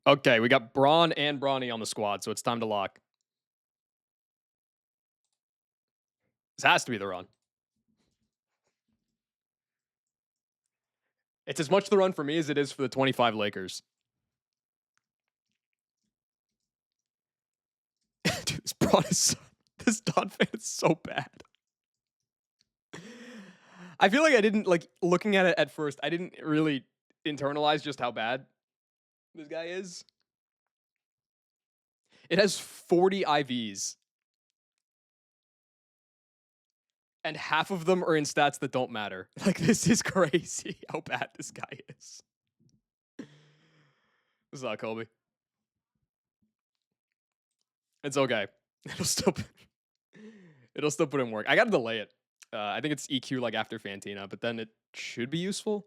Okay, we got Braun and Brawny on the squad, so it's time to lock. This has to be the run. It's as much the run for me as it is for the 25 Lakers. Dude, this Braun is this Don fan is so bad. I feel like I didn't like looking at it at first. I didn't really internalize just how bad this guy is. It has 40 IVs, and half of them are in stats that don't matter. Like, this is crazy how bad this guy is. What's up, Colby? It's okay. It'll still it'll still put in work. I gotta delay it. I think it's EQ like after Fantina, but then it should be useful.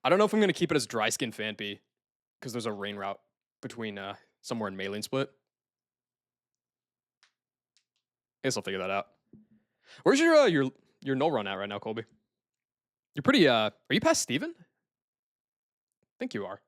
I don't know if I'm gonna keep it as dry skin Fanpy because there's a rain route between somewhere in Maylene Split. I guess I'll figure that out. Where's your null run at right now, Colby? You're pretty are you past Steven? I think you are.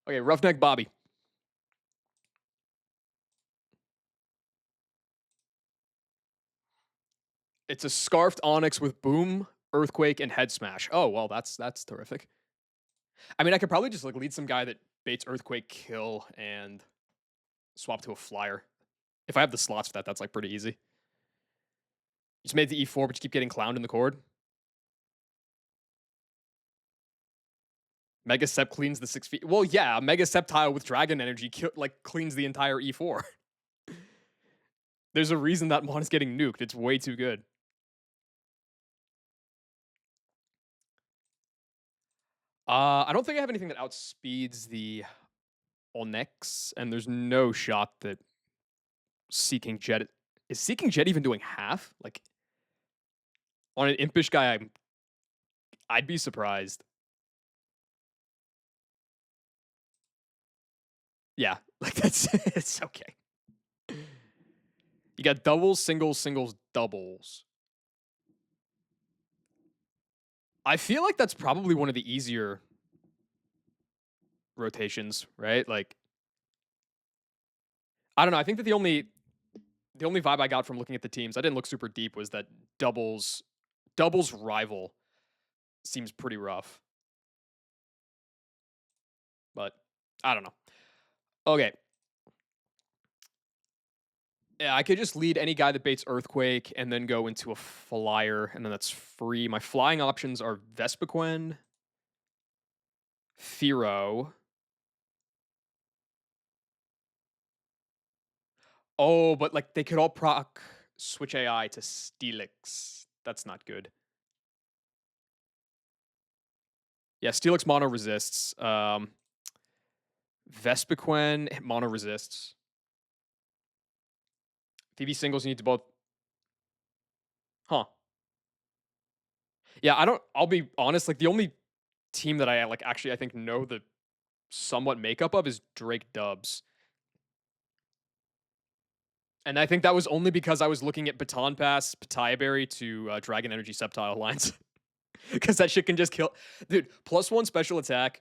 Okay, Roughneck Bobby. It's a Scarfed Onyx with Boom, Earthquake, and Head Smash. Oh, well, that's terrific. I mean, I could probably just like lead some guy that baits Earthquake, kill, and swap to a Flyer. If I have the slots for that, that's like pretty easy. You just made the E4, but you keep getting clowned in the cord. Mega Sept cleans the 6 feet. Well, yeah, Mega Septile with Dragon Energy like cleans the entire E4. There's a reason that mon is getting nuked. It's way too good. I don't think I have anything that outspeeds the Onyx, and there's no shot that Seeking Jet is Seeking Jet even doing half? Like on an impish guy, I'd be surprised. Yeah, like that's it's okay. You got doubles, singles, singles, doubles. I feel like that's probably one of the easier rotations, right? Like I don't know. I think that the only vibe I got from looking at the teams, I didn't look super deep, was that doubles rival seems pretty rough. But I don't know. Okay. Yeah, I could just lead any guy that baits Earthquake and then go into a Flyer, and then that's free. My flying options are Vespiquen, Firo. Oh, but like they could all proc switch AI to Steelix. That's not good. Yeah, Steelix mono resists. Vespiquen mono resists. TV singles, you need to both. Huh. Yeah, I'll be honest, like the only team that I like actually I think know the somewhat makeup of is Drake Dubs. And I think that was only because I was looking at Baton Pass, Pataya Berry to Dragon Energy Septile lines. Because that shit can just kill. Dude, +1 special attack,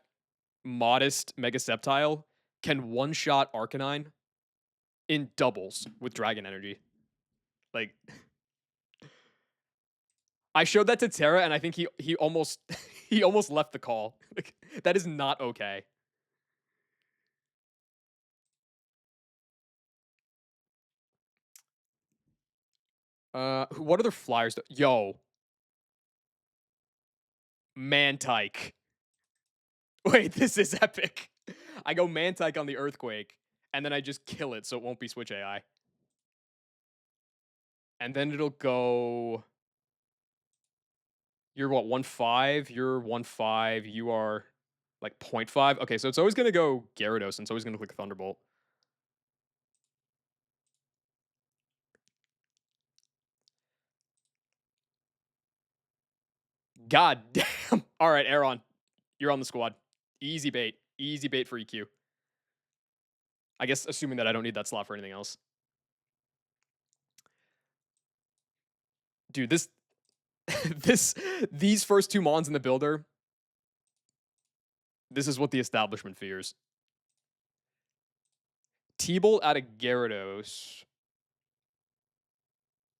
modest Mega Septile can one-shot Arcanine in doubles with Dragon Energy. Like, I showed that to Terra, and I think he almost he almost left the call. Like, that is not okay. What other flyers? Yo, Mantike. Wait, this is epic. I go Mantike on the Earthquake, and then I just kill it so it won't be Switch AI. And then it'll go. You're what, 1.5? You're 1.5. You are like 0.5. Okay, so it's always going to go Gyarados, and it's always going to click Thunderbolt. God damn. All right, Aaron, you're on the squad. Easy bait. Easy bait for EQ. I guess assuming that I don't need that slot for anything else. Dude, this this these first two mons in the builder, this is what the establishment fears. T-Bolt out of Gyarados.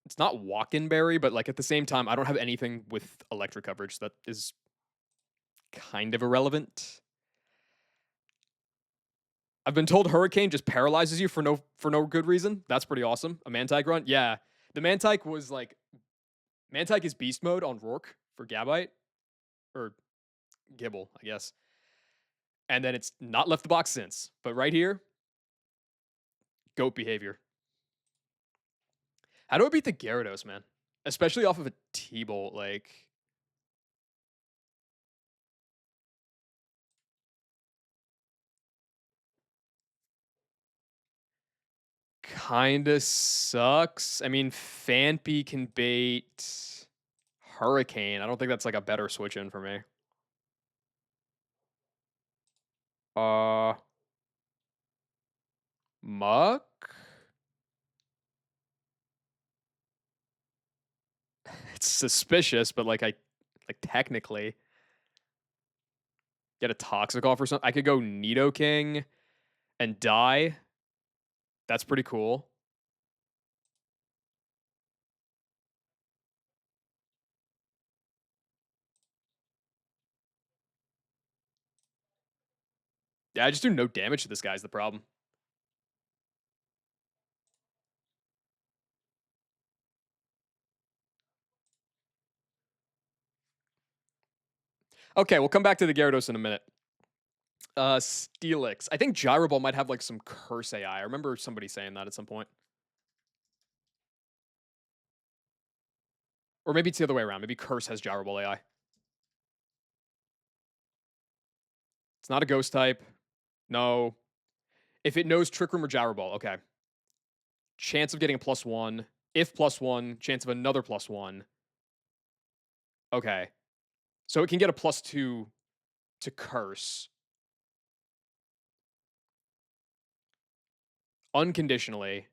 It's not Walkenberry, but like at the same time, I don't have anything with electric coverage that is kind of irrelevant. I've been told Hurricane just paralyzes you for no good reason. That's pretty awesome. A Mantike run, yeah. The Mantike was like Mantike is beast mode on Rourke for Gabite or Gibble, I guess. And then it's not left the box since. But right here, goat behavior. How do I beat the Gyarados, man? Especially off of a T-Bolt, like kinda sucks. I mean, Phanpy can bait Hurricane. I don't think that's like a better switch in for me. Uh Muck? It's suspicious, but like technically get a Toxic off or something. I could go Nidoking and die. That's pretty cool. Yeah, I just do no damage to this guy is the problem. Okay, we'll come back to the Gyarados in a minute. Steelix. I think Gyro Ball might have like some curse AI. I remember somebody saying that at some point. Or maybe it's the other way around. Maybe Curse has Gyro Ball AI. It's not a ghost type. No. If it knows Trick Room or Gyro Ball, okay. Chance of getting a +1. If +1, chance of another +1. Okay. So it can get a +2 to Curse. Unconditionally.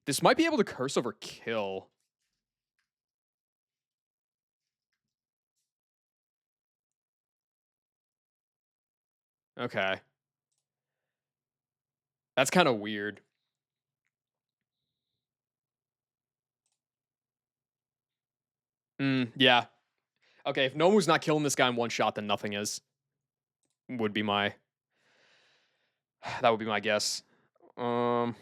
This might be able to Curse over Kill. Okay. That's kind of weird. Yeah. Okay, if Nomu's not killing this guy in one shot, then nothing is. Would be my that would be my guess. Um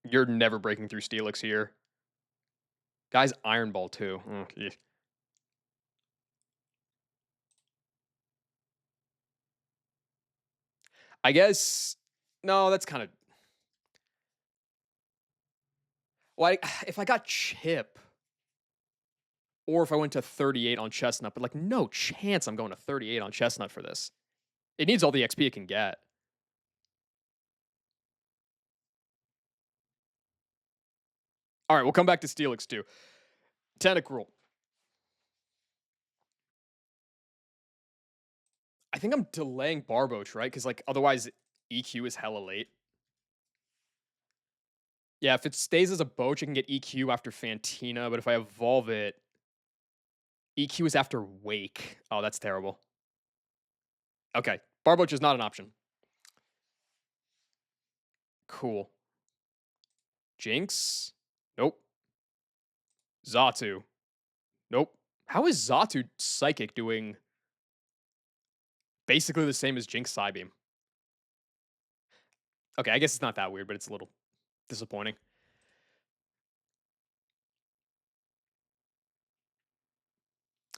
you're never breaking through Steelix here. Guy's Iron Ball too. Okay. I guess no, that's kind of like if I got Chip or if I went to 38 on Chestnut, but like no chance I'm going to 38 on Chestnut for this. It needs all the XP it can get. All right, we'll come back to Steelix too. Tentacruel. I think I'm delaying Barboach, right? Because like otherwise EQ is hella late. Yeah, if it stays as a Boach, I can get EQ after Fantina, but if I evolve it, EQ is after Wake. Oh, that's terrible. Okay, Barboach is not an option. Cool. Jinx? Nope. Zatu? Nope. How is Zatu Psychic doing basically the same as Jinx Psybeam? Okay, I guess it's not that weird, but it's a little disappointing.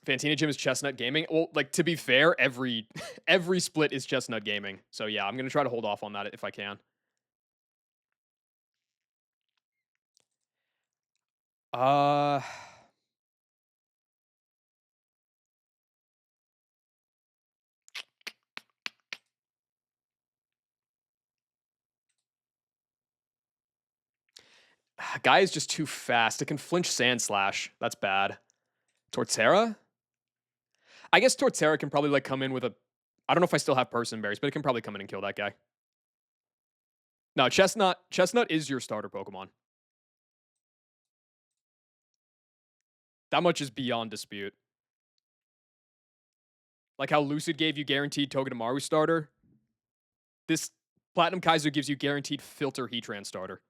Fantina Gym is Chestnut Gaming. Well, like to be fair, every every split is Chestnut Gaming. So yeah, I'm gonna try to hold off on that if I can. Uh Guy is just too fast. It can flinch Sand Slash. That's bad. Torterra? I guess Torterra can probably like come in with a. I don't know if I still have Person Berries, but it can probably come in and kill that guy. No, Chestnut. Chestnut is your starter Pokemon. That much is beyond dispute. Like how Lucid gave you guaranteed Togedemaru starter. This Platinum Kaizo gives you guaranteed Filter Heatran starter.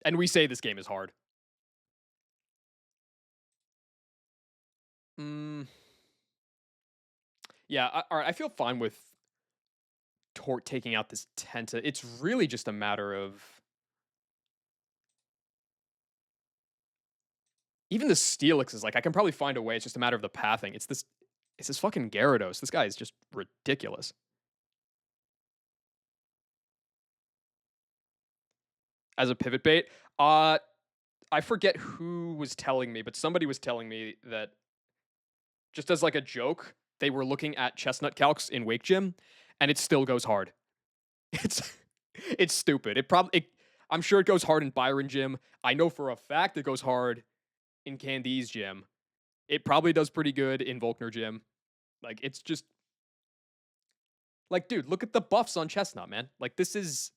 And we say this game is hard. Yeah, all right. I feel fine with Tort taking out this Tenta. It's really just a matter of even the Steelix is like I can probably find a way. It's just a matter of the pathing. It's this fucking Gyarados. This guy is just ridiculous. As a pivot bait, I forget who was telling me, but somebody was telling me that just as like a joke, they were looking at Chestnut calcs in Wake Gym, and it still goes hard. It's it's stupid. I'm sure it goes hard in Byron Gym. I know for a fact it goes hard in Candy's gym. It probably does pretty good in Volkner Gym. Like it's just like, dude, look at the buffs on Chestnut, man. Like this is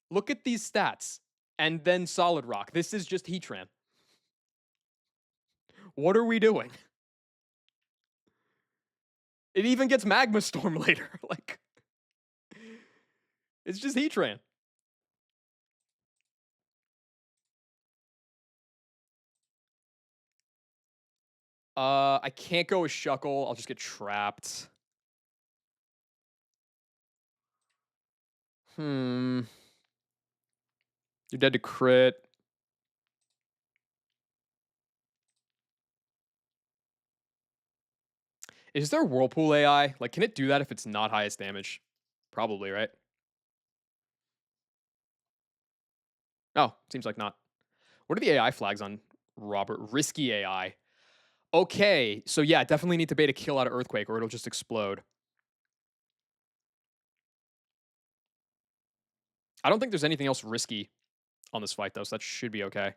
look at these stats. And then Solid Rock. This is just Heatran. What are we doing? It even gets Magma Storm later. Like it's just Heatran. I can't go with Shuckle. I'll just get trapped. You're dead to crit. Is there Whirlpool AI? Like, can it do that if it's not highest damage? Probably, right? Oh, seems like not. What are the AI flags on Robert? Risky AI. Okay, so yeah, definitely need to bait a kill out of Earthquake or it'll just explode. I don't think there's anything else risky on this fight, though, so that should be okay.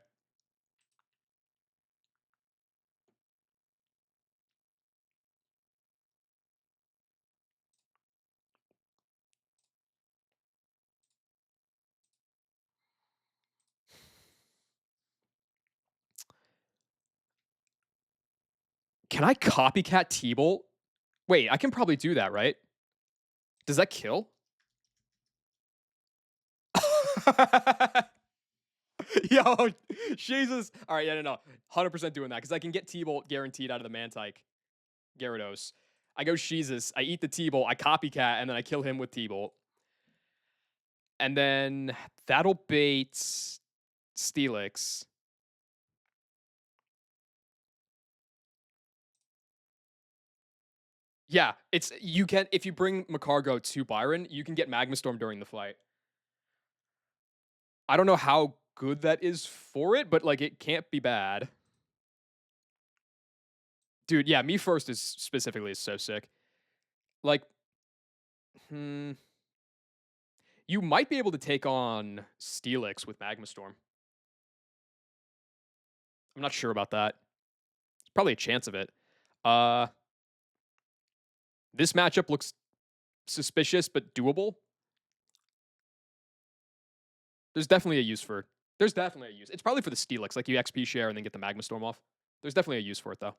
Can I copycat T-Bolt? Wait, I can probably do that, right? Does that kill? Yo, Jesus. All right, yeah, no. 100% doing that because I can get T-Bolt guaranteed out of the Mantike Gyarados. I go Jesus, I eat the T-Bolt, I copycat, and then I kill him with T-Bolt. And then that'll bait Steelix. Yeah, it's you can if you bring Macargo to Byron, you can get Magma Storm during the fight. I don't know how good that is for it, but like it can't be bad. Dude, yeah, me first is specifically is so sick. Like, you might be able to take on Steelix with Magma Storm. I'm not sure about that. It's probably a chance of it. Uh this matchup looks suspicious but doable. There's definitely a use for there's definitely a use. It's probably for the Steelix, like you XP share and then get the Magma Storm off. There's definitely a use for it though.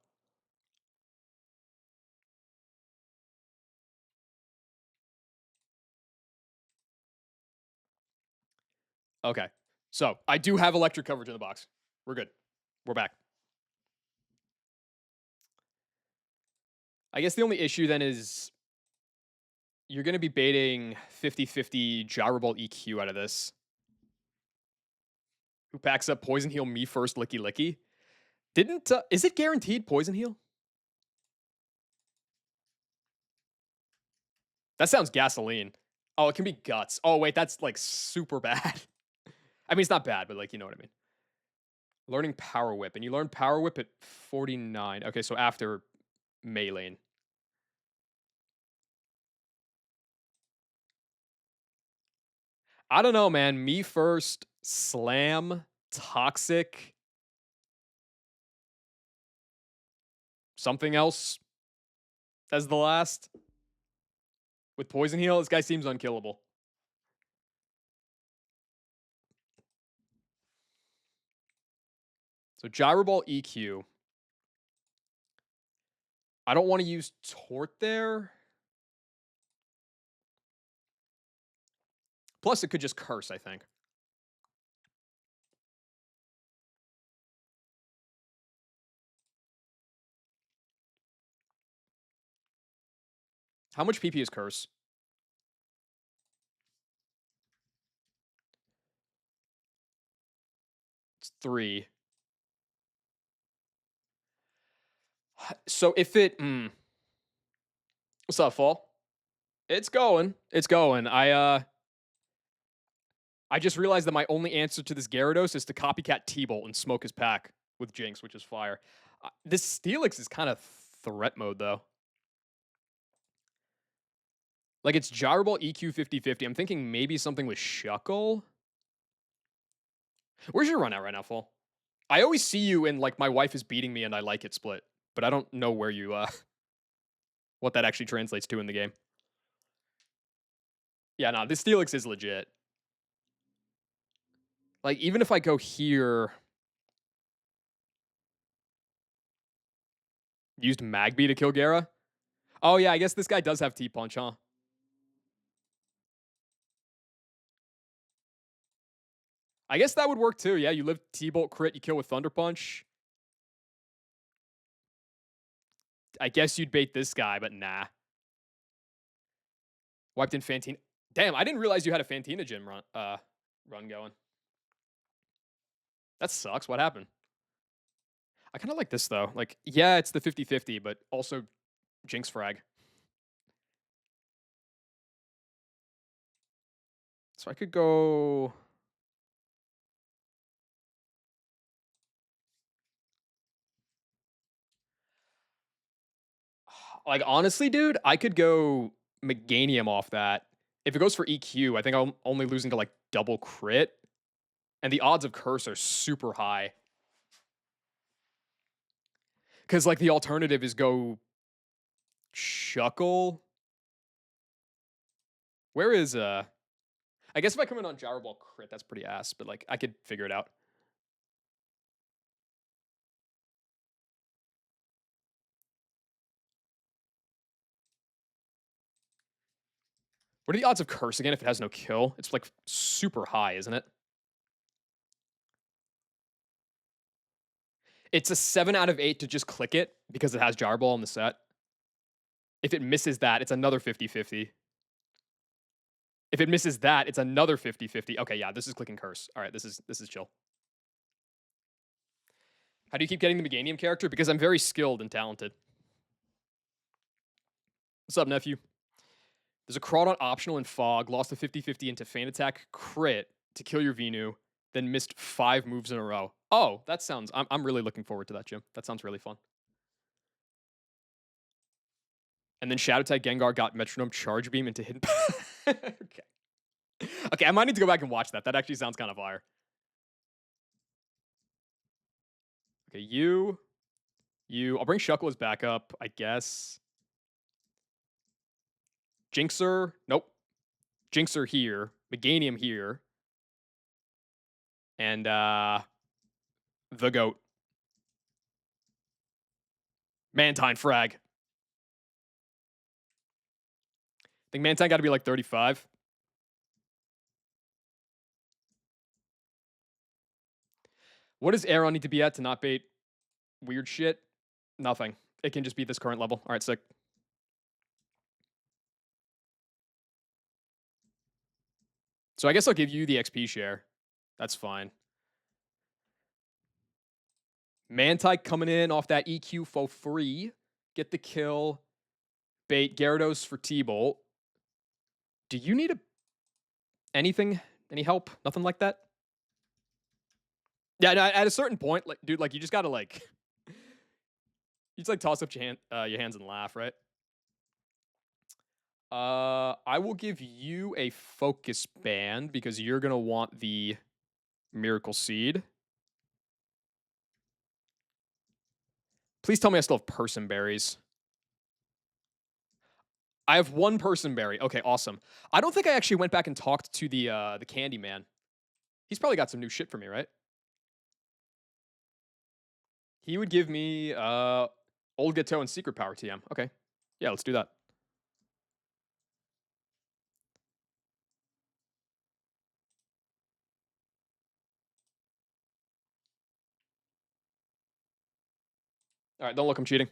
Okay. So I do have electric coverage in the box. We're good. We're back. I guess the only issue then is you're going to be baiting 50-50 Gyroball EQ out of this. Who packs up Poison Heal me first, Licky Licky? Didn't, is it guaranteed Poison Heal? That sounds gasoline. Oh, it can be Guts. Oh, wait, that's like super bad. I mean, it's not bad, but like, you know what I mean. Learning Power Whip, and you learn Power Whip at 49. Okay, so after Melee. I don't know, man. Me first, slam, toxic, something else as the last. With poison heal, this guy seems unkillable. So gyro ball EQ. I don't want to use tort there. Plus, it could just curse, I think. How much PP is curse? It's 3. So if it, what's up, fall? It's going. It's going. I just realized that my only answer to this Gyarados is to copycat T-Bolt and smoke his pack with Jinx, which is fire. This Steelix is kind of threat mode, though. Like, it's Gyro Ball EQ 50/50. I'm thinking maybe something with Shuckle. Where's your run at right now, Fall? I always see you in, like, my wife is beating me and I like it split, but I don't know where you, what that actually translates to in the game. Yeah, nah, this Steelix is legit. Like, even if I go here, used Magby to kill Gara. Oh, yeah, I guess this guy does have T-Punch, huh? I guess that would work too. Yeah, you live T-Bolt crit, you kill with Thunder Punch. I guess you'd bait this guy, but nah. Wiped in Fantina. Damn, I didn't realize you had a Fantina gym run going. That sucks. What happened? I kind of like this though. Like, yeah, it's the 50/50, but also Jinx frag. So I could go. Like, honestly, dude, I could go Meganium off that. If it goes for EQ, I think I'm only losing to like double crit. And the odds of curse are super high. Because, like, the alternative is go Shuckle. Where is, I guess if I come in on Gyro Ball crit, that's pretty ass, but, like, I could figure it out. What are the odds of curse again if it has no kill? It's, like, super high, isn't it? It's a 7 out of 8 to just click it because it has Gyro Ball in the set. If it misses that, it's another 50/50. If it misses that, it's another 50/50. Okay, yeah, this is clicking curse. All right, this is chill. How do you keep getting the Meganium character? Because I'm very skilled and talented. What's up, nephew? There's a Crawdaunt optional in Fog, lost a 50/50 into Fan Attack crit to kill your Venu, then missed 5 moves in a row. Oh, that sounds... I'm really looking forward to that, Jim. That sounds really fun. And then Shadow Type Gengar got Metronome Charge Beam into Hidden... Okay. Okay, I might need to go back and watch that. That actually sounds kind of fire. Okay, you. I'll bring Shuckle as backup, I guess. Jinxer. Nope. Jinxer here. Meganium here. And, the GOAT. Mantine frag. I think Mantine got to be like 35. What does Aeron need to be at to not bait weird shit? Nothing. It can just be this current level. All right, sick. So I guess I'll give you the XP share. That's fine. Mantike coming in off that EQ for free. Get the kill. Bait Gyarados for T-Bolt. Do you need anything? Any help? Nothing like that? Yeah, no, at a certain point, like, dude, like, you just gotta, like... You just, like, toss up your hands and laugh, right? I will give you a focus band because you're gonna want the Miracle Seed. Please tell me I still have Person Berries. I have one Person Berry. Okay, awesome. I don't think I actually went back and talked to the Candy Man. He's probably got some new shit for me, right? He would give me Old Ghetto and Secret Power TM. Okay. Yeah, let's do that. All right, don't look, I'm cheating.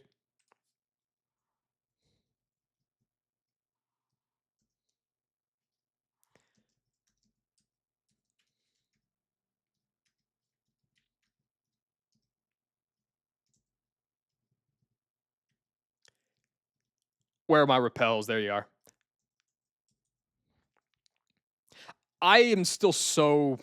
Where are my repels? There you are. I am still so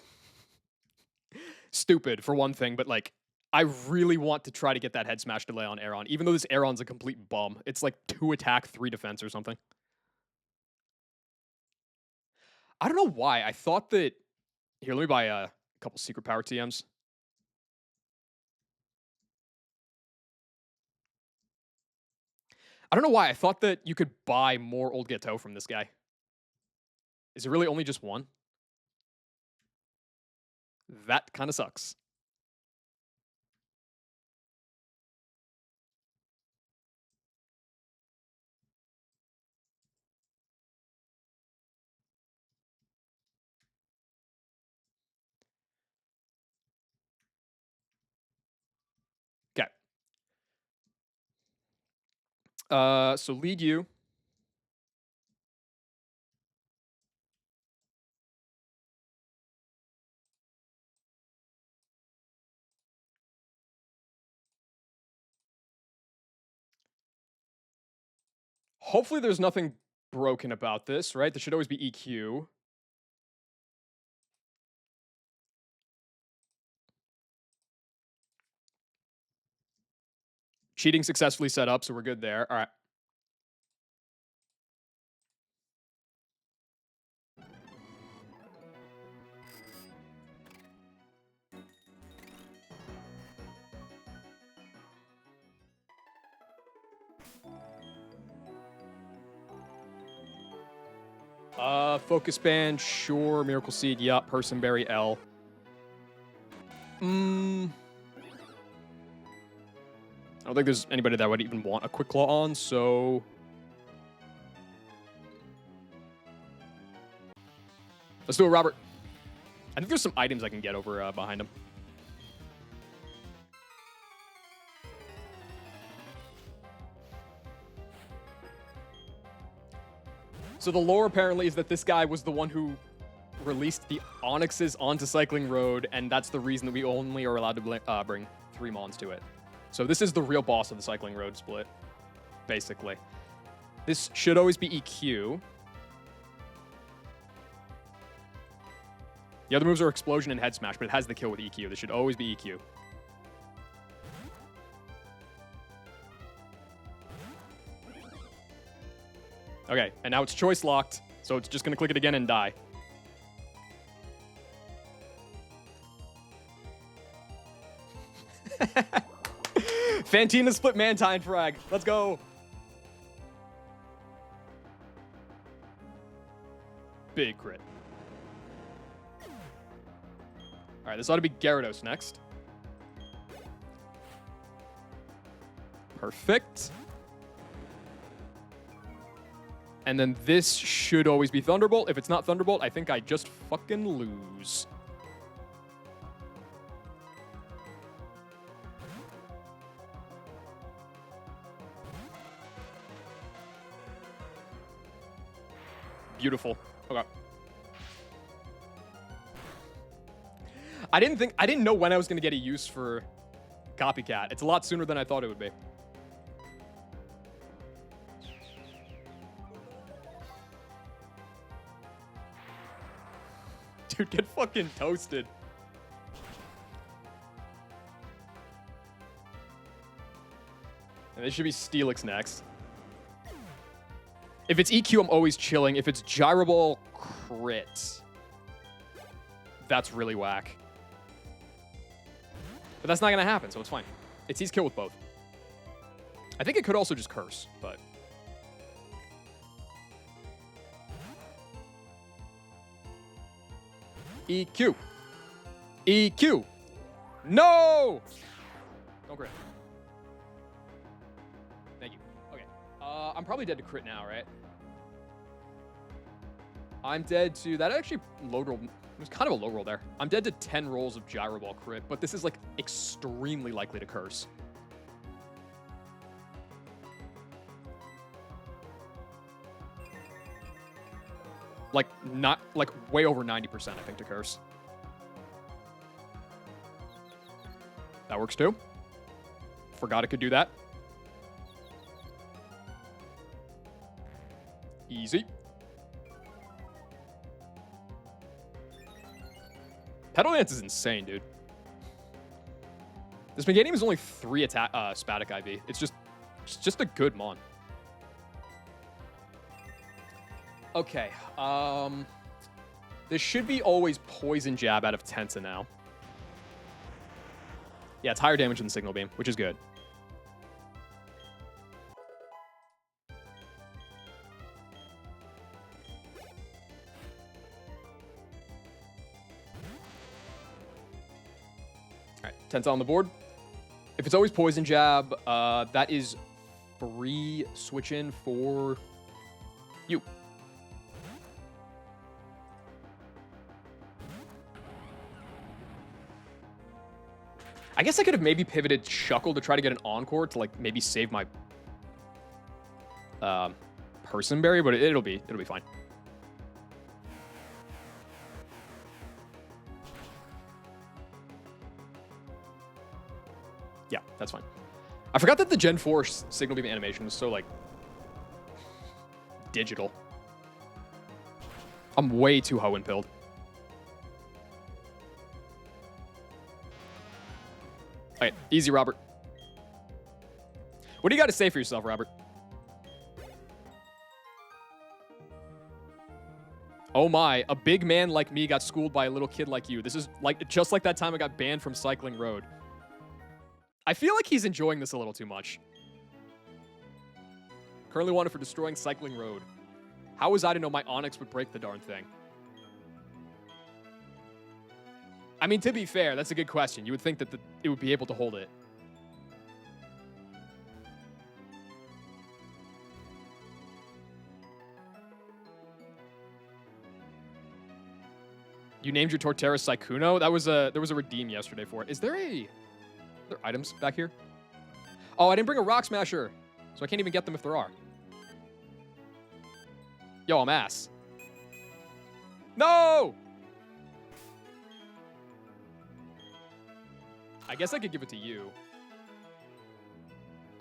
stupid for one thing, but like I really want to try to get that head smash delay on Aeron, even though this Aeron's a complete bum. It's like 2 attack, 3 defense or something. I don't know why. I thought that here, let me buy a couple secret power TMs. I don't know why. I thought that you could buy more Old Ghetto from this guy. Is it really only just one? That kind of sucks. Okay. So lead you. Hopefully there's nothing broken about this, right? There should always be EQ. Cheating successfully set up, so we're good there. All right. Focus Band, sure. Miracle Seed, yeah. Person Berry, L. I don't think there's anybody that would even want a Quick Claw on, so... Let's do it, Robert. I think there's some items I can get over behind him. So the lore apparently is that this guy was the one who released the Onyxes onto Cycling Road, and that's the reason that we only are allowed to bring 3 Mons to it. So this is the real boss of the Cycling Road split, basically. This should always be EQ. The other moves are Explosion and Head Smash, but it has the kill with EQ. This should always be EQ. Okay, and now it's choice locked, so it's just going to click it again and die. Fantina split Mantine frag. Let's go. Big crit. All right, this ought to be Gyarados next. Perfect. And then this should always be Thunderbolt. If it's not Thunderbolt, I think I just fucking lose. Beautiful. Okay. I didn't know when I was going to get a use for Copycat. It's a lot sooner than I thought it would be. Dude, get fucking toasted. And this should be Steelix next. If it's EQ, I'm always chilling. If it's Gyro Ball crit, that's really whack. But that's not going to happen, so it's fine. It's He's kill with both. I think it could also just curse, but... EQ. EQ. No! Don't crit. Thank you. Okay. I'm probably dead to crit now, right? I'm dead to... That actually low roll... It was kind of a low roll there. I'm dead to 10 rolls of Gyro Ball crit, but this is, like, extremely likely to curse. Like, not... Like, way over 90%, I think, to curse. That works, too. Forgot it could do that. Easy. Pedal Dance is insane, dude. This Meganium is only 3 attack Spatic IV. It's just a good mon. Okay. This should be always Poison Jab out of Tenta now. Yeah, it's higher damage than Signal Beam, which is good. Alright, Tenta on the board. If it's always Poison Jab, that is free switch in for you. I guess I could have maybe pivoted Shuckle to try to get an Encore to, like, maybe save my Person Berry, but it'll be fine. Yeah, that's fine. I forgot that the Gen 4 Signal Beam animation was so, like, digital. I'm way too Hoenn-pilled. Okay, easy, Robert. What do you got to say for yourself, Robert? Oh my, a big man like me got schooled by a little kid like you. This is like just like that time I got banned from Cycling Road. I feel like he's enjoying this a little too much. Currently wanted for destroying Cycling Road. How was I to know my Onyx would break the darn thing? I mean, to be fair, that's a good question. You would think that it would be able to hold it. You named your Torterra Sykkuno? There was a redeem yesterday for it. Is there items back here? Oh, I didn't bring a Rock Smasher, so I can't even get them if there are. Yo, I'm ass. No! I guess I could give it to you.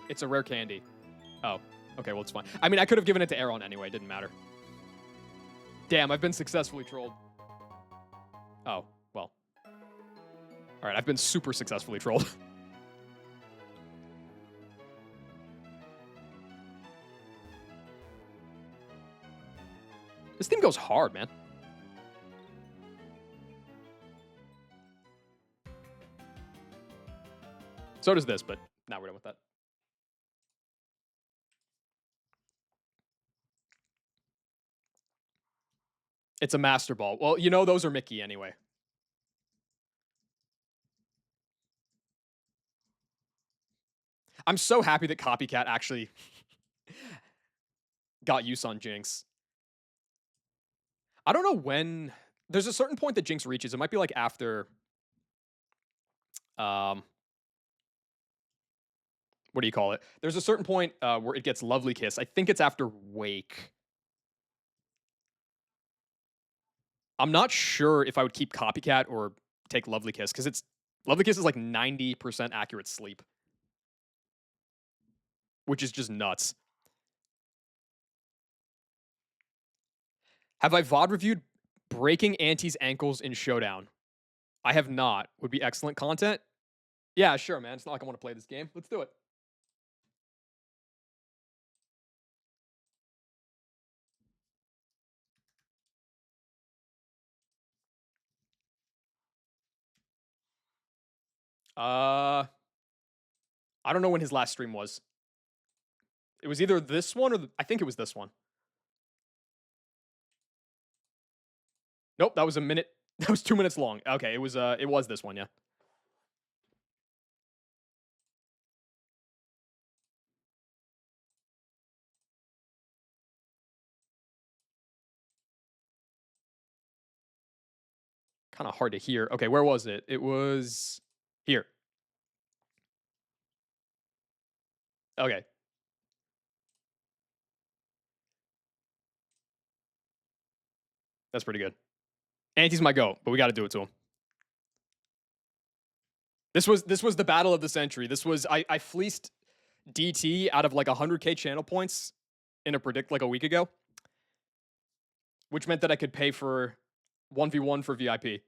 It's a rare candy. Oh, okay, well, it's fine. I mean, I could have given it to Aaron anyway. It didn't matter. Damn, I've been successfully trolled. Oh, well. All right, I've been super successfully trolled. This thing goes hard, man. So does this, but now we're done with that. It's a Master Ball. Well, you know those are Mickey anyway. I'm so happy that Copycat actually got use on Jinx. I don't know when... There's a certain point that Jinx reaches. It might be like after... what do you call it? There's a certain point where it gets Lovely Kiss. I think it's after Wake. I'm not sure if I would keep Copycat or take Lovely Kiss, because Lovely Kiss is like 90% accurate sleep. Which is just nuts. Have I VOD reviewed breaking Auntie's ankles in Showdown? I have not. Would be excellent content. Yeah, sure, man. It's not like I want to play this game. Let's do it. Uh, I don't know when his last stream was. It was either this one or I think it was this one. Nope, that was a minute. That was 2 minutes long. Okay, it was this one, yeah. Kind of hard to hear. Okay, where was it? It was here. Okay, that's pretty good. Anti's my goat, but we got to do it to him. This was the battle of the century. This was I fleeced DT out of like 100k channel points in a predict like a week ago, which meant that I could pay for 1v1 for VIP.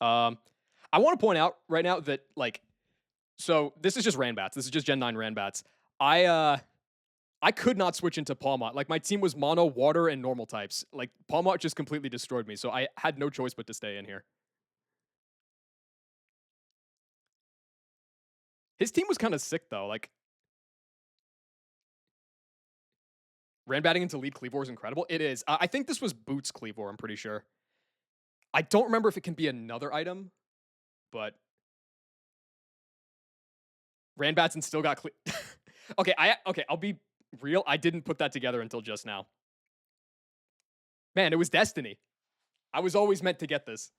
I want to point out right now that like, so this is just Ranbats. This is just Gen 9 Ranbats. I could not switch into Palmot. Like my team was mono, water, and normal types. Like Palmot just completely destroyed me, so I had no choice but to stay in here. His team was kind of sick though. Like Ranbatting into lead Cleavor is incredible. It is. I think this was Boots Cleavor. I'm pretty sure. I don't remember if it can be another item, but Ranbats and still got okay, I'll be real. I didn't put that together until just now. Man, it was destiny. I was always meant to get this.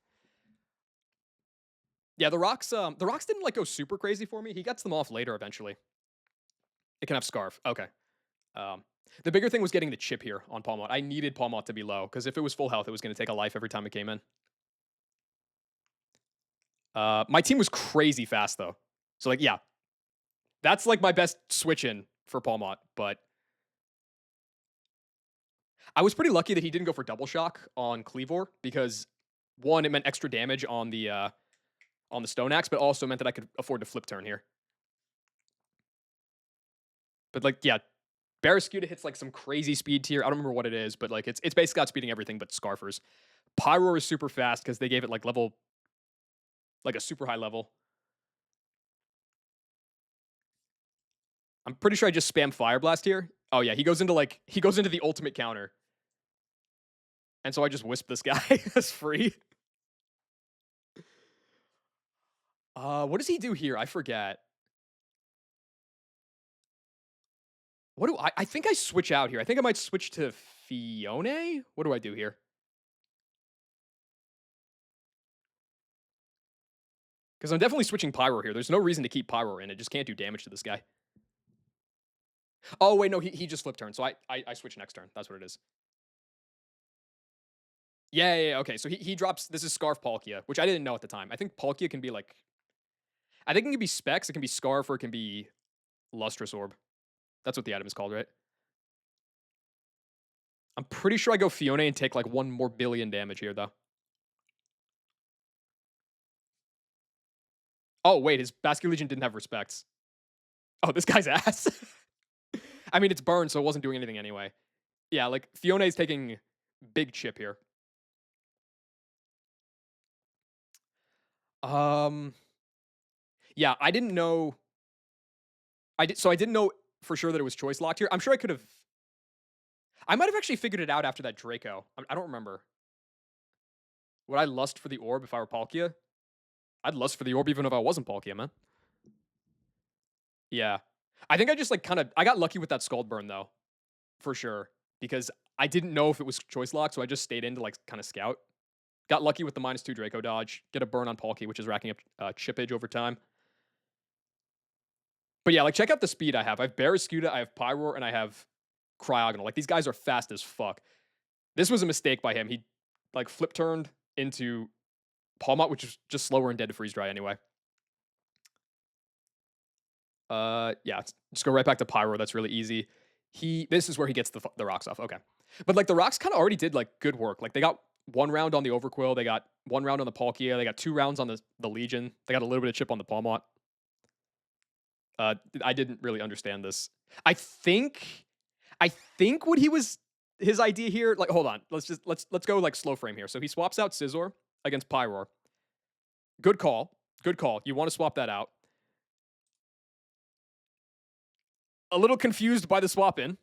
Yeah, the rocks didn't like go super crazy for me. He gets them off later eventually. It can have Scarf. Okay. The bigger thing was getting the chip here on Palmot. I needed Palmot to be low because if it was full health, it was going to take a life every time it came in. My team was crazy fast though. So like, yeah, that's like my best switch in for Palmot, but I was pretty lucky that he didn't go for double shock on Cleavor because one, it meant extra damage on the Stone Axe, but also meant that I could afford to flip turn here. But like, yeah, Barraskewda hits like some crazy speed tier. I don't remember what it is, but like it's basically outspeeding everything but Scarfers. Pyroar is super fast because they gave it like level, like a super high level. I'm pretty sure I just spam Fire Blast here. Oh yeah, he goes into the ultimate counter. And so I just wisp this guy as free. What does he do here? I forget. What do I think I switch out here. I think I might switch to Fione. What do I do here? Because I'm definitely switching Pyro here. There's no reason to keep Pyro in. It just can't do damage to this guy. Oh, wait, no, he just flipped turn. So I switch next turn. That's what it is. Yeah, okay. So he drops, this is Scarf Palkia, which I didn't know at the time. I think Palkia can be like, I think it can be Specs, it can be Scarf, or it can be Lustrous Orb. That's what the item is called, right? I'm pretty sure I go Fione and take like 1 more billion damage here, though. Oh, wait, his Basket Legion didn't have respects. Oh, this guy's ass. I mean, it's burned, so it wasn't doing anything anyway. Yeah, like, Fione's taking big chip here. Yeah, I didn't know. I didn't know for sure that it was choice locked here. I'm sure I could have. I might have actually figured it out after that Draco. I don't remember. Would I lust for the orb if I were Palkia? I'd lust for the orb even if I wasn't Palkia, man. Yeah. I think I just like I got lucky with that Scald Burn though, for sure. Because I didn't know if it was choice locked, so I just stayed in to like kind of scout. Got lucky with the -2 Draco dodge, get a burn on Palkia, which is racking up chippage over time. But yeah, like check out the speed I have. I have Barraskewda, I have Pyroar, and I have Cryogonal. Like these guys are fast as fuck. This was a mistake by him. He like flip turned into Palmot, which is just slower and dead to freeze dry anyway. Yeah, just go right back to Pyro. That's really easy. This is where he gets the rocks off. Okay, but like the rocks kind of already did like good work. Like they got 1 round on the Overquill, they got 1 round on the Palkia, they got 2 rounds on the Legion, they got a little bit of chip on the Palmot. I didn't really understand this. I think what his idea here. Like, hold on, let's go like slow frame here. So he swaps out Scizor against Pyroar. Good call. Good call. You want to swap that out. A little confused by the swap in.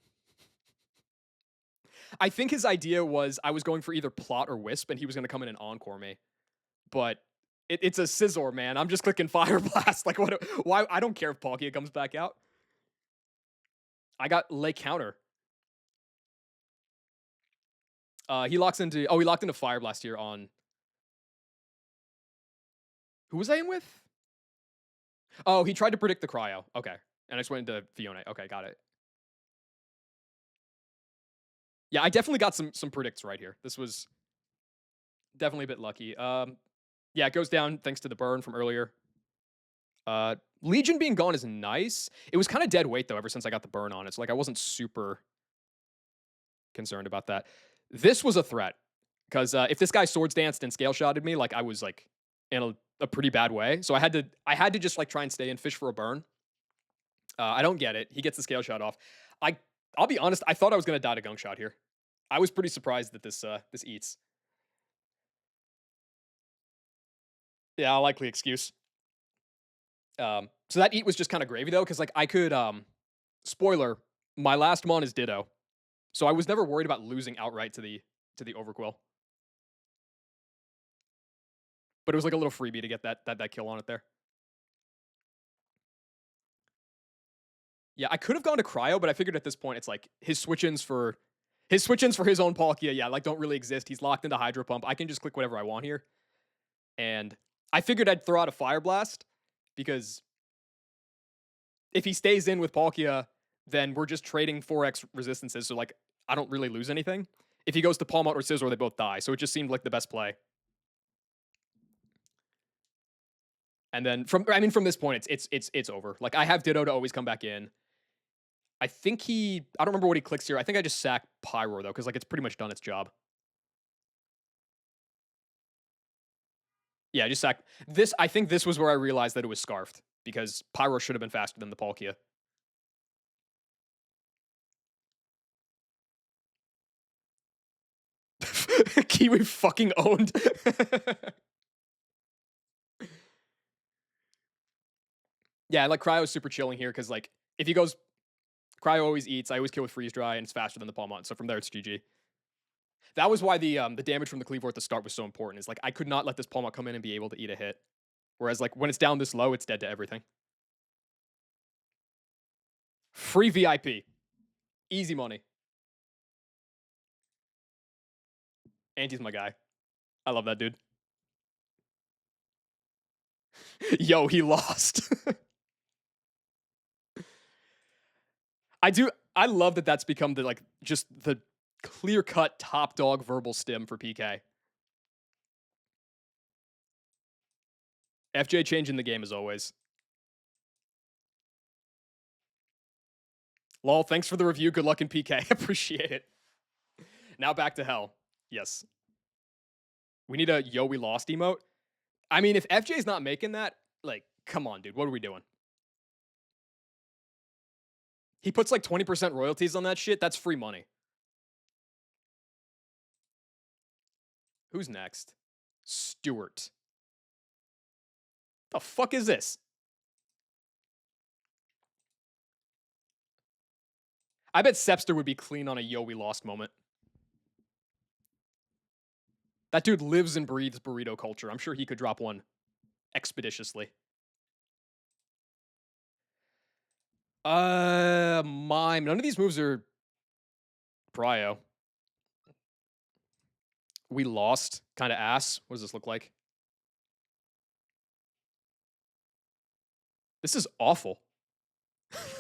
I think his idea was I was going for either plot or wisp, and he was going to come in and encore me. But it's a scissor, man. I'm just clicking fire blast. Like what? Why? I don't care if Palkia comes back out. I got lay counter. He locks into. Oh, he locked into fire blast here on. Who was I in with? Oh, he tried to predict the cryo. Okay, and I just went into Fiona. Okay, got it. Yeah, I definitely got some predicts right here. This was definitely a bit lucky. Yeah, it goes down thanks to the burn from earlier. Legion being gone is nice. It was kind of dead weight though ever since I got the burn on it. So like I wasn't super concerned about that. This was a threat because if this guy swords danced and scale shotted me, like I was like in a pretty bad way. So I had to just like try and stay and fish for a burn. I don't get it. He gets the scale shot off. I'll be honest. I thought I was gonna die to gunk shot here. I was pretty surprised that this eats. Yeah, likely excuse. So that eat was just kind of gravy though, because like I could spoiler, my last mon is Ditto. So I was never worried about losing outright to the overquill. But it was like a little freebie to get that kill on it there. Yeah, I could have gone to cryo, but I figured at this point it's like his switch-ins for his own Palkia, yeah, like don't really exist. He's locked into Hydro Pump. I can just click whatever I want here. And I figured I'd throw out a Fire Blast because if he stays in with Palkia, then we're just trading 4x resistances. So like I don't really lose anything. If he goes to Palm Out or Scizor, they both die. So it just seemed like the best play. And then from this point, it's over. Like I have Ditto to always come back in. I think I don't remember what he clicks here. I think I just sack Pyro though, because like it's pretty much done its job. Yeah, I just sack this. I think this was where I realized that it was scarfed because Pyro should have been faster than the Palkia. Kiwi fucking owned. Yeah, like Cryo's super chilling here because like if he goes, Cryo always eats. I always kill with freeze dry, and it's faster than the Palmont. So from there, it's GG. That was why the damage from the Cleavor at the start was so important. Is like I could not let this Palmont come in and be able to eat a hit. Whereas like when it's down this low, it's dead to everything. Free VIP, easy money. Anti's my guy. I love that dude. Yo, he lost. I love that that's become the like just the clear cut top dog verbal stim for PK. FJ changing the game as always. Lol, thanks for the review. Good luck in PK. Appreciate it. Now back to hell. Yes. We need a yo, we lost emote. I mean, if FJ's not making that, like, come on, dude. What are we doing? He puts like 20% royalties on that shit. That's free money. Who's next? Stewart. The fuck is this? I bet Sepster would be clean on a yo, we lost moment. That dude lives and breathes burrito culture. I'm sure he could drop one expeditiously. Mime. None of these moves are prio. We lost. Kind of ass. What does this look like? This is awful.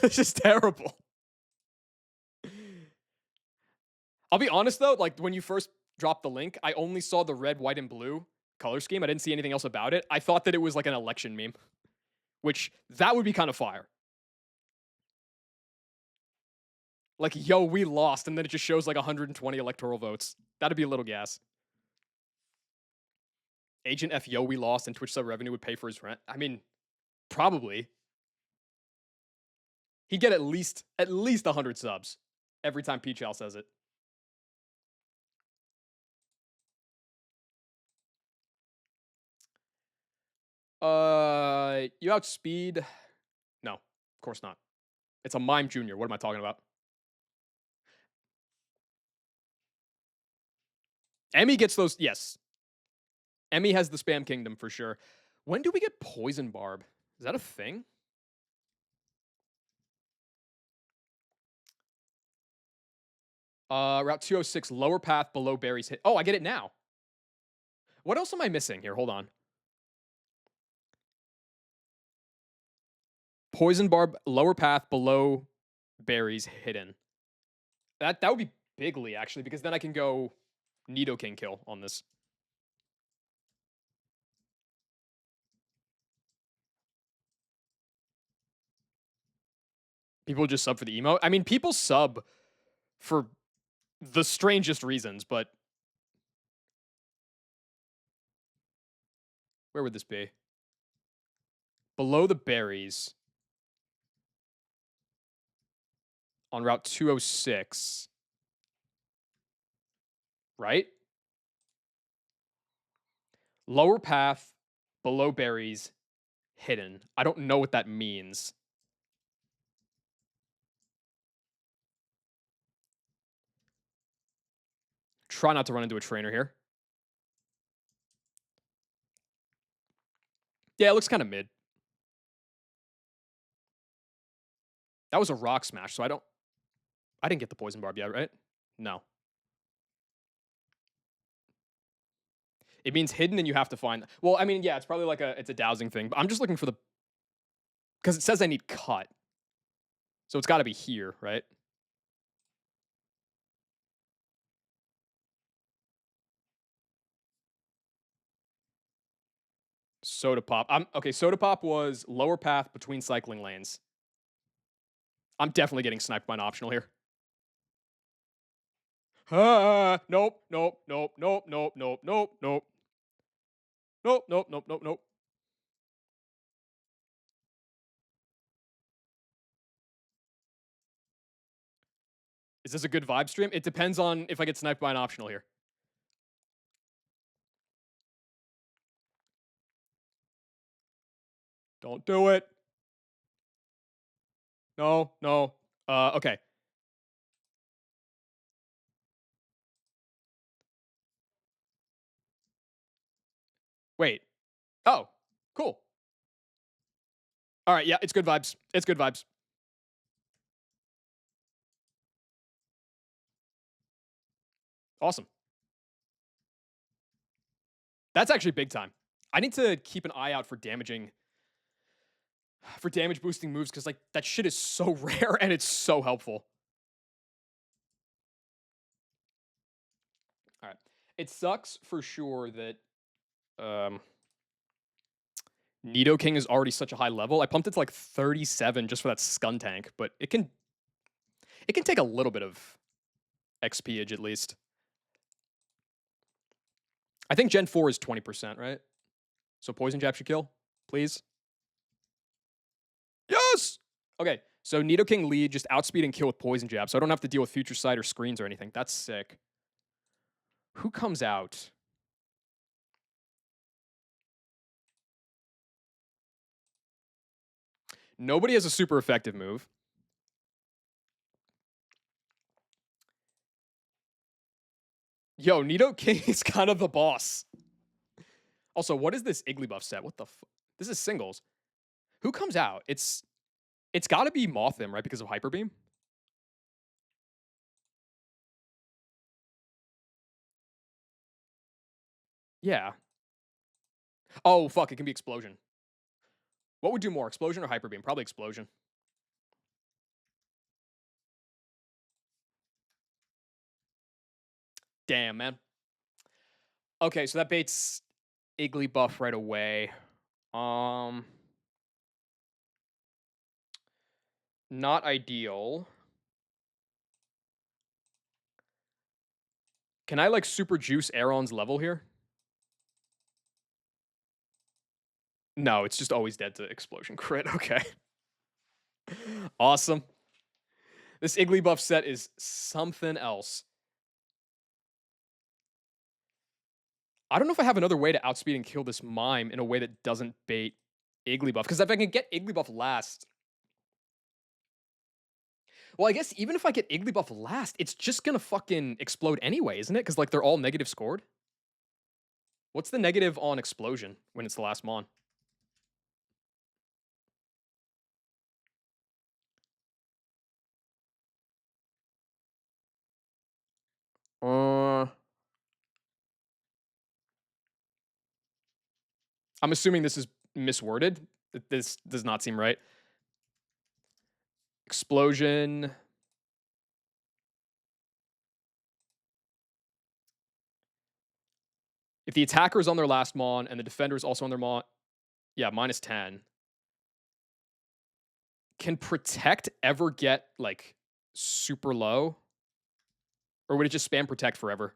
This is terrible. I'll be honest though, like when you first dropped the link, I only saw the red, white, and blue color scheme. I didn't see anything else about it. I thought that it was like an election meme, which that would be kind of fire. Like, yo, we lost, and then it just shows like 120 electoral votes. That'd be a little gas. Agent F, yo, we lost, and Twitch sub revenue would pay for his rent. I mean, probably. He'd get at least 100 subs every time Peachal says it. You outspeed. No, of course not. It's a Mime Junior. What am I talking about? Emmy gets those. Yes, Emmy has the Spam Kingdom for sure. When do we get Poison Barb? Is that a thing? Route 206, lower path below Berry's hit. Oh, I get it now. What else am I missing here? Hold on. Poison Barb, lower path below Berry's hidden. That would be bigly actually, because then I can go Nidoking kill on this. People just sub for the emote. I mean, people sub for the strangest reasons, but where would this be? Below the berries on Route 206, right? Lower path below berries hidden. I don't know what that means. Try not to run into a trainer here. Yeah, it looks kind of mid. That was a rock smash, so I didn't get the poison barb yet, right? No. It means hidden and you have to find. Well, I mean, yeah, it's probably like it's a dowsing thing, but I'm just looking for the because it says I need cut. So it's got to be here, right? Soda pop. I'm okay. Soda pop was lower path between cycling lanes. I'm definitely getting sniped by an optional here. Nope, nope, nope, nope, nope, nope, nope, nope, nope, nope, nope, nope, nope. Is this a good vibe stream? It depends on if I get sniped by an optional here. Don't do it. No, no. Okay. Wait. Oh, cool. All right. Yeah, it's good vibes. It's good vibes. Awesome. That's actually big time. I need to keep an eye out for damage boosting moves because like that shit is so rare and it's so helpful. All right. It sucks for sure that um Nidoking is already such a high level. I pumped it to like 37 just for that Scun tank, but it can take a little bit of XPage at least. I think Gen 4 is 20%, right? So Poison Jab should kill, please. Yes! Okay, so Nidoking lead, just outspeed and kill with Poison Jab, so I don't have to deal with Future Sight or screens or anything. That's sick. Who comes out? Nobody has a super effective move. Yo, Nidoking is kind of the boss. Also, what is this Igglybuff set? What the This is singles. Who comes out? It's got to be Mothim, right? Because of Hyper Beam. Yeah. Oh fuck! It can be Explosion. What would do more, Explosion or Hyper Beam? Probably Explosion. Damn, man. Okay, so that baits Igglybuff right away. Not ideal. Can I like super juice Aeron's level here? No, it's just always dead to Explosion crit. Okay. Awesome. This Igglybuff set is something else. I don't know if I have another way to outspeed and kill this mime in a way that doesn't bait Igglybuff. Because if I can get Igglybuff last, well, I guess even if I get Igglybuff last, it's just gonna fucking explode anyway, isn't it? Because like they're all negative scored. What's the negative on explosion when it's the last mon? Uh, I'm assuming this is misworded. This does not seem right. Explosion. If the attacker is on their last mon and the defender is also on their mon, yeah, minus 10. Can protect ever get like super low? Or would it just spam protect forever?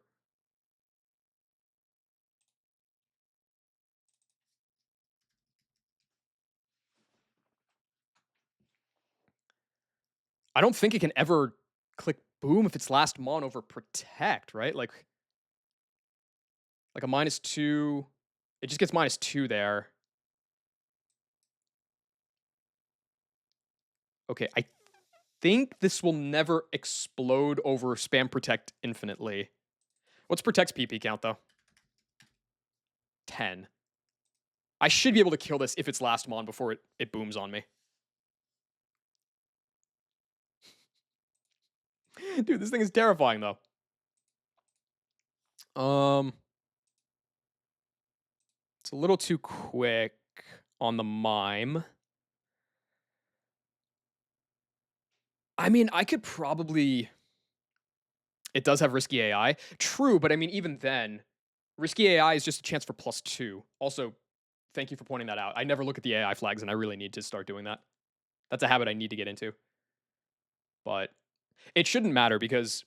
I don't think it can ever click boom if it's last mon over protect, right? Like a minus 2. It just gets minus 2 there. Okay, I think this will never explode over spam protect infinitely. What's protect's PP count though? 10. I should be able to kill this if it's last mon before it booms on me. Dude, this thing is terrifying though. It's a little too quick on the mime. I mean, I could probably. It does have risky AI. True, but I mean, even then, risky AI is just a chance for +2. Also, thank you for pointing that out. I never look at the AI flags, and I really need to start doing that. That's a habit I need to get into. But it shouldn't matter because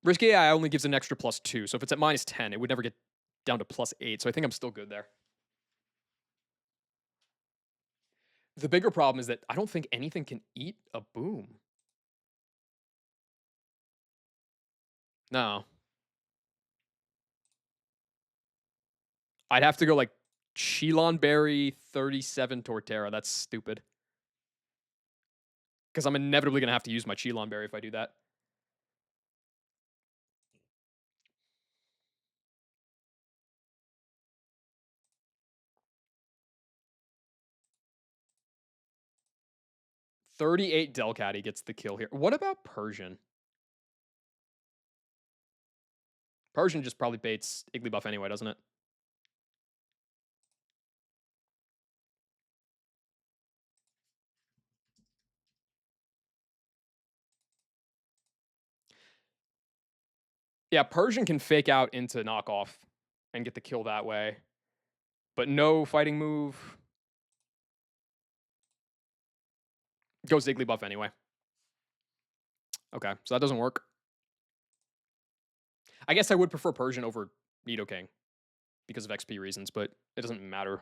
risky AI only gives an extra +2. So if it's at minus 10, it would never get down to +8. So I think I'm still good there. The bigger problem is that I don't think anything can eat a boom. No. I'd have to go like Chilon Berry 37 Torterra. That's stupid. Because I'm inevitably going to have to use my Chilon Berry if I do that. $38 Delcatty gets the kill here. What about Persian? Persian just probably baits Igglybuff anyway, doesn't it? Yeah, Persian can fake out into knockoff and get the kill that way. But no fighting move. Goes Igglybuff anyway. Okay, so that doesn't work. I guess I would prefer Persian over Nidoking because of XP reasons, but it doesn't matter.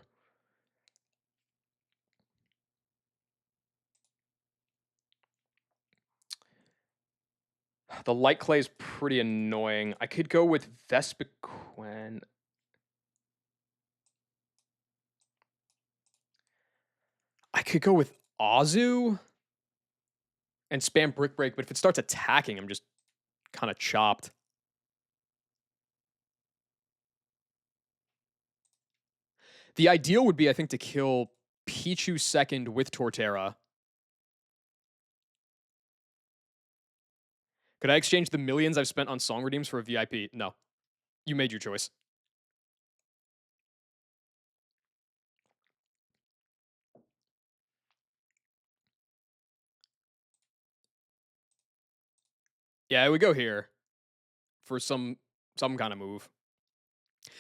The light clay is pretty annoying. I could go with Vespiquen. I could go with Azu and spam Brick Break, but if it starts attacking, I'm just kind of chopped. The ideal would be, I think, to kill Pichu second with Torterra. Could I exchange the millions I've spent on song redeems for a VIP? No. You made your choice. Yeah, we go here for some kind of move.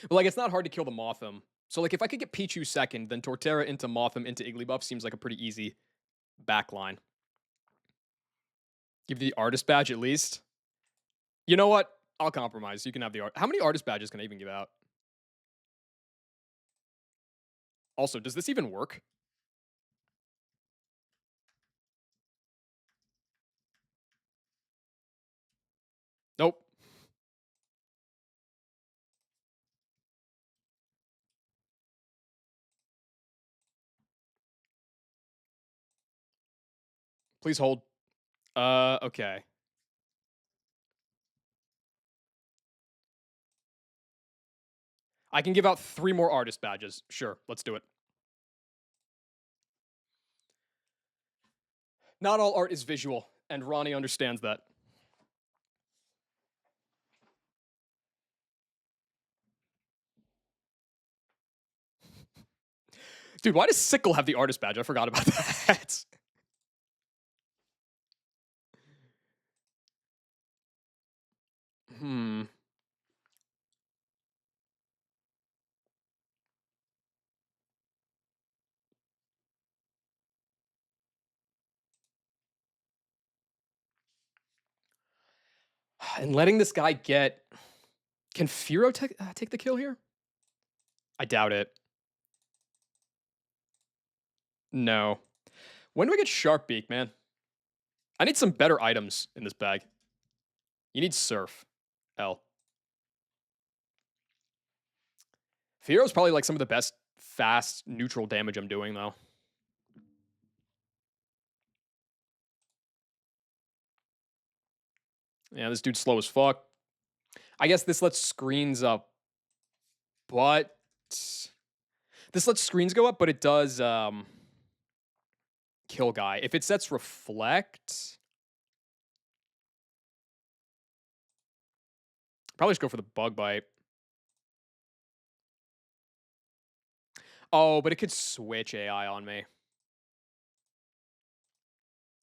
But like, it's not hard to kill the Mothim. So like, if I could get Pichu second, then Torterra into Mothim into Igglybuff seems like a pretty easy backline. Give the artist badge at least. You know what? I'll compromise. You can have the art. How many artist badges can I even give out? Also, does this even work? Nope. Please hold. Okay. I can give out 3 more artist badges. Sure, let's do it. Not all art is visual, and Ronnie understands that. Dude, why does Sickle have the artist badge? I forgot about that. Hmm. And letting this guy get. Can Firo take the kill here? I doubt it. No. When do I get Sharp Beak, man? I need some better items in this bag. You need Surf. L. Firo's probably like some of the best fast neutral damage I'm doing, though. Yeah, this dude's slow as fuck. I guess this lets screens up, but this lets screens go up, but it does kill guy. If it sets reflect, probably just go for the bug bite. Oh, but it could switch AI on me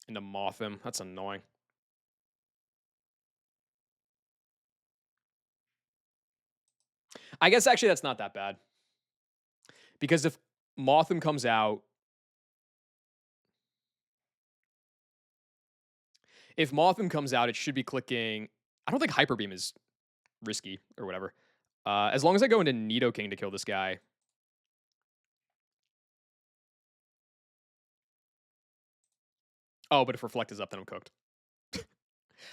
into moth him. That's annoying. I guess actually that's not that bad. Because if Motham comes out, it should be clicking. I don't think Hyper Beam is risky or whatever. As long as I go into Nidoking to kill this guy. Oh, but if Reflect is up, then I'm cooked.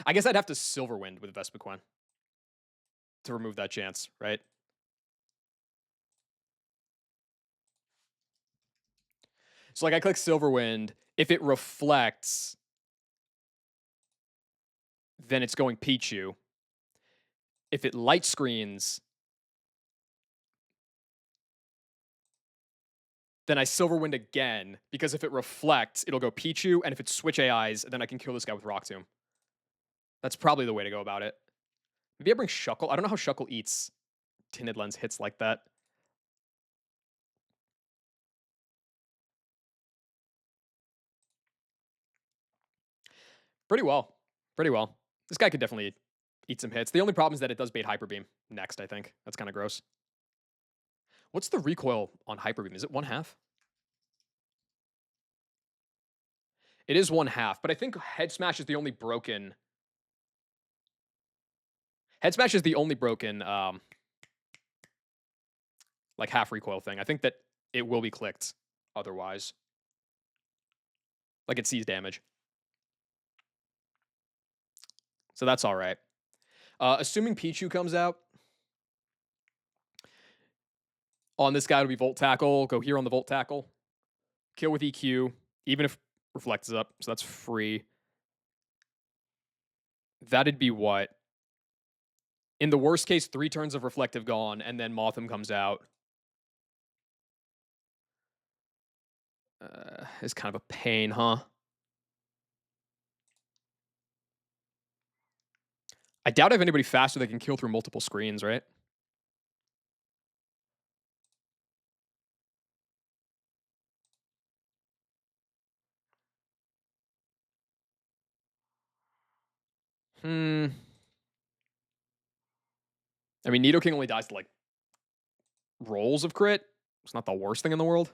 I guess I'd have to Silver Wind with Vespiquen to remove that chance, right? So like I click Silver Wind. If it reflects, then it's going Pichu. If it light screens, then I Silver Wind again, because if it reflects, it'll go Pichu, and if it switch AIs, then I can kill this guy with Rock Tomb. That's probably the way to go about it. Maybe I bring Shuckle. I don't know how Shuckle eats Tinted Lens hits like that. Pretty well. Pretty well. This guy could definitely eat some hits. The only problem is that it does bait Hyper Beam next, I think. That's kind of gross. What's the recoil on Hyper Beam? Is it 1/2? It is 1/2, but I think Head Smash is the only broken. Head Smash is the only broken, like half recoil thing. I think that it will be clicked otherwise. Like it sees damage. So that's all right. Assuming Pichu comes out, on this guy, it'll be Volt Tackle. Go here on the Volt Tackle. Kill with EQ, even if Reflect is up. So that's free. That'd be what? In the worst case, 3 turns of Reflective gone, and then Motham comes out. It's kind of a pain, huh? I doubt I have anybody faster that can kill through multiple screens, right? Hmm. I mean, Nidoking only dies to like rolls of crit. It's not the worst thing in the world.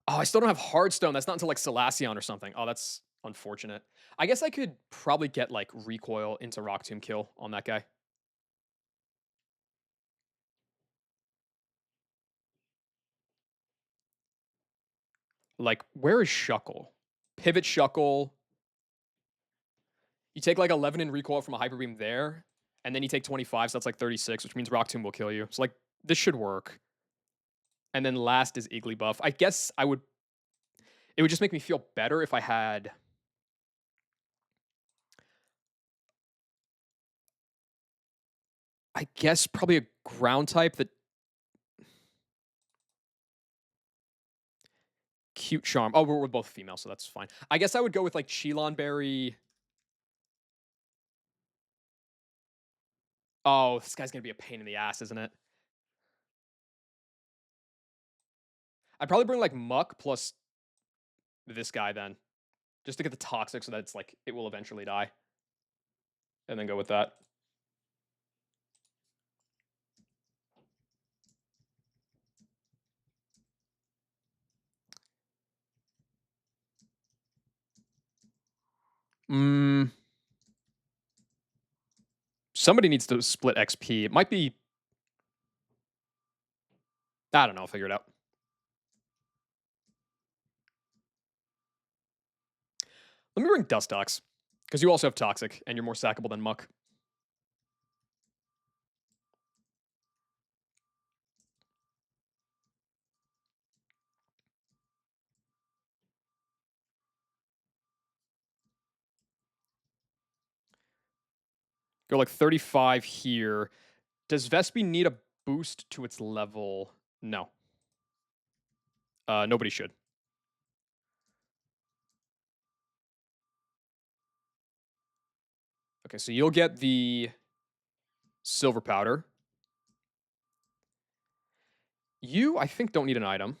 Oh, I still don't have Hardstone. That's not until like Salacion or something. Oh, that's unfortunate. I guess I could probably get like recoil into Rock Tomb kill on that guy. Like, where is Shuckle? Pivot Shuckle. You take like 11 in recoil from a Hyper Beam there, and then you take 25, so that's like 36, which means Rock Tomb will kill you. So like, this should work. And then last is Igglybuff. I guess I would. It would just make me feel better if I had, I guess, probably a ground type that cute charm. Oh, we're both female, so that's fine. I guess I would go with like Chilon Berry. Oh, this guy's gonna be a pain in the ass, isn't it? I'd probably bring like Muck plus this guy then, just to get the toxic so that it's like it will eventually die, and then go with that. Mm, somebody needs to split XP. It might be. I don't know. I'll figure it out. Let me bring Dustox because you also have toxic and you're more sackable than Muck. Go like 35 here. Does Vespi need a boost to its level? No. Nobody should. Okay, so you'll get the silver powder. You, I think, don't need an item.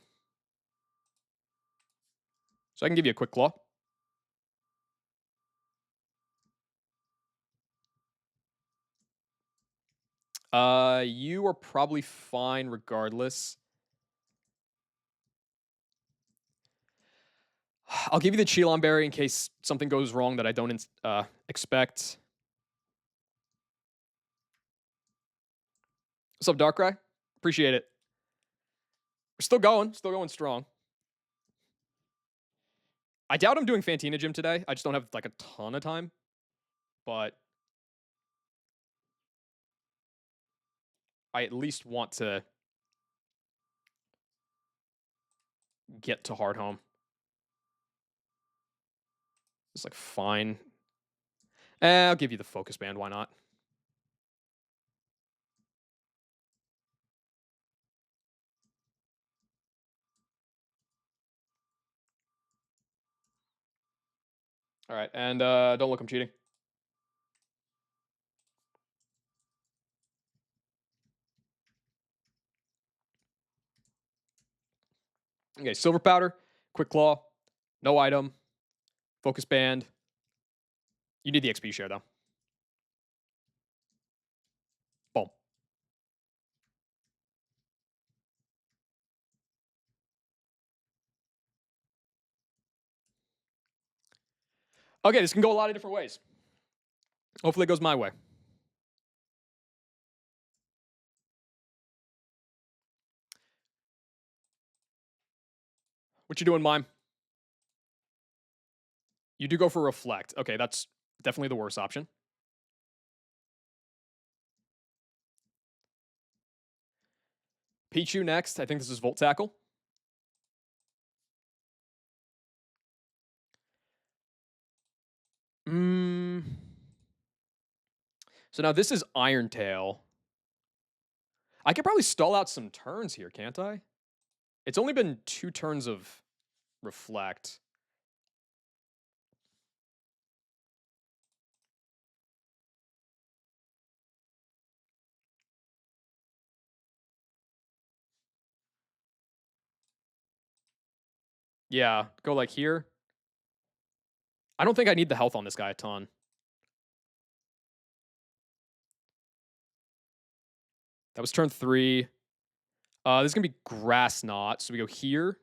So I can give you a quick claw. You are probably fine regardless. I'll give you the Chilon Berry in case something goes wrong that I don't expect. What's up, Darkrai? Appreciate it. We're still going strong. I doubt I'm doing Fantina Gym today. I just don't have like a ton of time. But I at least want to get to hard home. It's like fine. I'll give you the focus band. Why not? All right, and don't look, I'm cheating. Okay, silver powder, quick claw, no item, focus band. You need the XP share though. Boom. Okay, this can go a lot of different ways. Hopefully it goes my way. What you doing, Mime? You do go for reflect. Okay, that's definitely the worst option. Pichu next. I think this is Volt Tackle. Mm. So now this is Iron Tail. I could probably stall out some turns here, can't I? It's only been 2 turns of reflect. Yeah, go like here. I don't think I need the health on this guy a ton. That was turn 3. This is going to be Grass Knot. So we go here.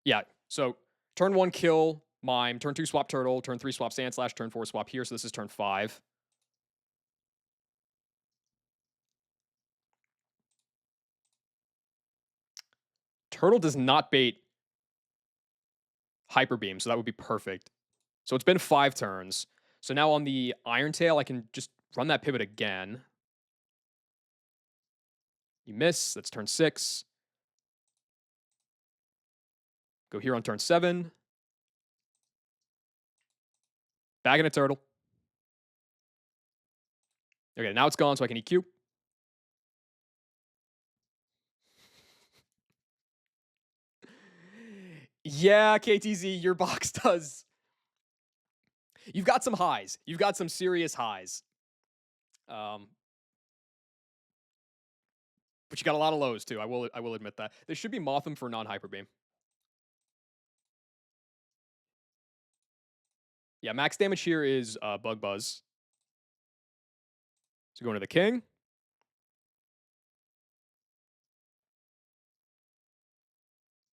Yeah, so turn 1 kill Mime, turn 2 swap Turtle, turn 3 swap Sandslash, turn 4 swap here. So this is turn 5. Turtle does not bait Hyper Beam, so that would be perfect. So it's been 5 turns. So now on the Iron Tail, I can just run that pivot again. You miss. That's turn 6. Go here on turn 7. Bagging a turtle. Okay, now it's gone, so I can EQ. Yeah, KTZ, your box does. You've got some highs. You've got some serious highs. But you got a lot of lows too. I will admit that. This should be Motham for non-hyper beam. Yeah, max damage here is Bug Buzz. So going to the king.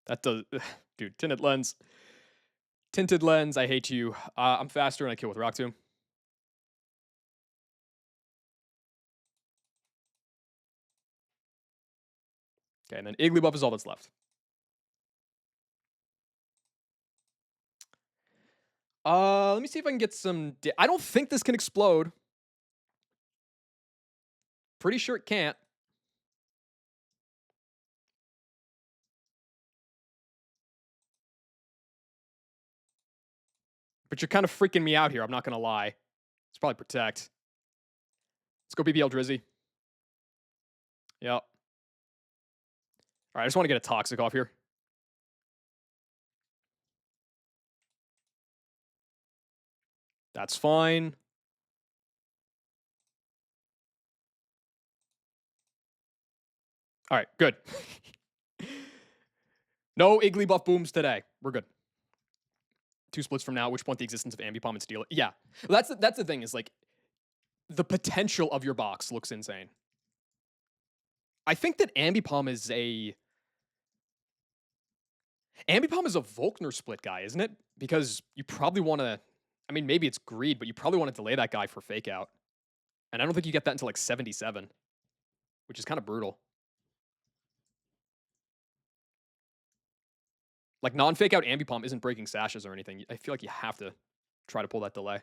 That does, dude. Tinted lens. Tinted lens. I hate you. I'm faster and I kill with Rock Tomb. Okay, and then Igglybuff is all that's left. Let me see if I can get some. I don't think this can explode. Pretty sure it can't. But you're kind of freaking me out here. I'm not gonna lie. It's probably protect. Let's go BBL Drizzy. Yep. All right, I just want to get a toxic off here. That's fine. All right, good. No Igglybuff booms today. We're good. 2 splits from now, at which point the existence of Ambipom and Steal It. Yeah, well, that's the thing is like the potential of your box looks insane. I think that Ambipom is a Volkner split guy, isn't it? Because you probably want to. I mean, maybe it's greed, but you probably want to delay that guy for fake out. And I don't think you get that until like 77, which is kind of brutal. Like non-fake out Ambipom isn't breaking sashes or anything. I feel like you have to try to pull that delay.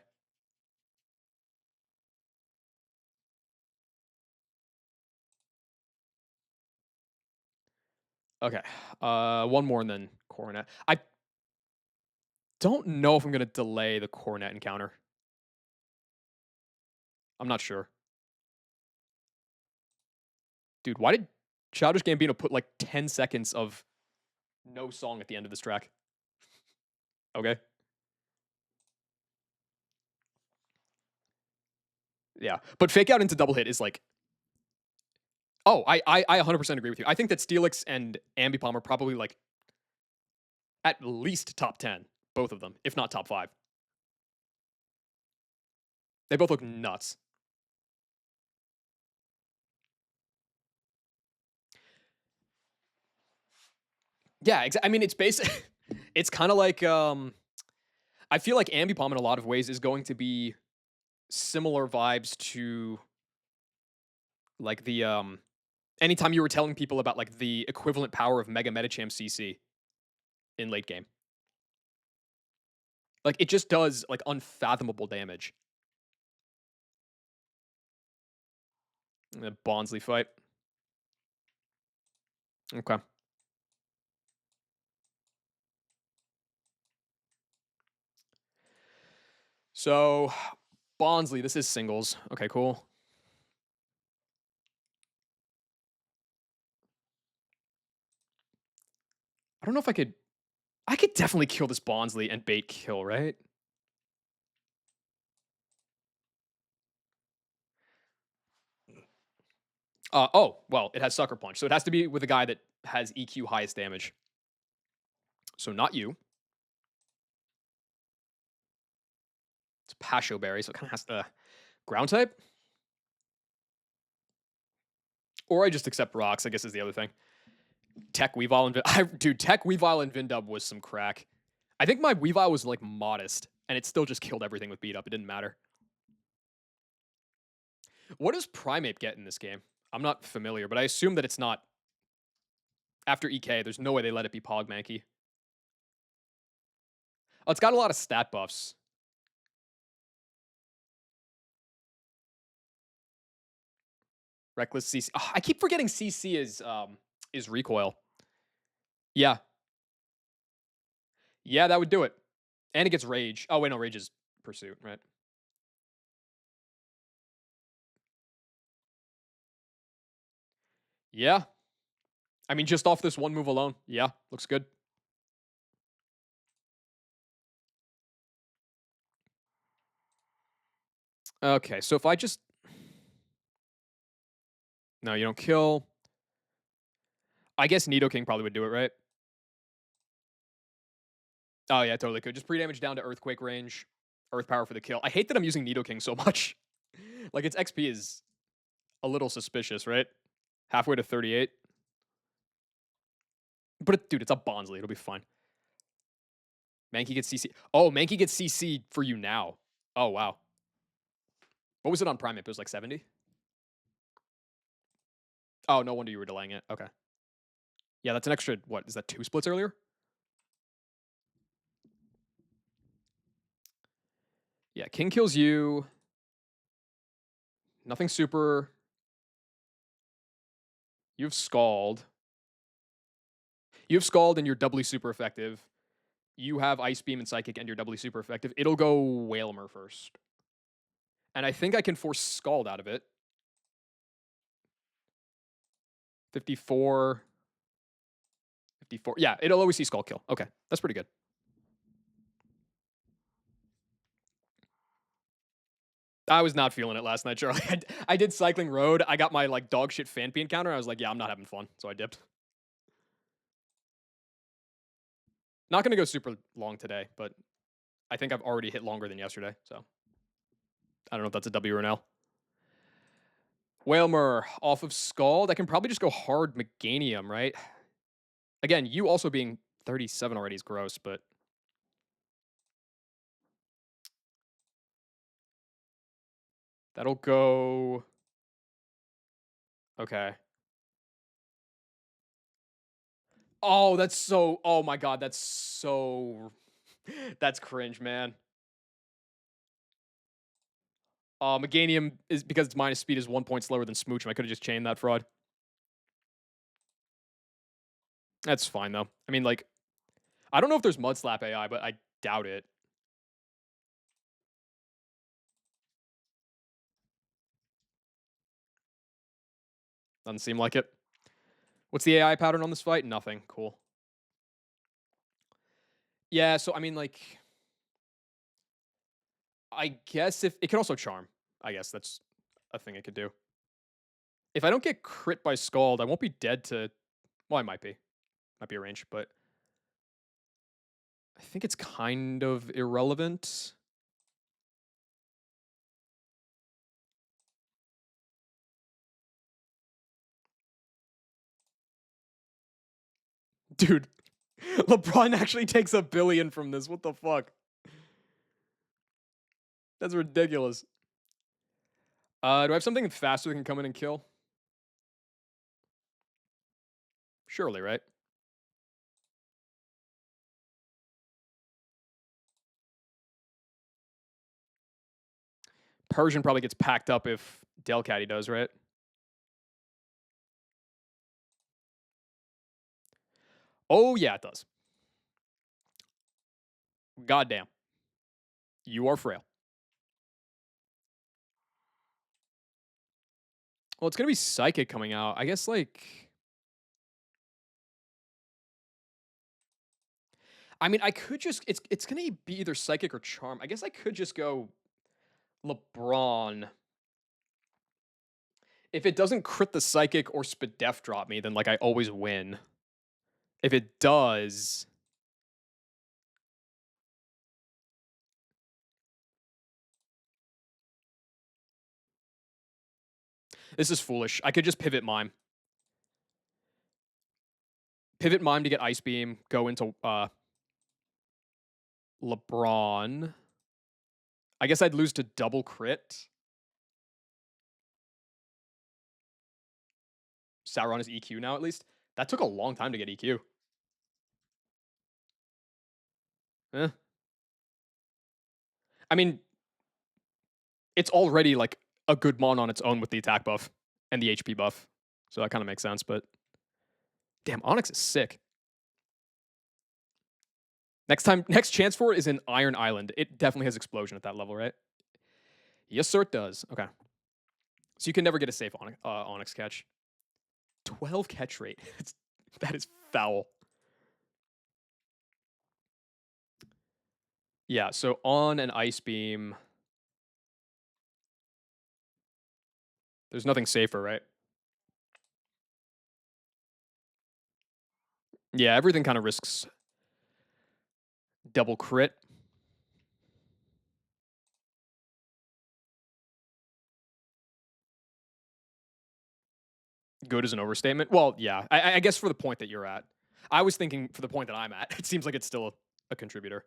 Okay, one more and then Coronet. I don't know if I'm gonna delay the Coronet encounter. I'm not sure. Dude, why did Childish Gambino put like 10 seconds of no song at the end of this track? Okay. Yeah, but fake out into double hit is like. Oh, I 100% agree with you. I think that Steelix and Ambipom are probably like at least top 10, both of them, if not top 5. They both look nuts. Yeah, I mean, it's basic. It's kind of like I feel like Ambipom in a lot of ways is going to be similar vibes to like the anytime you were telling people about like the equivalent power of Mega Metacham CC in late game. Like it just does like unfathomable damage. The Bonsly fight. Okay. So Bonsly, this is singles. Okay, cool. I don't know if I could definitely kill this Bonsly and bait kill, right? Oh, well, it has Sucker Punch. So it has to be with a guy that has EQ highest damage. So not you. It's Pasho Berry, so it kind of has to ground type. Or I just accept rocks, I guess is the other thing. Tech Weavile and dude, Tech Weavile and Vindub was some crack. I think my Weavile was like modest, and it still just killed everything with beat up. It didn't matter. What does Primeape get in this game? I'm not familiar, but I assume that it's not. After EK, there's no way they let it be Pogmanky. Oh, it's got a lot of stat buffs. Reckless CC. I keep forgetting CC is recoil. Yeah. Yeah, that would do it. And it gets rage. Oh, wait, no, rage is pursuit, right? Yeah. I mean, just off this one move alone. Yeah, looks good. Okay, so if I just no, you don't kill. I guess Nidoking probably would do it, right? Oh yeah, totally could. Just pre-damage down to Earthquake range. Earth power for the kill. I hate that I'm using Nidoking so much. Like its XP is a little suspicious, right? Halfway to 38. But dude, it's a Bonsly. It'll be fine. Mankey gets CC. Oh, Mankey gets CC for you now. Oh wow. What was it on Primate? It was like 70? Oh, no wonder you were delaying it. Okay. Yeah, that's an extra, what, is that 2 splits earlier? Yeah, King kills you. Nothing super. You have Scald. You have Scald and you're doubly super effective. You have Ice Beam and Psychic and you're doubly super effective. It'll go Whalmer first. And I think I can force Scald out of it. 54. 54. Yeah, it'll always see Scald kill. Okay, that's pretty good. I was not feeling it last night, Charlie. I did Cycling Road. I got my like dog shit Fanpy encounter. I was like, yeah, I'm not having fun. So I dipped. Not going to go super long today, but I think I've already hit longer than yesterday. So I don't know if that's a W or an L. Whalmer off of Scald. I can probably just go hard Meganium, right? Again, you also being 37 already is gross, but that'll go. Okay. Oh, that's so. Oh my God, that's so. That's cringe, man. Meganium is because its minus speed is 1 point slower than Smooch. I could have just chained that fraud. That's fine though. I mean, like, I don't know if there's Mud Slap AI, but I doubt it. Doesn't seem like it. What's the AI pattern on this fight? Nothing. Cool. Yeah, so I mean, like, I guess if it can also charm. I guess that's a thing it could do. If I don't get crit by Scald, I won't be dead to. Well, I might be. Might be a range, but I think it's kind of irrelevant. Dude, LeBron actually takes a billion from this. What the fuck? That's ridiculous. Do I have something faster that can come in and kill? Surely, right? Persian probably gets packed up if Delcatty does, right? Oh, yeah, it does. Goddamn. You are frail. Well, it's going to be Psychic coming out. I guess, like. I mean, I could just. It's going to be either Psychic or Charm. I guess I could just go LeBron. If it doesn't crit the Psychic or Spadef drop me, then, like, I always win. If it does. This is foolish. I could just Pivot Mime. Pivot Mime to get Ice Beam, go into LeBron. I guess I'd lose to double crit. Sauron is EQ now, at least. That took a long time to get EQ. Eh. I mean, it's already like a good mon on its own with the attack buff. and the HP buff. So that kind of makes sense. But damn, Onyx is sick. Next chance for it is in Iron Island. It definitely has explosion at that level, right? Yes, sir, it does. Okay. So you can never get a safe Onyx catch. 12 catch rate. That is foul. Yeah, so on an Ice Beam, there's nothing safer, right? Yeah, everything kind of risks double crit. Good is an overstatement. Well, yeah, I guess for the point that you're at. I was thinking for the point that I'm at. It seems like it's still a contributor.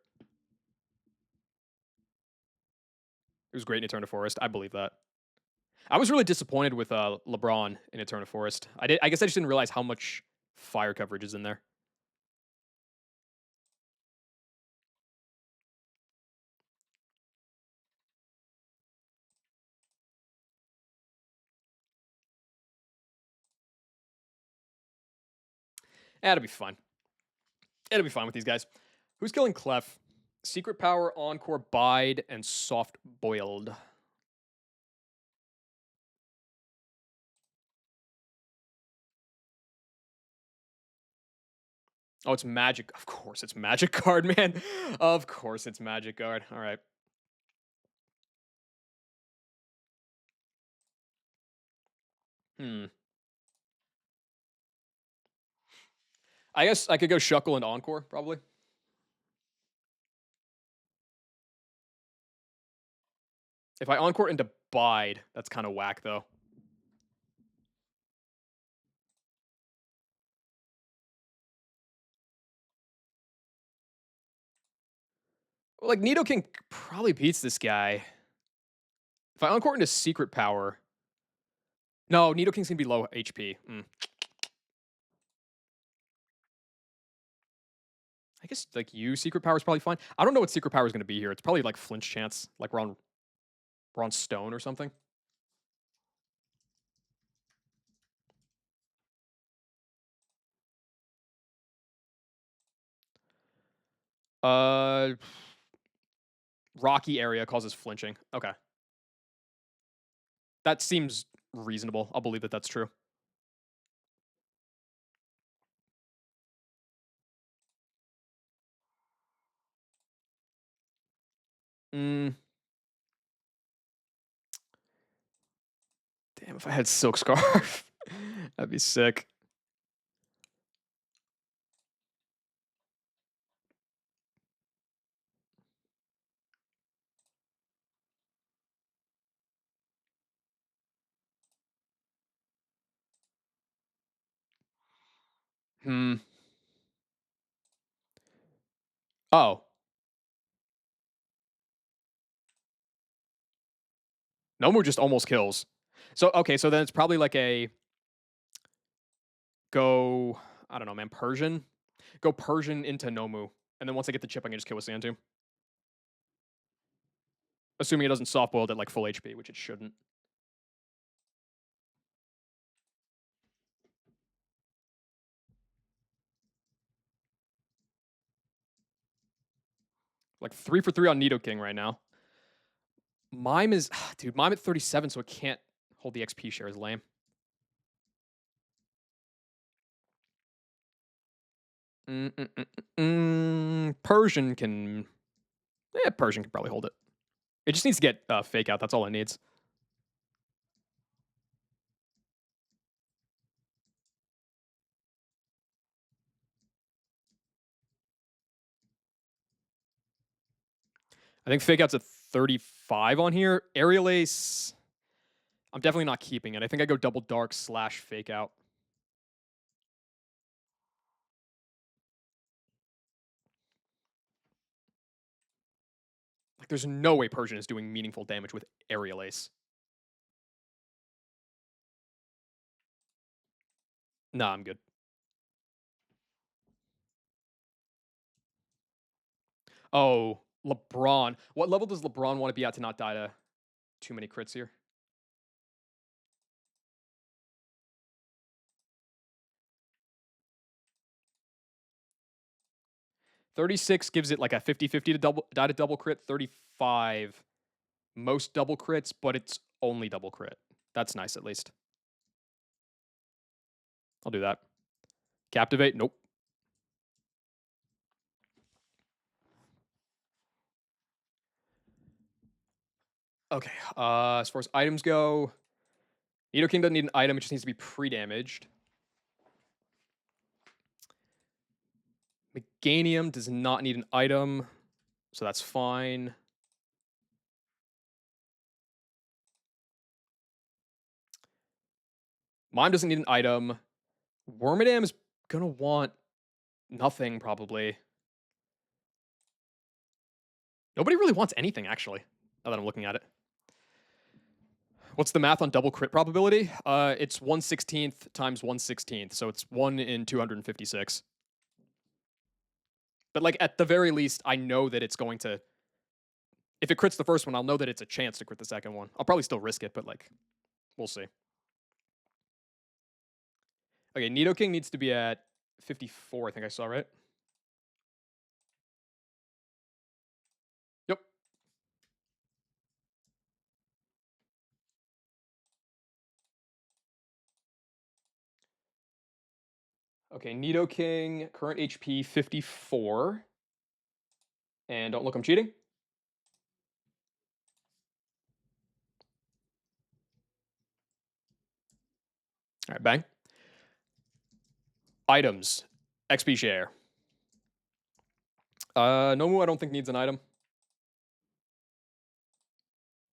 It was great in Eterna Forest. I believe that. I was really disappointed with LeBron in Eterna Forest. I guess I just didn't realize how much fire coverage is in there. It'll be fine. It'll be fine with these guys. Who's killing Clef? Secret Power, Encore, Bide, and Soft Boiled. Oh, it's Magic. Of course, it's Magic Guard, man. Of course, it's Magic Guard. All right. Hmm. I guess I could go Shuckle and Encore, probably. If I Encore into Bide, that's kind of whack, though. Like, Nidoking probably beats this guy. If I Encore into Secret Power. No, Nidoking's going to be low HP. I guess, like, Secret Power is probably fine. I don't know what Secret Power is going to be here. It's probably, like, Flinch Chance. Like, we're on Stone or something. Uh, Rocky area causes flinching. Okay. That seems reasonable. I'll believe that that's true. Mm, damn, if I had Silk Scarf, that'd be sick. Hmm. Oh, Nomu just almost kills. So okay, so then it's probably like a go. I don't know, man. Persian. Go Persian into Nomu, and then once I get the chip, I can just kill with Sand assuming it doesn't soft boiled at like full HP, which it shouldn't. Like 3 for 3 on Nidoking right now. Mime is, dude, Mime at 37, so it can't hold the XP share is lame. Persian can, Persian can probably hold it. It just needs to get fake out. That's all it needs. I think fake out's at 35 on here. Aerial Ace, I'm definitely not keeping it. I think I go double dark / fake out. Like, there's no way Persian is doing meaningful damage with Aerial Ace. Nah, I'm good. Oh, LeBron. What level does LeBron want to be at to not die to too many crits here? 36 gives it like a 50-50 to die to double crit. 35 most double crits, but it's only double crit. That's nice at least. I'll do that. Captivate? Nope. Okay. As far as items go, Nidoking doesn't need an item. It just needs to be pre-damaged. Meganium does not need an item, so that's fine. Mime doesn't need an item. Wormadam is gonna want nothing, probably. Nobody really wants anything, actually, now that I'm looking at it. What's the math on double crit probability? It's 1/16 times 1/16, so it's 1 in 256. But, like, at the very least, I know that it's going to... If it crits the first one, I'll know that it's a chance to crit the second one. I'll probably still risk it, but, like, we'll see. Okay, Nidoking needs to be at 54, I think I saw, right? Yep. Okay, Nidoking, current HP 54. And don't look, I'm cheating. All right, bang. Items. XP share. Nomu, I don't think needs an item.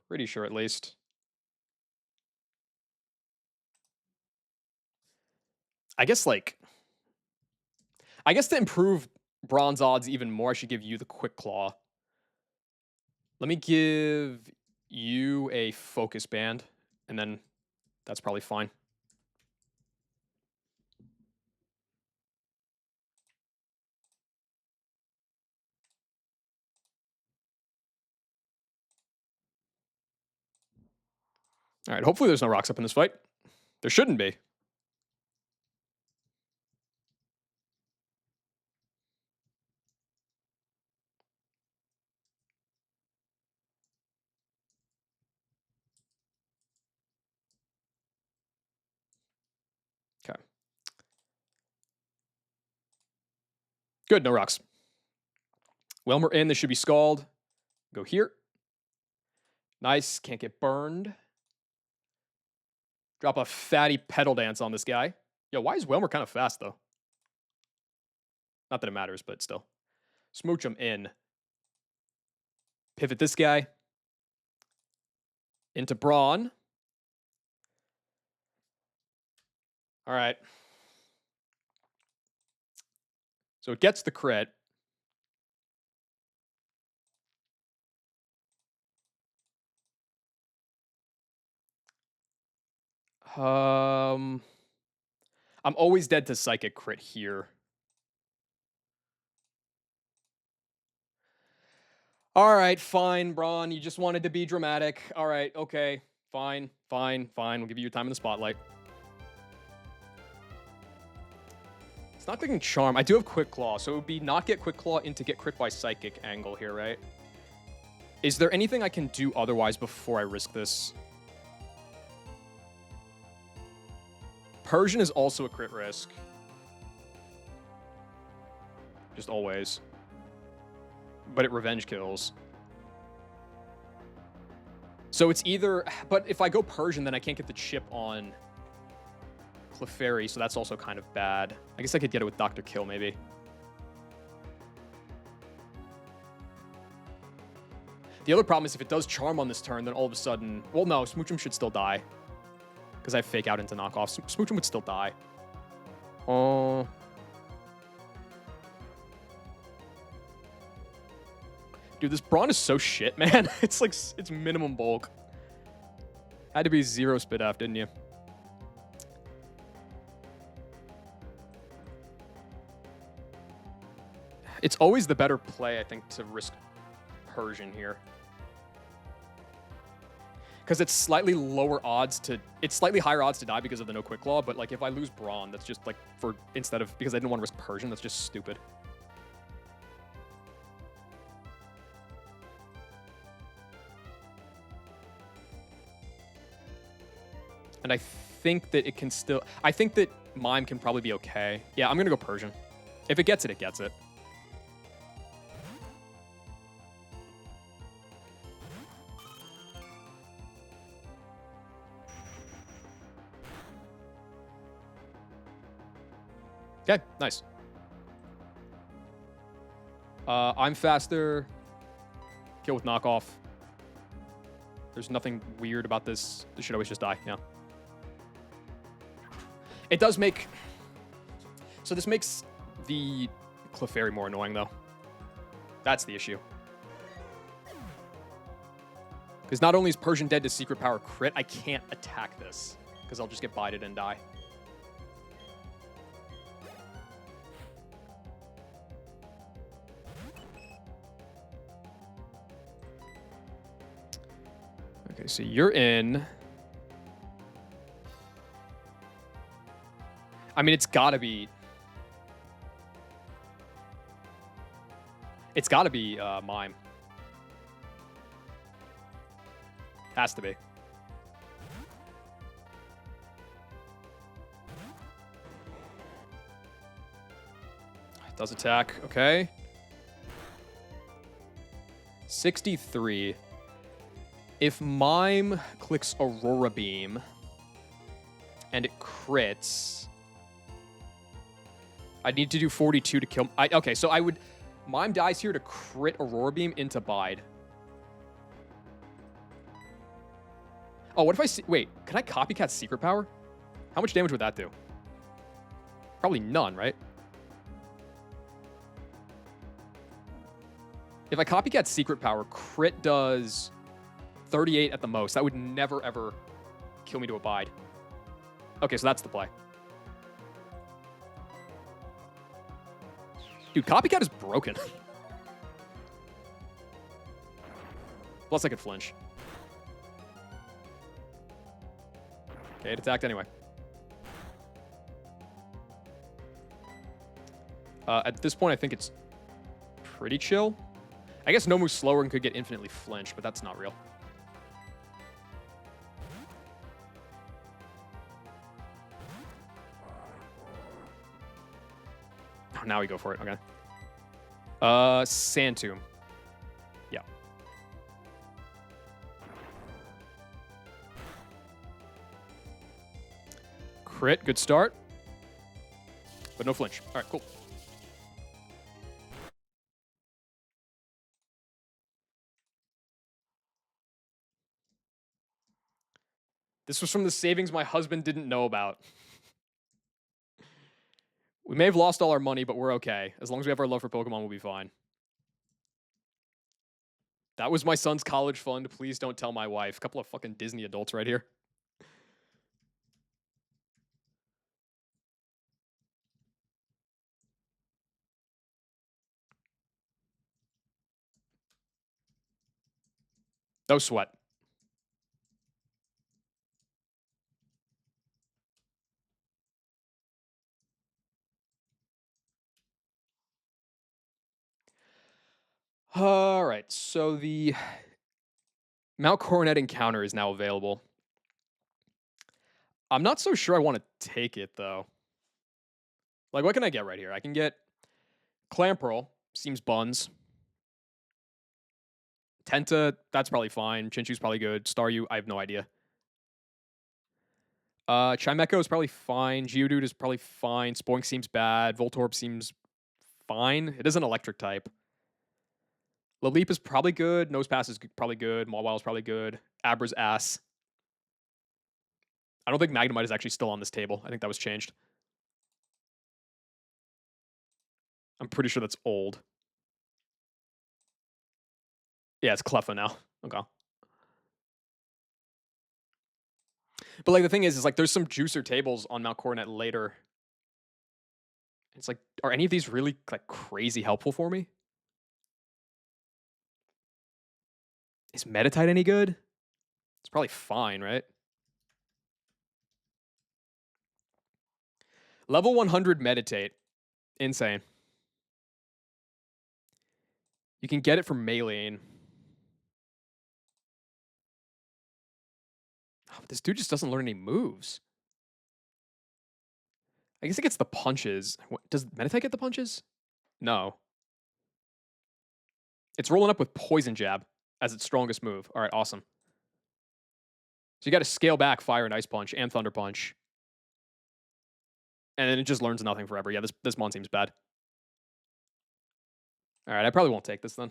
Pretty sure, at least. I guess, like... I guess to improve bronze odds even more, I should give you the Quick Claw. Let me give you a Focus Band, and then that's probably fine. All right, hopefully there's no rocks up in this fight. There shouldn't be. Okay. Good, no rocks. Whelmer in, this should be Scald. Go here. Nice, can't get burned. Drop a fatty Petal Dance on this guy. Yo, why is Whelmer kind of fast, though? Not that it matters, but still. Smooch him in. Pivot this guy. Into Brawn. All right. So it gets the crit. I'm always dead to Psychic crit here. All right, fine, Braun. You just wanted to be dramatic. All right, okay. Fine, fine, fine. We'll give you your time in the spotlight. It's not clicking Charm. I do have Quick Claw, so it would be not get Quick Claw into get crit by Psychic angle here, right? Is there anything I can do otherwise before I risk this? Persian is also a crit risk. Just always. But it revenge kills. So it's either... But if I go Persian, then I can't get the chip on Clefairy, so that's also kind of bad. I guess I could get it with Dr. Kill, maybe. The other problem is if it does Charm on this turn, then all of a sudden... Well, no, Smoochum should still die. Because I have Fake Out into knockoff. Smoochum would still die. Oh... Dude, this Brawn is so shit, man. It's like, it's minimum bulk. Had to be 0 spit off, didn't you? It's always the better play, I think, to risk Persian here. Because it's slightly lower odds to... It's slightly higher odds to die because of the no Quick Claw, but like if I lose Brawn, that's just like for... Instead of... Because I didn't want to risk Persian, that's just stupid. And I think that it can still... I think that Mime can probably be okay. Yeah, I'm going to go Persian. If it gets it, it gets it. Okay, nice. I'm faster. Kill with knockoff. There's nothing weird about this. This should always just die, yeah. It does make... So this makes the Clefairy more annoying, though. That's the issue. Because not only is Persian dead to Secret Power crit, I can't attack this. Because I'll just get bided and die. Okay, so you're in. I mean, it's gotta be... It's gotta be Mime. Has to be. It does attack, okay. 63. If Mime clicks Aurora Beam and it crits, I need to do 42 to kill. Okay, so I would... Mime dies here to crit Aurora Beam into Bide. Oh, what if I see... Wait, can I copycat Secret Power? How much damage would that do? Probably none, right? If I copycat Secret Power, crit does 38 at the most. That would never, ever kill me to Abide. Okay, so that's the play. Dude, copycat is broken. Plus I could flinch. Okay, it attacked anyway. At this point, I think it's pretty chill. I guess Nomu's slower and could get infinitely flinched, but that's not real. Oh, now we go for it. Okay. Sand Tomb. Yeah. Crit, good start. But no flinch. All right, cool. This was from the savings my husband didn't know about. We may have lost all our money, but we're okay. As long as we have our love for Pokemon, we'll be fine. That was my son's college fund. Please don't tell my wife. A couple of fucking Disney adults right here. No sweat. All right, so the Mount Coronet encounter is now available. I'm not so sure I want to take it, though. Like, what can I get right here? I can get Clamperl. Seems buns. Tenta, that's probably fine. Chinchu's probably good. Staryu, I have no idea. Chimecho is probably fine. Geodude is probably fine. Spoink seems bad. Voltorb seems fine. It is an electric type. Laleep is probably good. Nosepass is probably good. Mawile is probably good. Abra's ass. I don't think Magnemite is actually still on this table. I think that was changed. I'm pretty sure that's old. Yeah, it's Cleffa now. Okay. But like the thing is like there's some juicer tables on Mount Coronet later. It's like, are any of these really like crazy helpful for me? Is Meditite any good? It's probably fine, right? Level 100 Meditate. Insane. You can get it from Maylene. Oh, This dude just doesn't learn any moves. I guess it gets the punches. Does Meditite get the punches? No. It's rolling up with Poison Jab as its strongest move. All right, awesome. So you got to scale back Fire and Ice Punch and Thunder Punch. And then it just learns nothing forever. Yeah, this mon seems bad. All right, I probably won't take this then.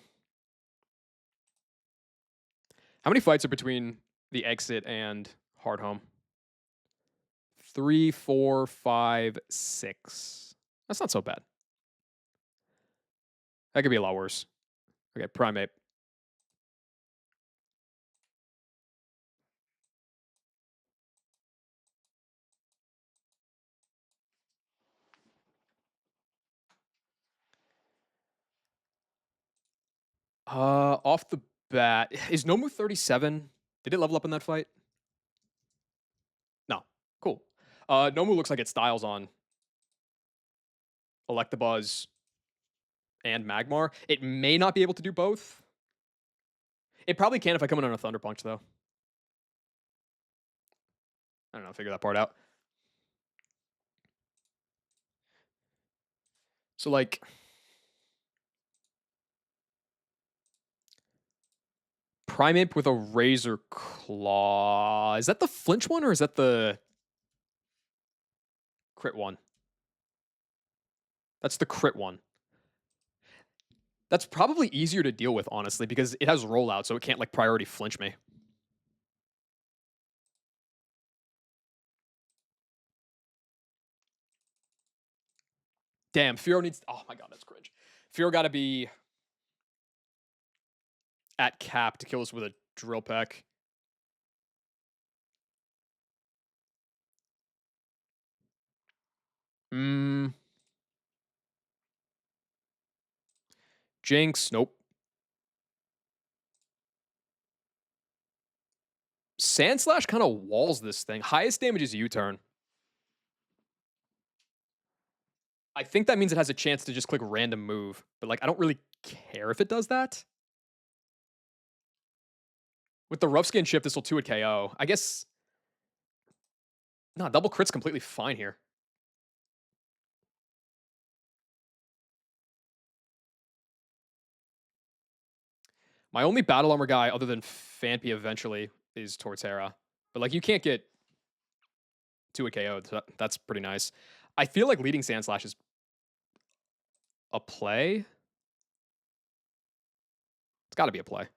How many fights are between the exit and hard home? 3, 4, 5, 6. That's not so bad. That could be a lot worse. Okay, Primate. Off the bat, is Nomu 37? Did it level up in that fight? No. Cool. Nomu looks like it styles on Electabuzz and Magmar. It may not be able to do both. It probably can if I come in on a Thunder Punch, though. I don't know, figure that part out. So, like, Primate with a Razor Claw. Is that the flinch one or is that the crit one? That's the crit one. That's probably easier to deal with, honestly, because it has rollout, so it can't, like, priority flinch me. Damn, Fearow needs... Oh my god, that's cringe. Fearow gotta be at cap to kill us with a Drill Peck. Jinx, nope. Sand Slash kind of walls this thing. Highest damage is U-turn. I think that means it has a chance to just click random move, but like I don't really care if it does that. With the rough skin shift, this will 2-hit KO. I guess. Nah, double crit's completely fine here. My only battle armor guy other than Phanpy eventually is Torterra. But like you can't get 2-hit KO. So that's pretty nice. I feel like leading Sand Slash is a play. It's got to be a play.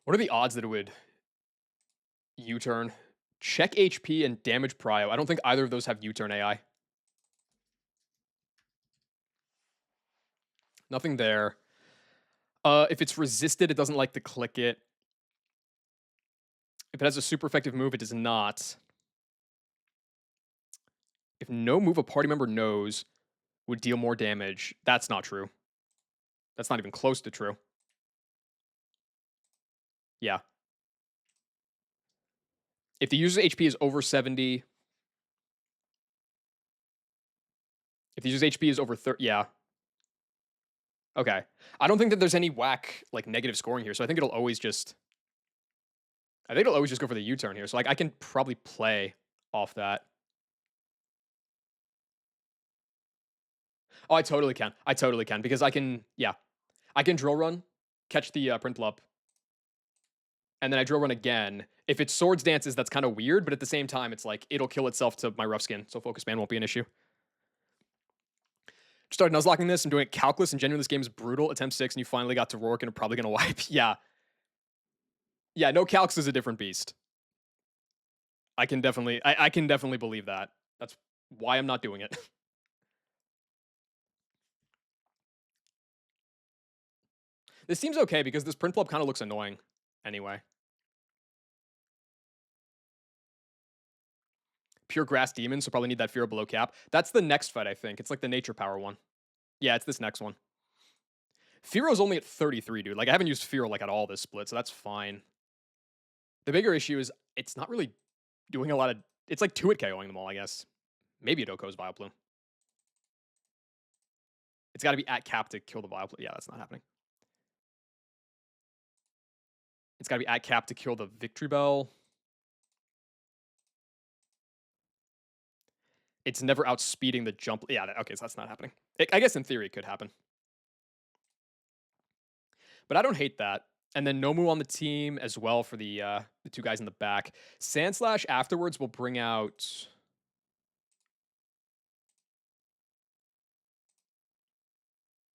What are the odds that it would U-turn? Check HP and damage prio. I don't think either of those have U-turn AI. Nothing there. If it's resisted, it doesn't like to click it. If it has a super effective move, it does not. If no move a party member knows would deal more damage, that's not true. That's not even close to true. Yeah. If the user's HP is over 70, if the user's HP is over 30, yeah. Okay. I don't think that there's any whack, like, negative scoring here, so I think it'll always just... I think it'll always just go for the U-turn here, so, like, I can probably play off that. Oh, I totally can. I totally can, because I can, yeah. I can Drill Run, catch the Prinplup, and then I Drill Run again. If it's Swords Dances, that's kind of weird, but at the same time, it's like, it'll kill itself to my Rough Skin, so Focus Band won't be an issue. Just started Nuzlocking this. I'm doing Calculus, and genuinely this game is brutal. Attempt 6, and you finally got to Rourke, and are probably going to wipe. Yeah. Yeah, no, Calculus is a different beast. I can definitely believe that. That's why I'm not doing it. This seems okay, because this Prinplup kind of looks annoying anyway. Pure Grass Demon, so probably need that Fear below cap. That's the next fight, I think. It's like the Nature Power one. Yeah, it's this next one. Fearo's only at 33, dude. Like, I haven't used Fear, like, at all this split, so that's fine. The bigger issue is it's not really doing a lot of... It's like 2-hit KOing them all, I guess. Maybe it Oko's Vileplume. It's got to be at cap to kill the Vile. Yeah, that's not happening. It's got to be at cap to kill the Victory Bell. It's never outspeeding the jump. Yeah, okay, so that's not happening. I guess in theory it could happen. But I don't hate that. And then Nomu on the team as well for the two guys in the back. Sandslash afterwards will bring out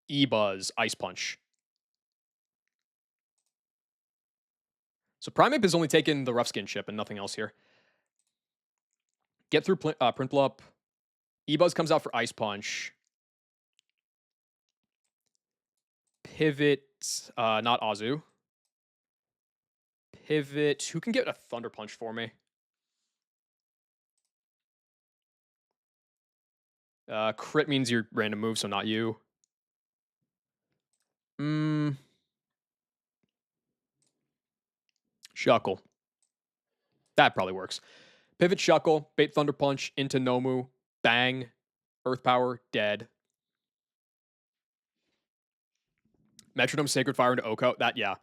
E-Buzz, Ice Punch. So Primeape has only taken the rough skin chip and nothing else here. Get through Prinplup. E-Buzz comes out for Ice Punch. Pivot, not Azu. Pivot. Who can get a Thunder Punch for me? Crit means your random move, so not you. Shuckle. That probably works. Pivot Shuckle, bait Thunder Punch into Nomu, bang, Earth Power, dead. Metronome Sacred Fire into Oko. That, yeah.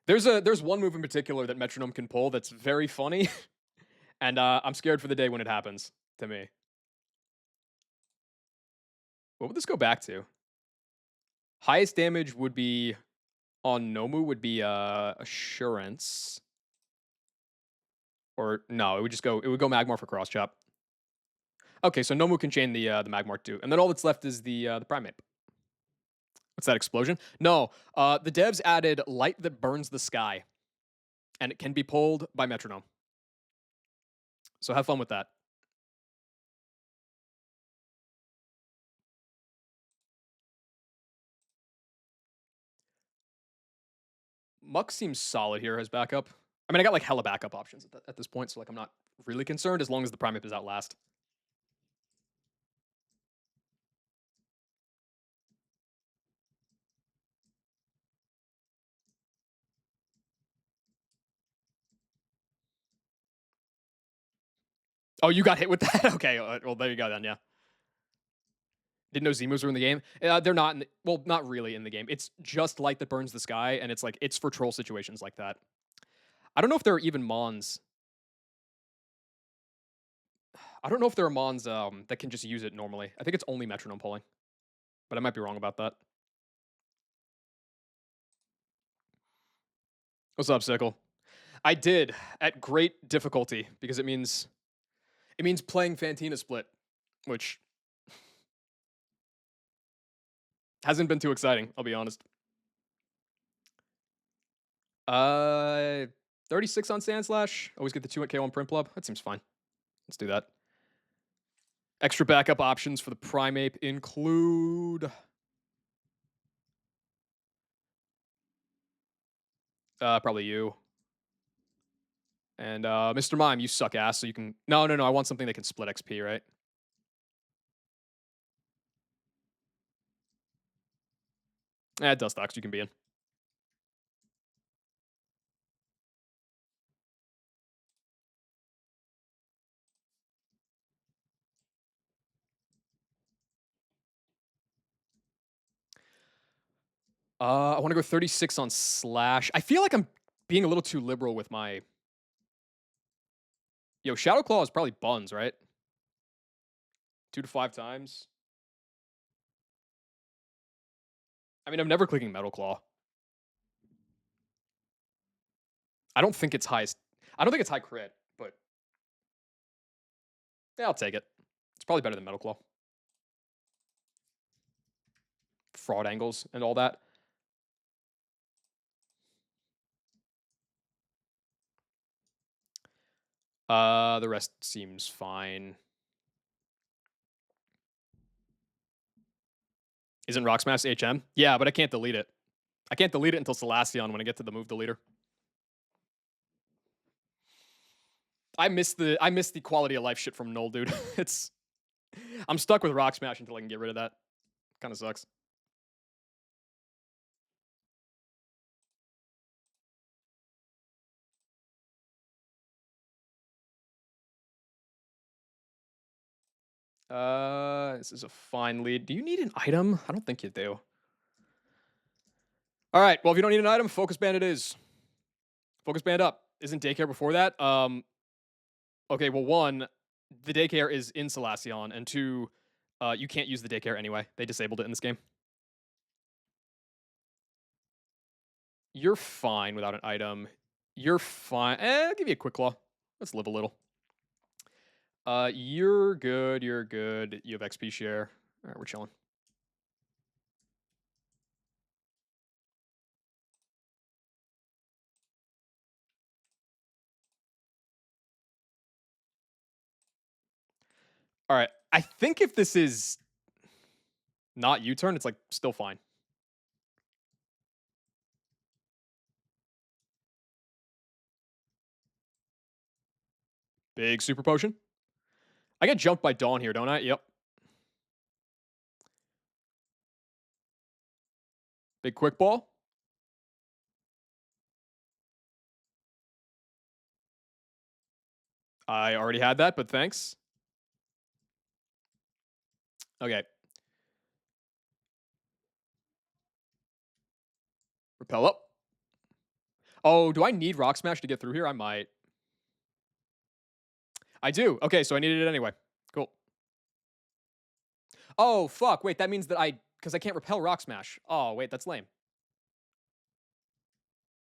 There's one move in particular that Metronome can pull that's very funny, and I'm scared for the day when it happens to me. What would this go back to? Highest damage would be on Nomu would be Assurance. Or no, it would go Magmar for Cross Chop. Okay, so Nomu can chain the Magmar too. And then all that's left is the Primeape. What's that, explosion? No, the devs added Light that burns the sky. And it can be pulled by Metronome. So have fun with that. Muck seems solid here as backup. I mean, I got like hella backup options at this point, so like I'm not really concerned as long as the Primeape is out last. Oh, you got hit with that? Okay, well, there you go then, yeah. Didn't know Z-moves were in the game. They're not, well, not really in the game. It's just Light that burns the sky, and it's like, it's for troll situations like that. I don't know if there are even Mons. I don't know if there are Mons that can just use it normally. I think it's only Metronome pulling, but I might be wrong about that. What's up, Sickle? I did at great difficulty because it means playing Fantina split, which hasn't been too exciting, I'll be honest. 36 on Sandslash. Always get the 2 KO on Prinplup. That seems fine. Let's do that. Extra backup options for the Primeape include probably you. And Mr. Mime, you suck ass, so you can... No, I want something that can split XP, right? Dustox, you can be in. I want to go 36 on Slash. I feel like I'm being a little too liberal with my... Yo, Shadow Claw is probably buns, right? 2 to 5 times. I mean, I'm never clicking Metal Claw. I don't think it's highest. I don't think it's high crit, but yeah, I'll take it. It's probably better than Metal Claw. Fraud angles and all that. The rest seems fine. Isn't Rock Smash HM? Yeah, but I can't delete it. I can't delete it until Celestion when I get to the move deleter. I miss the quality of life shit from Null, dude. I'm stuck with Rock Smash until I can get rid of that. Kind of sucks. This is a fine lead. Do you need an item? I don't think you do. All right. Well, if you don't need an item, Focus Band it is. Focus Band up. Isn't daycare before that? Okay. Well, one, the daycare is in Salacion, and two, you can't use the daycare anyway. They disabled it in this game. You're fine without an item. You're fine. I'll give you a quick claw. Let's live a little. You're good. You're good. You have XP share. All right, we're chilling. All right. I think if this is not U-turn, it's like still fine. Big super potion. I get jumped by Dawn here, don't I? Yep. Big quick ball. I already had that, but thanks. Okay. Repel up. Oh, do I need Rock Smash to get through here? I might. I do. Okay, so I needed it anyway. Cool. Oh, fuck. Wait, that means that because I can't repel Rock Smash. Oh, wait, that's lame.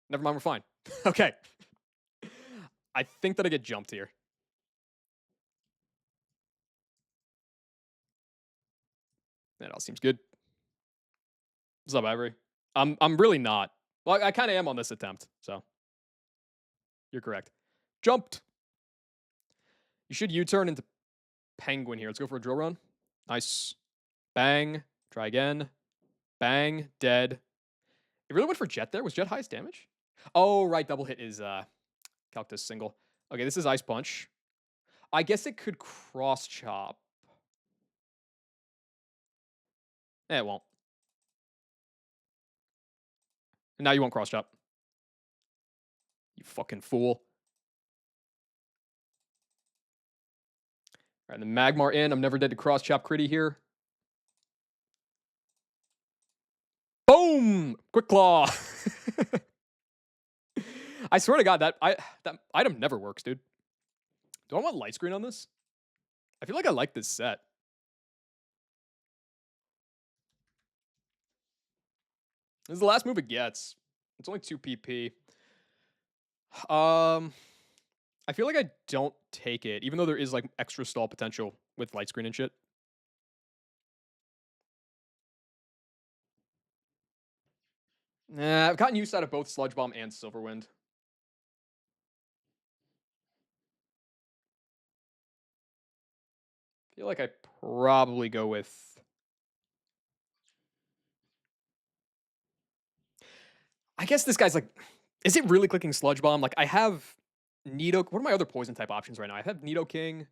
Never mind, we're fine. Okay. I think that I get jumped here. That all seems good. What's up, Ivory? I'm really not. Well, I kind of am on this attempt, so you're correct. Jumped. You should U-turn into Penguin here. Let's go for a drill run. Nice. Bang. Try again. Bang. Dead. It really went for Jet there. Was Jet highest damage? Oh, right. Double hit is Calctus single. Okay, this is Ice Punch. I guess it could cross chop. It won't. And now you won't cross chop. You fucking fool. All right, the Magmar in. I'm never dead to cross chop critty here. Boom! Quick claw. I swear to God, that item never works, dude. Do I want light screen on this? I feel like I like this set. This is the last move it gets. It's only 2 PP. I feel like I don't take it, even though there is like extra stall potential with light screen and shit. Nah, I've gotten used out of both Sludge Bomb and Silverwind. I feel like I probably go with. I guess this guy's like, is it really clicking Sludge Bomb? Like I have Nido. What are my other poison type options right now? I have Nidoking.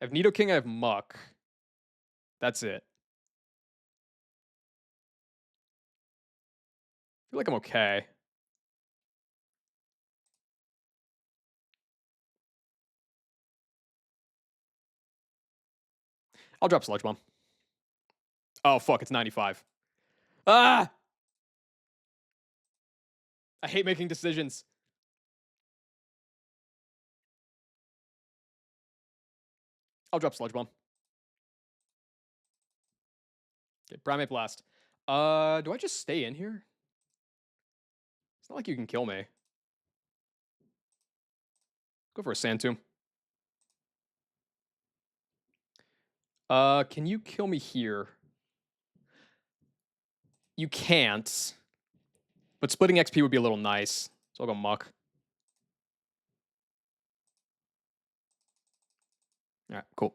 I have Nidoking. I have Muck. That's it. I feel like I'm okay. I'll drop Sludge Bomb. Oh, fuck, it's 95. Ah! I hate making decisions. I'll drop Sludge Bomb. Okay, Primate Blast. Do I just stay in here? It's not like you can kill me. Go for a Sand Tomb. Can you kill me here? You can't. But splitting XP would be a little nice. So I'll go Muck. Alright, cool.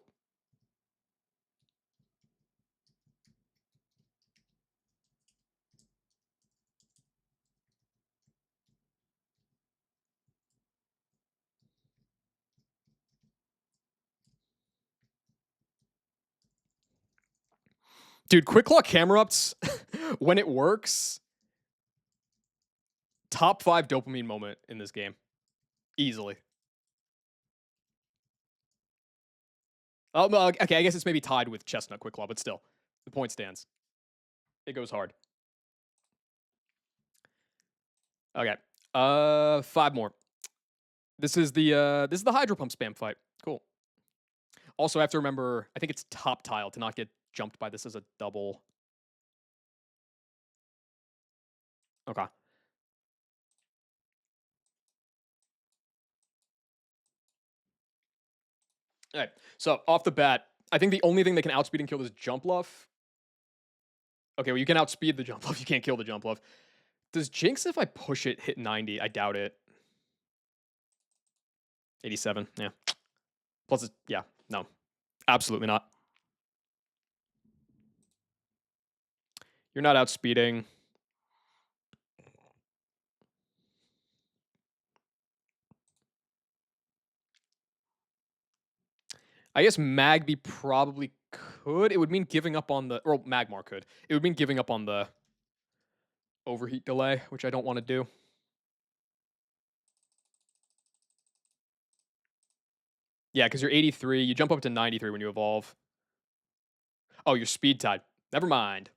Dude, Quick Claw Camera Ups, when it works, top 5 dopamine moment in this game. Easily. Oh, no, okay, I guess it's maybe tied with Chestnut Quick Claw, but still, the point stands. It goes hard. Okay, 5 more. This is the Hydro Pump spam fight. Cool. Also, I have to remember, I think it's top tile to not get jumped by this as a double. Okay. All right. So off the bat, I think the only thing that can outspeed and kill this jump luff. Okay, well you can outspeed the jump luff. You can't kill the jump luff. Does Jinx, if I push it, hit 90? I doubt it. 87. Yeah. Plus, yeah, no, absolutely not. You're not outspeeding. I guess Magby probably could. It would mean giving up on the, or Magmar could. It would mean giving up on the overheat delay, which I don't want to do. Yeah, because you're 83. You jump up to 93 when you evolve. Oh, you're speed tied. Never mind.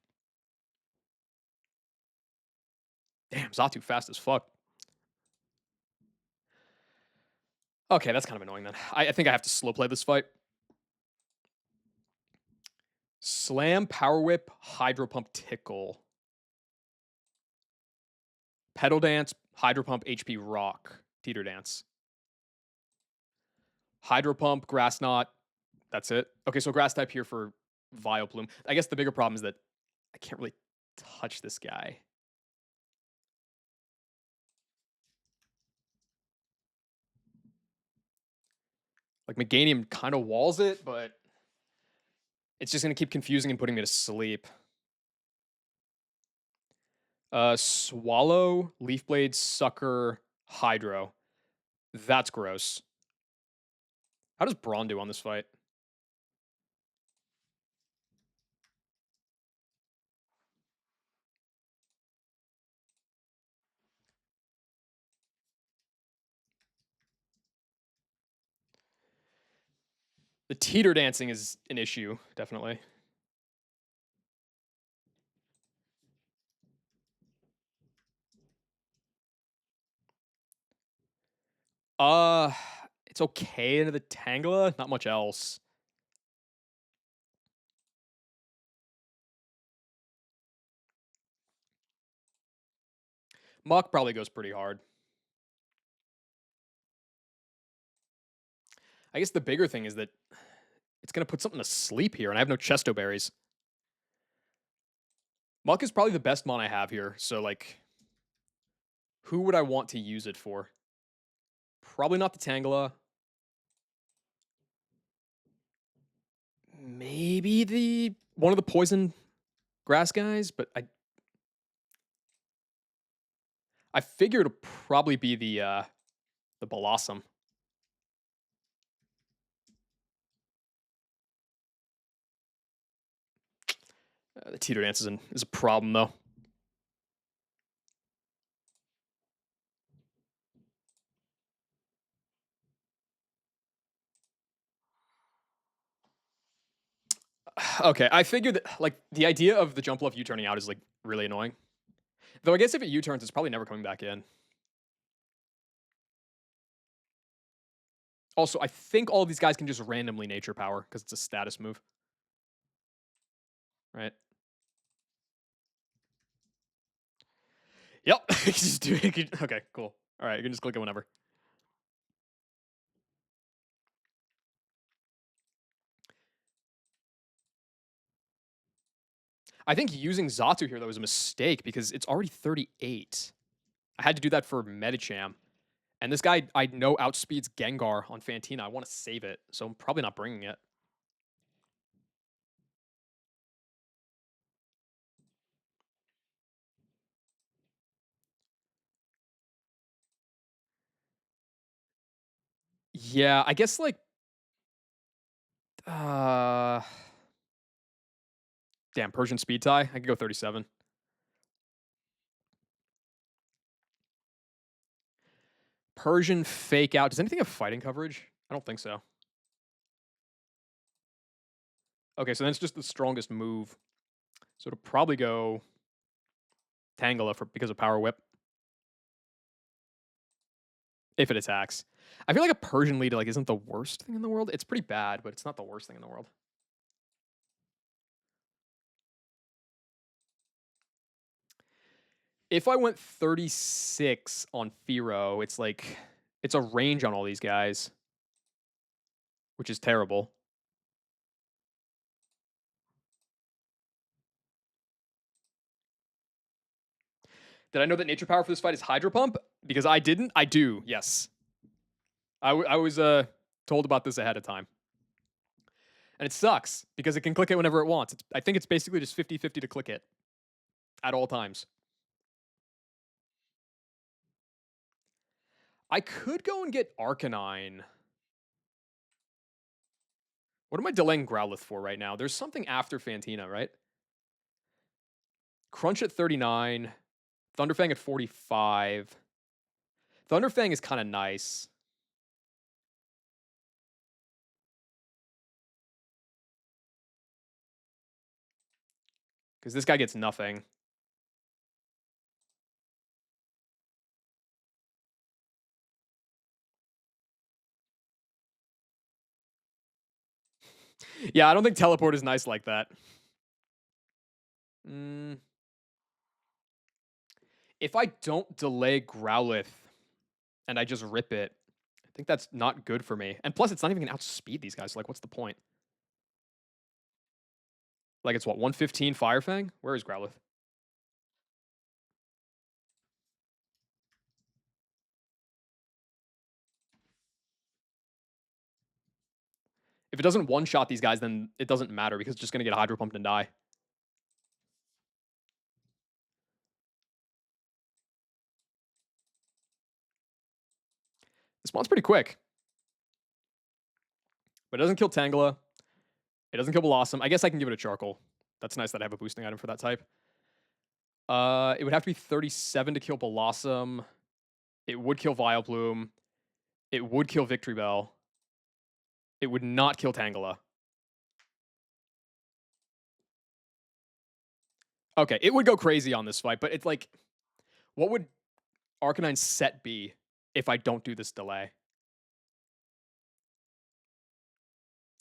Damn, Zatu fast as fuck. Okay, that's kind of annoying then. I think I have to slow play this fight. Slam, Power Whip, Hydro Pump, Tickle. Pedal Dance, Hydro Pump, HP Rock, Teeter Dance. Hydro Pump, Grass Knot. That's it. Okay, so Grass type here for Vileplume. I guess the bigger problem is that I can't really touch this guy. Like Meganium kind of walls it, but it's just going to keep confusing and putting me to sleep. Swallow, Leaf Blade, Sucker, Hydro. That's gross. How does Brawn do on this fight? The teeter dancing is an issue, definitely. Uh, it's okay into the Tangela, not much else. Muck probably goes pretty hard. I guess the bigger thing is that it's going to put something to sleep here, and I have no Chesto Berries. Muck is probably the best mon I have here, so, like, who would I want to use it for? Probably not the Tangela. Maybe one of the poison grass guys, but I figure it'll probably be the Blossom. The teeter dance is a problem though. Okay, I figured that like the idea of the jump left U turning out is like really annoying. Though I guess if it U turns, it's probably never coming back in. Also, I think all of these guys can just randomly nature power because it's a status move. Right? Yep. Just do it. Okay, cool. All right, you can just click it whenever. I think using Zatu here though was a mistake because it's already 38. I had to do that for Medicham. And this guy I know outspeeds Gengar on Fantina. I want to save it, so I'm probably not bringing it. Yeah, I guess like uh damn, Persian speed tie. I could go 37. Persian fake out. Does anything have fighting coverage? I don't think so. Okay, so that's just the strongest move. So it'll probably go Tangela for because of Power Whip if it attacks. I feel like a Persian lead like isn't the worst thing in the world. It's pretty bad, but it's not the worst thing in the world. If I went 36 on Firo, it's like it's a range on all these guys, which is terrible. Did I know that nature power for this fight is Hydro Pump? Because I didn't. I do. Yes, I was told about this ahead of time, and it sucks because it can click it whenever it wants. I think it's basically just 50-50 to click it at all times. I could go and get Arcanine. What am I delaying Growlithe for right now? There's something after Fantina, right? Crunch at 39, Thunderfang at 45. Thunderfang is kind of nice. Because this guy gets nothing. Yeah, I don't think Teleport is nice like that. If I don't delay Growlithe and I just rip it, I think that's not good for me. And plus, it's not even going to outspeed these guys. So like, what's the point? Like, it's what, 115 Fire Fang? Where is Growlithe? If it doesn't one-shot these guys, then it doesn't matter because it's just going to get Hydro Pumped and die. This spawn's pretty quick. But it doesn't kill Tangela. It doesn't kill Blossom. I guess I can give it a Charcoal. That's nice that I have a boosting item for that type. It would have to be 37 to kill Blossom. It would kill Vileplume. It would kill Victory Bell. It would not kill Tangela. Okay, it would go crazy on this fight, but it's like, what would Arcanine's set be if I don't do this delay?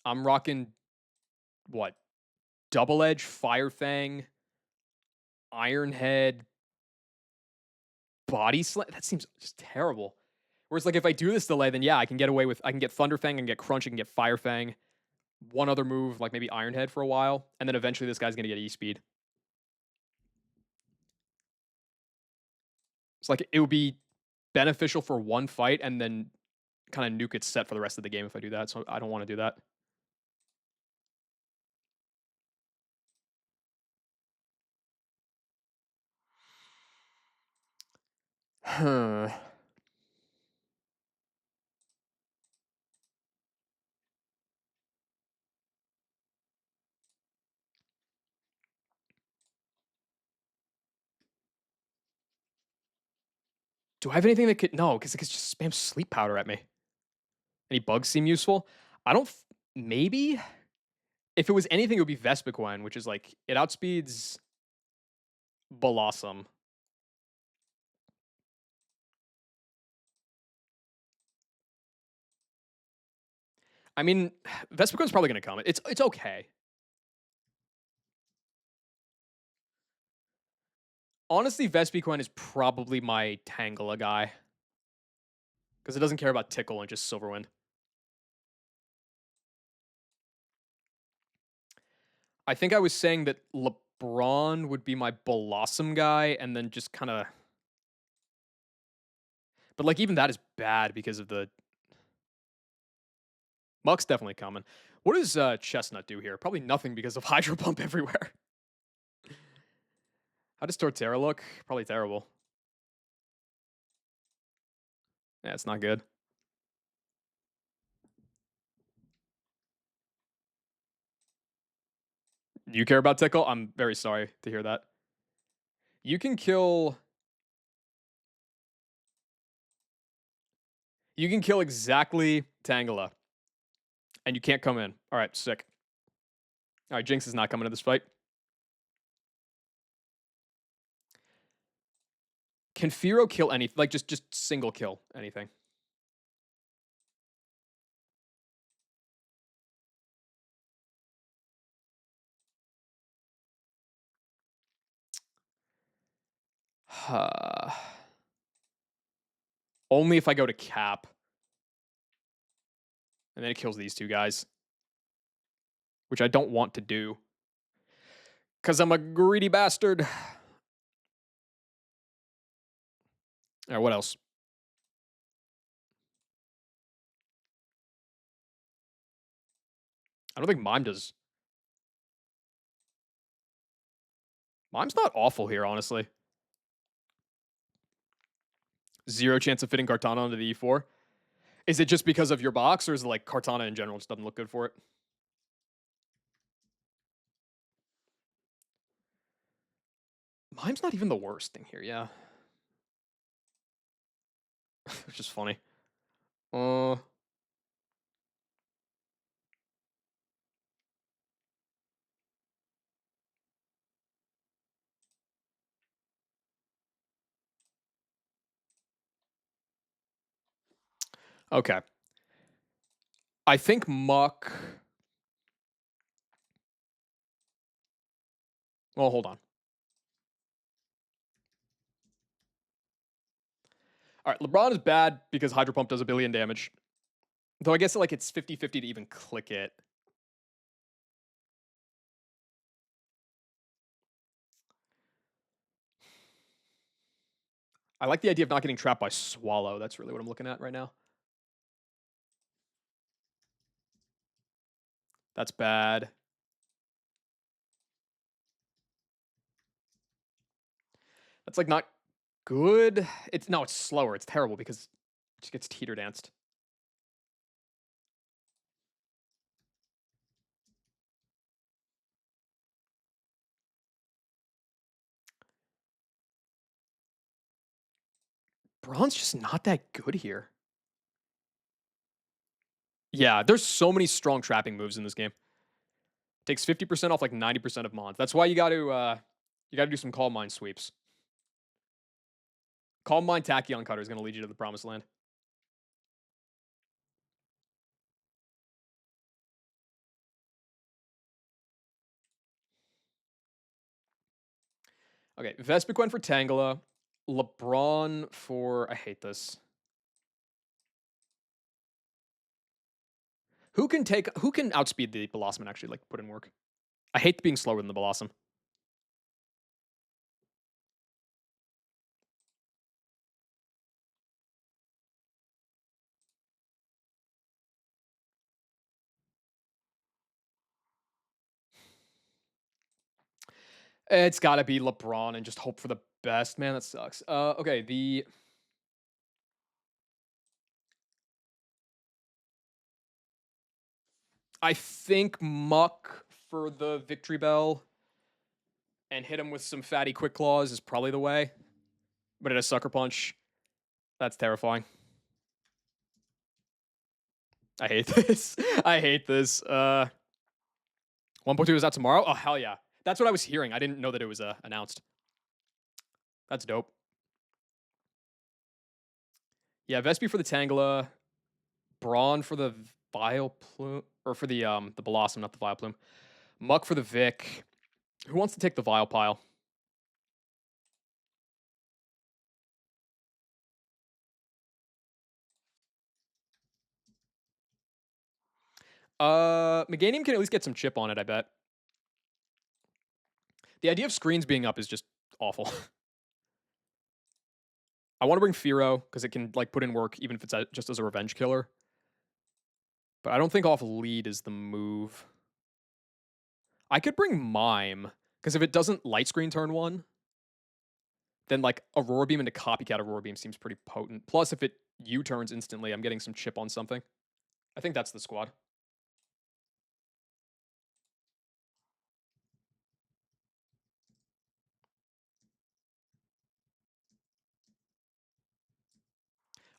I'm rocking, what, Double Edge, Fire Fang, Iron Head, Body Slam? That seems just terrible. Whereas, like, if I do this delay, then yeah, I can get away with, I can get Thunder Fang, I can get Crunch, I can get Fire Fang, one other move, like maybe Iron Head for a while, and then eventually this guy's gonna get E-Speed. It's like, it would be beneficial for one fight, and then kind of nuke its set for the rest of the game if I do that, so I don't want to do that. Huh. Do I have anything that could... No, because it could just spam Sleep Powder at me. Any bugs seem useful? I don't... Maybe? If it was anything, it would be Vespiquen, which is like... It outspeeds Blossom. I mean, Vespiquen's probably going to come. It's okay. Honestly, Vespiquen is probably my Tangela guy. Because it doesn't care about Tickle and just Silverwind. I think I was saying that LeBron would be my Blossom guy, and then just kind of... But, like, even that is bad because of the... Muck's definitely coming. What does Chestnut do here? Probably nothing because of Hydro Pump everywhere. How does Torterra look? Probably terrible. Yeah, it's not good. You care about Tickle? I'm very sorry to hear that. You can kill... You can kill exactly Tangela. And you can't come in. All right, sick. All right, Jinx is not coming to this fight. Can Firo kill anything? Like, just single kill anything? Only if I go to cap. And then it kills these two guys. Which I don't want to do. Because I'm a greedy bastard. All right, what else? I don't think Mime does. Mime's not awful here, honestly. 0 chance of fitting Kartana onto the E4. Is it just because of your box, or is it like Kartana in general just doesn't look good for it? Mime's not even the worst thing here, yeah. Which is funny. Okay. I think Muck. Well, hold on. All right, LeBron is bad because Hydro Pump does a billion damage. Though I guess like it's 50-50 to even click it. I like the idea of not getting trapped by Swallow. That's really what I'm looking at right now. That's bad. That's like not good. It's slower. It's terrible because it just gets teeter danced. Braun's just not that good here. Yeah, there's so many strong trapping moves in this game. Takes 50% off like 90% of mons. That's why you got to do some Calm Mind sweeps. Calm Mind Tachyon Cutter is going to lead you to the promised land. Okay, Vespiquen for Tangela. LeBron for... I hate this. Who can outspeed the Blossom and actually like put in work? I hate being slower than the Blossom. It's got to be LeBron and just hope for the best. Man, that sucks. Okay, I think Muck for the Victory Bell and hit him with some fatty Quick Claws is probably the way. But at a Sucker Punch, that's terrifying. I hate this. I hate this. 1.2 is out tomorrow? Oh, hell yeah. That's what I was hearing. I didn't know that it was announced. That's dope. Yeah, Vespi for the Tangela. Braun for the Vileplume. Or for the Blossom, not the Vileplume. Muck for the Vic. Who wants to take the Vilepile? Meganium can at least get some chip on it, I bet. The idea of screens being up is just awful. I want to bring Firo because it can like put in work even if it's just as a revenge killer. But I don't think off lead is the move. I could bring Mime because if it doesn't light screen turn 1, then like Aurora Beam into Copycat Aurora Beam seems pretty potent. Plus, if it U-turns instantly, I'm getting some chip on something. I think that's the squad.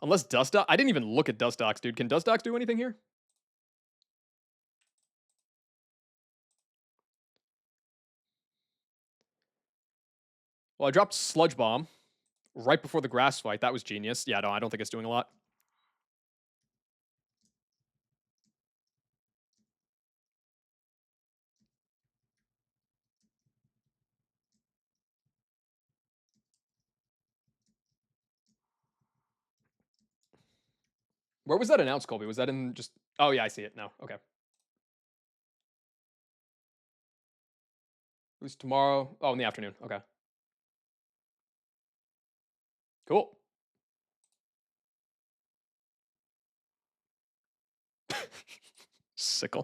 Unless Dustox. I didn't even look at Dustox, dude. Can Dustox do anything here? Well, I dropped Sludge Bomb right before the grass fight. That was genius. Yeah, no, I don't think it's doing a lot. Where was that announced, Colby? Was that in just... Oh, yeah, I see it now. Okay. It was tomorrow. Oh, in the afternoon. Okay. Cool. Sickle.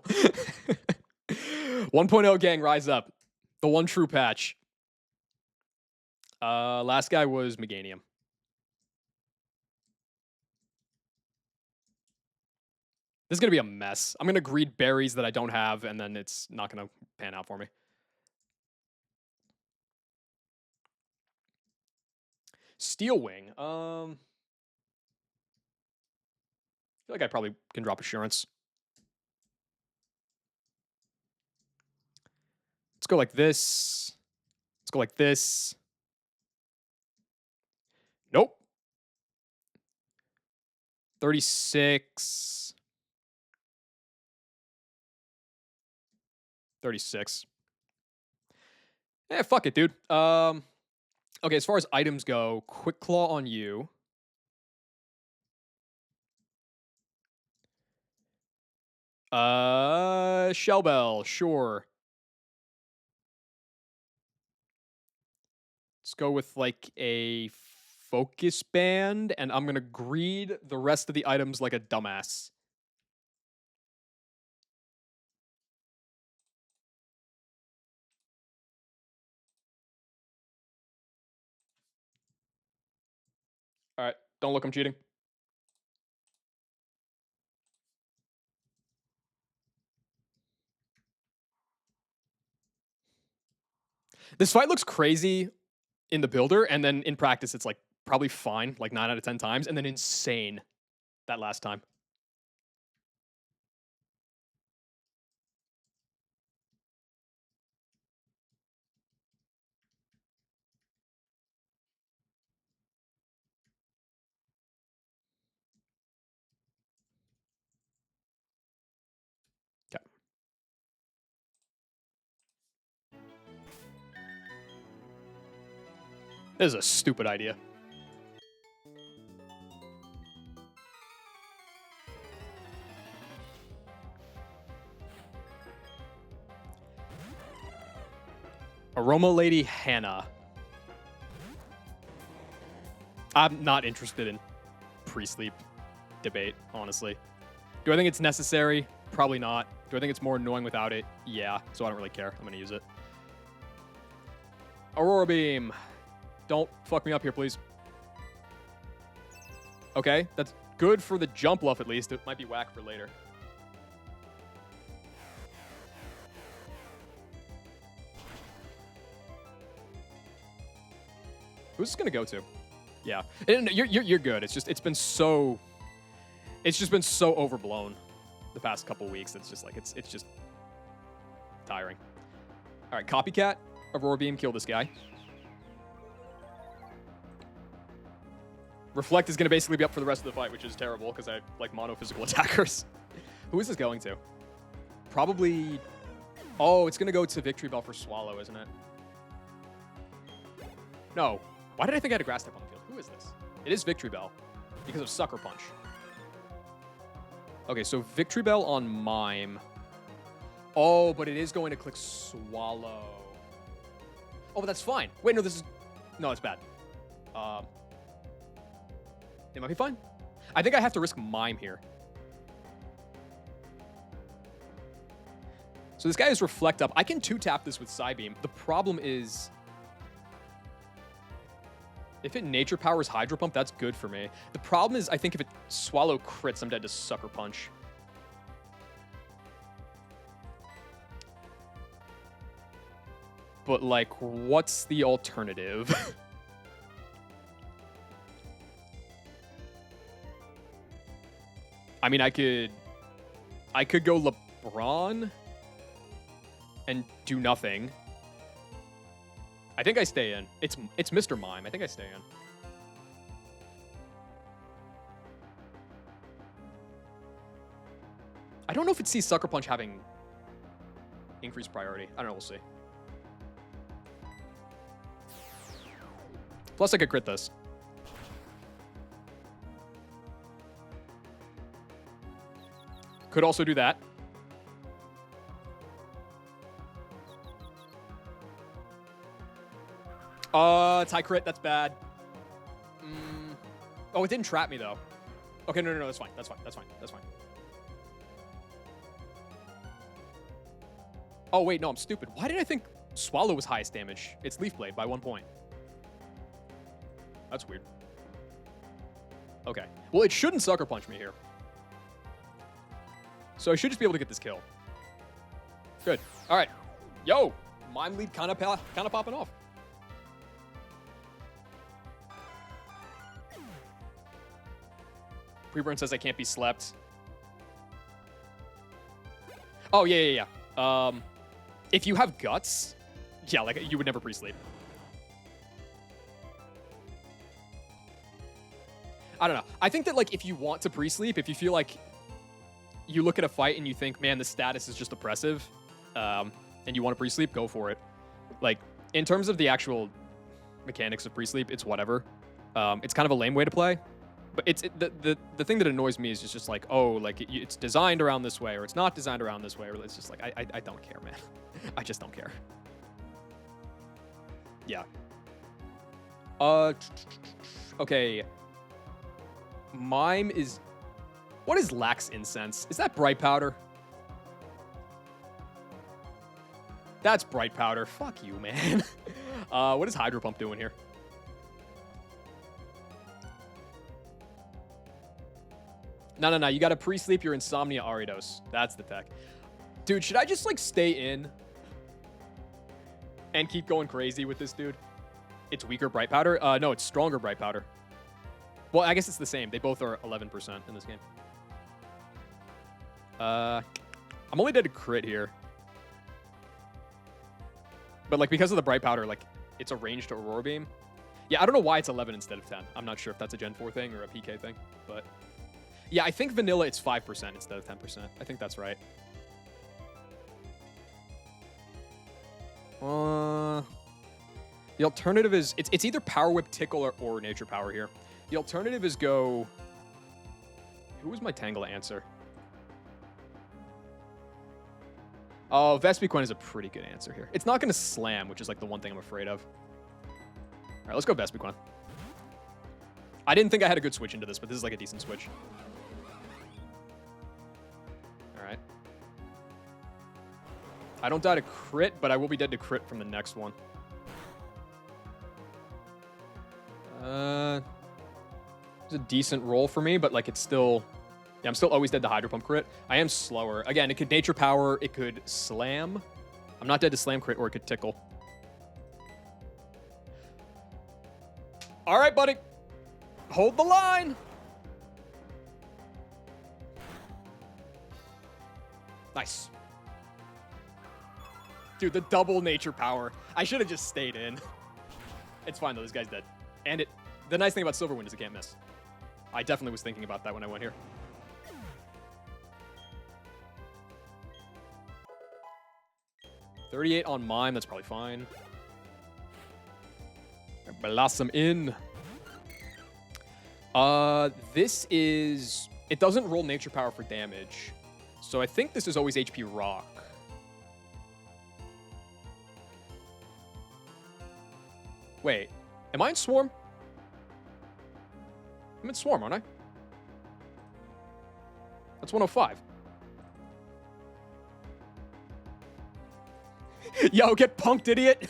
1.0 gang, rise up. The one true patch. Last guy was Meganium. This is going to be a mess. I'm going to greed berries that I don't have, and then it's not going to pan out for me. Steel Wing. I feel like I probably can drop Assurance. Let's go like this. Let's go like this. Nope. 36. 36. Fuck it, dude. Okay, as far as items go, Quick Claw on you. Shell Bell, sure. Let's go with like a Focus Band, and I'm gonna greed the rest of the items like a dumbass. All right, don't look, I'm cheating. This fight looks crazy in the builder, and then in practice, it's like probably fine, like 9 out of 10 times, and then insane that last time. Okay. This is a stupid idea. Aroma Lady Hannah. I'm not interested in pre-sleep debate, honestly. Do I think it's necessary? Probably not. Do I think it's more annoying without it? Yeah, so I don't really care. I'm going to use it. Aurora Beam. Don't fuck me up here, please. Okay, that's good for the jump luff at least. It might be whack for later. Who's this gonna go to? Yeah, and you're good. It's just been so overblown the past couple weeks. It's just like it's just tiring. All right, Copycat, Aurora Beam, kill this guy. Reflect is gonna basically be up for the rest of the fight, which is terrible because I like mono physical attackers. Who is this going to? Probably. Oh, it's gonna go to Victory Bell for Swallow, isn't it? No. Why did I think I had a grass type on the field? Who is this? It is Victory Bell because of Sucker Punch. Okay, so Victory Bell on Mime. Oh, but it is going to click Swallow. Oh, but that's fine. Wait, no, this is... No, it's bad. It might be fine. I think I have to risk Mime here. So this guy is Reflect Up. I can 2-tap this with Psybeam. The problem is... If it Nature Powers Hydro Pump, that's good for me. The problem is, I think if it Swallow crits, I'm dead to Sucker Punch. But, like, what's the alternative? I mean, I could go LeBron and do nothing. I think I stay in. It's Mr. Mime. I think I stay in. I don't know if it sees Sucker Punch having increased priority. I don't know. We'll see. Plus, I could crit this. Could also do that. It's high crit. That's bad. Oh, it didn't trap me, though. Okay, no, that's fine. That's fine. That's fine. That's fine. Oh, wait, no, I'm stupid. Why did I think Swallow was highest damage? It's Leaf Blade by 1 point. That's weird. Okay. Well, it shouldn't Sucker Punch me here. So I should just be able to get this kill. Good. All right. Yo, Mime lead kind of popping off. Preburn says I can't be slept. Oh, yeah. If you have guts, yeah, like you would never pre-sleep. I don't know. I think that like if you want to pre-sleep, if you feel like you look at a fight and you think, man, the status is just oppressive, and you want to pre-sleep, go for it. Like in terms of the actual mechanics of pre-sleep, it's whatever. It's kind of a lame way to play. But it's the thing that annoys me is just like, oh, like it's designed around this way, or it's not designed around this way, or it's just like I don't care, man. I just don't care. Yeah. Okay. Mime is. What is Lax Incense? Is that Bright Powder? That's Bright Powder. Fuck you, man. What is Hydro Pump doing here? No. You gotta pre-sleep your Insomnia Aridos. That's the tech. Dude, should I just, like, stay in and keep going crazy with this dude? It's weaker Bright Powder? No, it's stronger Bright Powder. Well, I guess it's the same. They both are 11% in this game. I'm only dead to crit here. But, like, because of the Bright Powder, like, it's a ranged Aurora Beam. Yeah, I don't know why it's 11 instead of 10. I'm not sure if that's a Gen 4 thing or a PK thing, but... Yeah, I think vanilla, it's 5% instead of 10%. I think that's right. The alternative is... It's either Power Whip, Tickle, or Nature Power here. The alternative is go... Who was my Tangela answer? Oh, Vespiquen is a pretty good answer here. It's not going to slam, which is like the one thing I'm afraid of. All right, let's go Vespiquen. I didn't think I had a good switch into this, but this is like a decent switch. All right. I don't die to crit, but I will be dead to crit from the next one. It's a decent roll for me, but like it's still... Yeah, I'm still always dead to Hydro Pump crit. I am slower. Again, it could Nature Power, it could Slam. I'm not dead to Slam crit, or it could Tickle. All right, buddy. Hold the line. Nice. Dude, the double Nature Power. I should have just stayed in. It's fine, though. This guy's dead. And the nice thing about Silverwind is it can't miss. I definitely was thinking about that when I went here. $38 on Mime. That's probably fine. Blossom in. This is... It doesn't roll Nature Power for damage. So I think this is always HP Rock. Wait. Am I in Swarm? I'm in Swarm, aren't I? That's 105. Yo, get punked, idiot.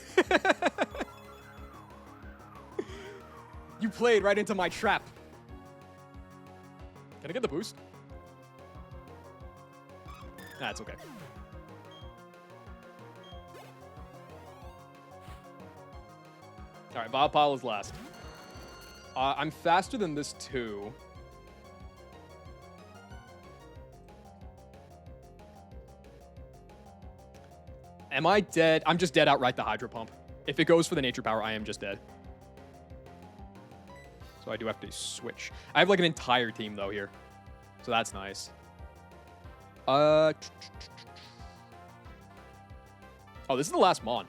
You played right into my trap. Can I get the boost? Nah, it's okay. All right, Vilepile is last. I'm faster than this too. Am I dead? I'm just dead outright the Hydro Pump. If it goes for the nature power, I am just dead. So I do have to switch. I have like an entire team though here. So that's nice. Oh, this is the last Mon.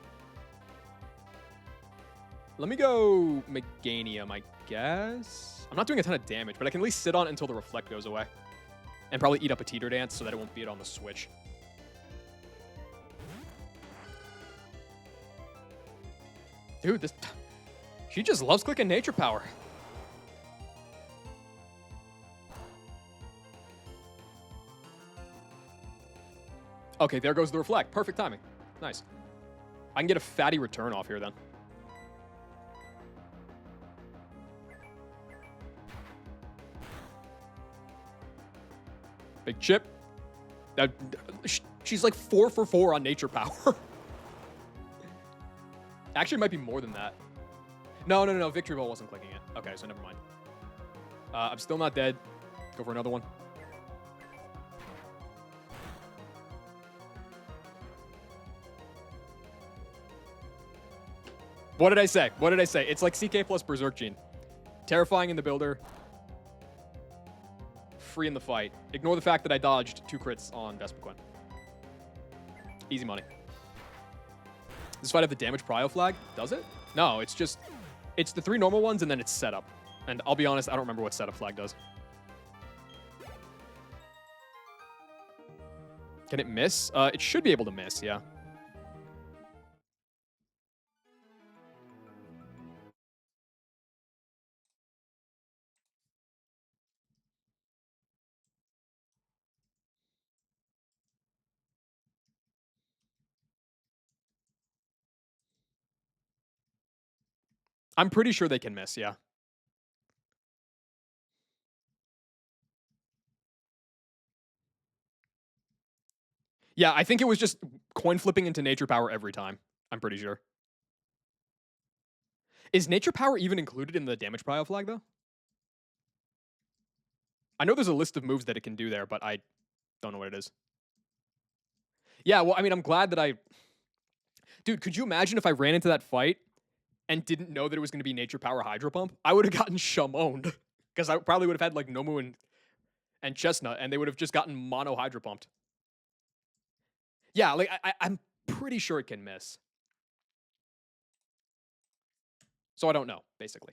Let me go Meganium, I guess. I'm not doing a ton of damage, but I can at least sit on it until the Reflect goes away. And probably eat up a Teeter Dance so that it won't beat on the switch. Dude, this... She just loves clicking Nature Power. Okay, there goes the Reflect. Perfect timing. Nice. I can get a fatty return off here, then. Big chip. She's like 4 for 4 on Nature Power. Actually, it might be more than that. No. Victory Ball wasn't clicking it. Okay, so never mind. I'm still not dead. Go for another one. What did I say? What did I say? It's like CK plus Berserk Gene. Terrifying in the builder. Free in the fight. Ignore the fact that I dodged 2 crits on Vespiquen. Easy money. Does this fight have the damage prio flag? Does it? No, it's just... It's the 3 normal ones and then it's setup. And I'll be honest, I don't remember what setup flag does. Can it miss? It should be able to miss, yeah. I'm pretty sure they can miss, yeah. Yeah, I think it was just coin flipping into Nature Power every time. I'm pretty sure. Is Nature Power even included in the damage prio flag, though? I know there's a list of moves that it can do there, but I don't know what it is. Yeah, well, I mean, I'm glad that I... Dude, could you imagine if I ran into that fight and didn't know that it was going to be Nature Power Hydro Pump? I would have gotten shamoned. Because I probably would have had, like, Nomu and Chestnut, and they would have just gotten mono Hydro Pumped. Yeah, like, I'm pretty sure it can miss. So I don't know, basically.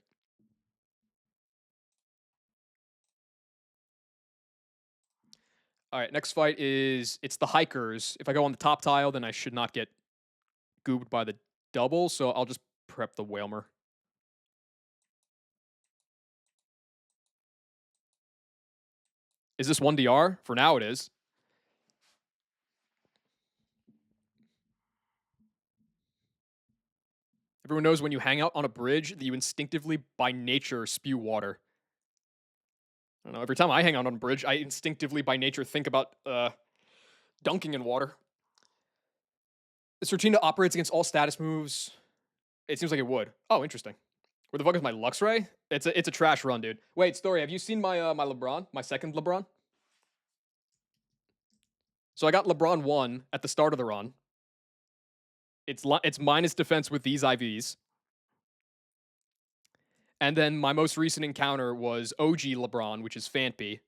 All right, next fight is... It's the Hikers. If I go on the top tile, then I should not get goobed by the double, so I'll just prep the Whalmer. Is this 1DR? For now, it is. Everyone knows when you hang out on a bridge that you instinctively, by nature, spew water. I don't know, every time I hang out on a bridge, I instinctively, by nature, think about dunking in water. This Rotina operates against all status moves. It seems like it would. Oh, interesting. Where the fuck is my Luxray? It's a trash run, dude. Wait, Story, have you seen my my LeBron? My second LeBron? So I got LeBron 1 at the start of the run. It's minus defense with these IVs. And then my most recent encounter was OG LeBron, which is Fanpy,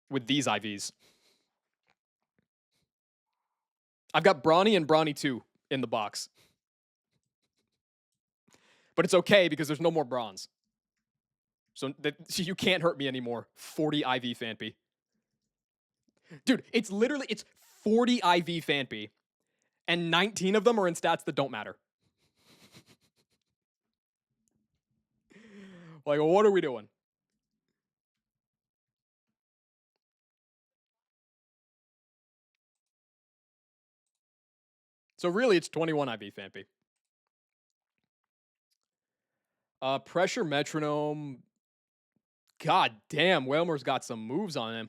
with these IVs. I've got Brawny and Brawny 2 in the box. But it's okay because there's no more bronze. So you can't hurt me anymore. 40 IV Fanpy. Dude, it's 40 IV Fanpy. And 19 of them are in stats that don't matter. Like, what are we doing? So really, it's 21 IV Fanpy. Pressure Metronome. God damn, Whalmer's got some moves on him.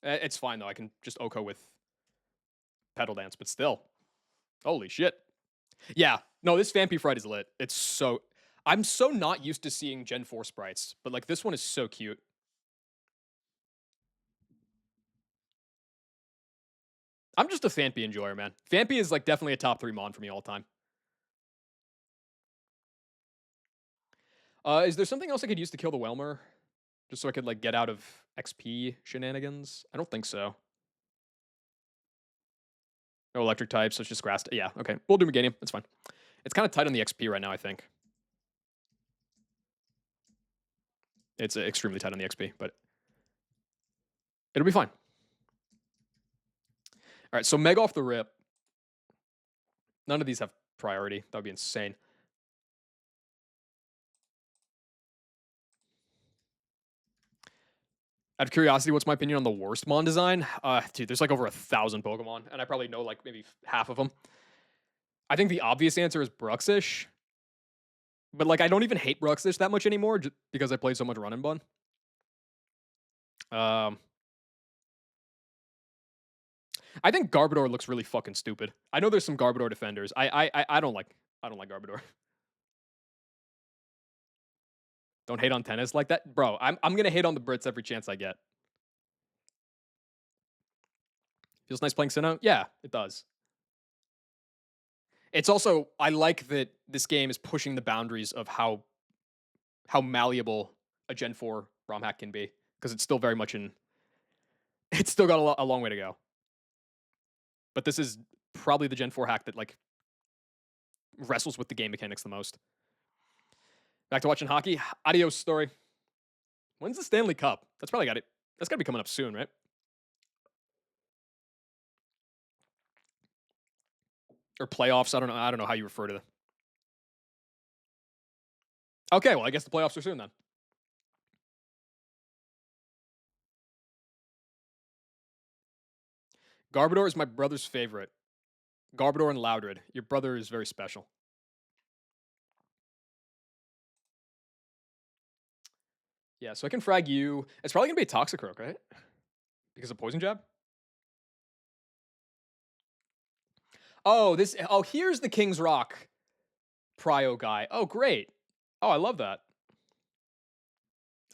It's fine, though. I can just Oko with Pedal Dance, but still. Holy shit. Yeah. No, this Fanpy Fright is lit. It's so... I'm so not used to seeing Gen 4 sprites, but, like, this one is so cute. I'm just a Phanpy enjoyer, man. Phanpy is like definitely a top 3 mon for me all time. Is there something else I could use to kill the Whelmer? Just so I could like get out of XP shenanigans? I don't think so. No electric types, so it's just grass. Yeah, okay. We'll do Meganium. That's fine. It's kind of tight on the XP right now, I think. It's extremely tight on the XP, but it'll be fine. All right, so Meg off the rip. None of these have priority. That would be insane. Out of curiosity, what's my opinion on the worst Mon design? Dude, there's like over 1,000 Pokemon, and I probably know like maybe half of them. I think the obvious answer is Bruxish, but like I don't even hate Bruxish that much anymore just because I played so much Run and Bun. Um, I think Garbodor looks really fucking stupid. I know there's some Garbodor defenders. I don't like Garbodor. Don't hate on tennis like that, bro. I'm gonna hate on the Brits every chance I get. Feels nice playing Sinnoh. Yeah, it does. It's also I like that this game is pushing the boundaries of how malleable a Gen 4 ROM hack can be because it's still very much in. It's still got a long way to go. But this is probably the Gen 4 hack that like wrestles with the game mechanics the most. Back to watching hockey. Adios story. When's the Stanley Cup? That's probably got it. That's got to be coming up soon, right? Or playoffs. I don't know. I don't know how you refer to them. Okay, well, I guess the playoffs are soon then. Garbodor is my brother's favorite. Garbodor and Loudred. Your brother is very special. Yeah, so I can frag you. It's probably gonna be a Toxicroak, right? Because of Poison Jab. Oh, this. Oh, here's the King's Rock Prio guy. Oh, great. Oh, I love that.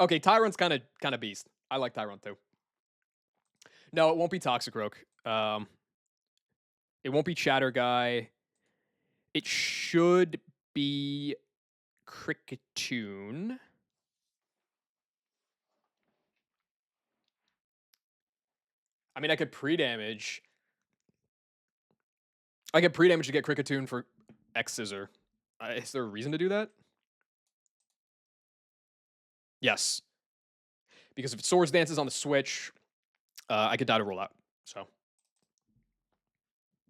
Okay, Tyron's kind of beast. I like Tyron too. No, it won't be Toxicroak. It won't be Chatter Guy. It should be Cricketune. I mean, I could pre-damage. I could pre-damage to get Cricketune for X Scissor. Is there a reason to do that? Yes. Because if Swords Dance is on the Switch, I could die to roll out. So,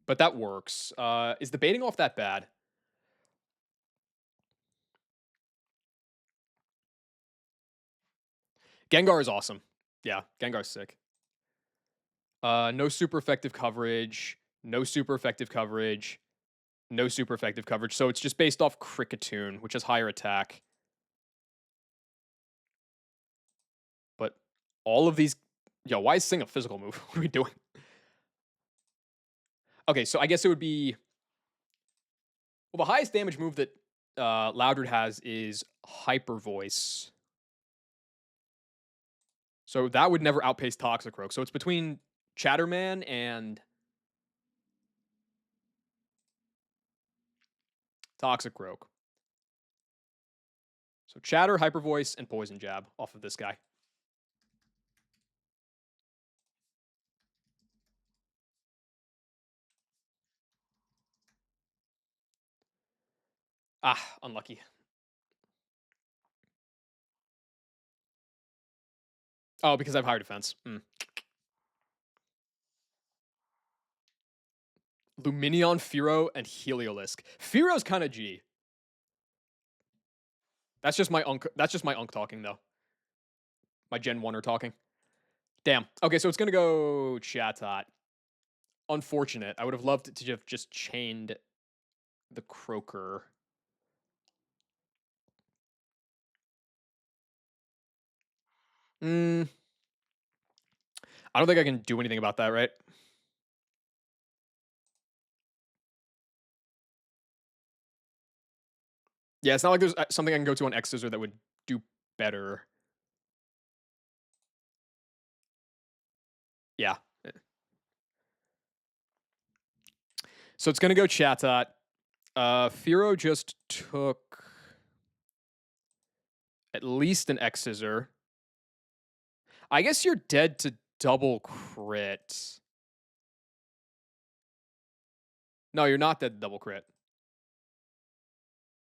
but that works. Is the baiting off that bad? Gengar is awesome. Yeah, Gengar's sick. No super effective coverage. No super effective coverage. No super effective coverage. So it's just based off Cricketune, which has higher attack. But all of these, yo, why is Sing a physical move? What are we doing? Okay, so I guess it would be. Well, the highest damage move that Loudred has is Hyper Voice. So that would never outpace Toxicroak. So it's between Chatterman and Toxicroak. So Chatter, Hyper Voice, and Poison Jab off of this guy. Ah, unlucky. Oh, because I have higher defense. Luminion, Fearow, and Heliolisk. Fearow's kind of G. That's just my unk. That's just my unk talking though. My Gen 1er talking. Damn. Okay, so it's gonna go Chatot. Unfortunate. I would have loved to have just chained the Croaker. I don't think I can do anything about that, right? Yeah, it's not like there's something I can go to on X Scissor that would do better. Yeah. So it's gonna go Chatot. Firo just took at least an X Scissor. I guess you're dead to double crit. No, you're not dead to double crit.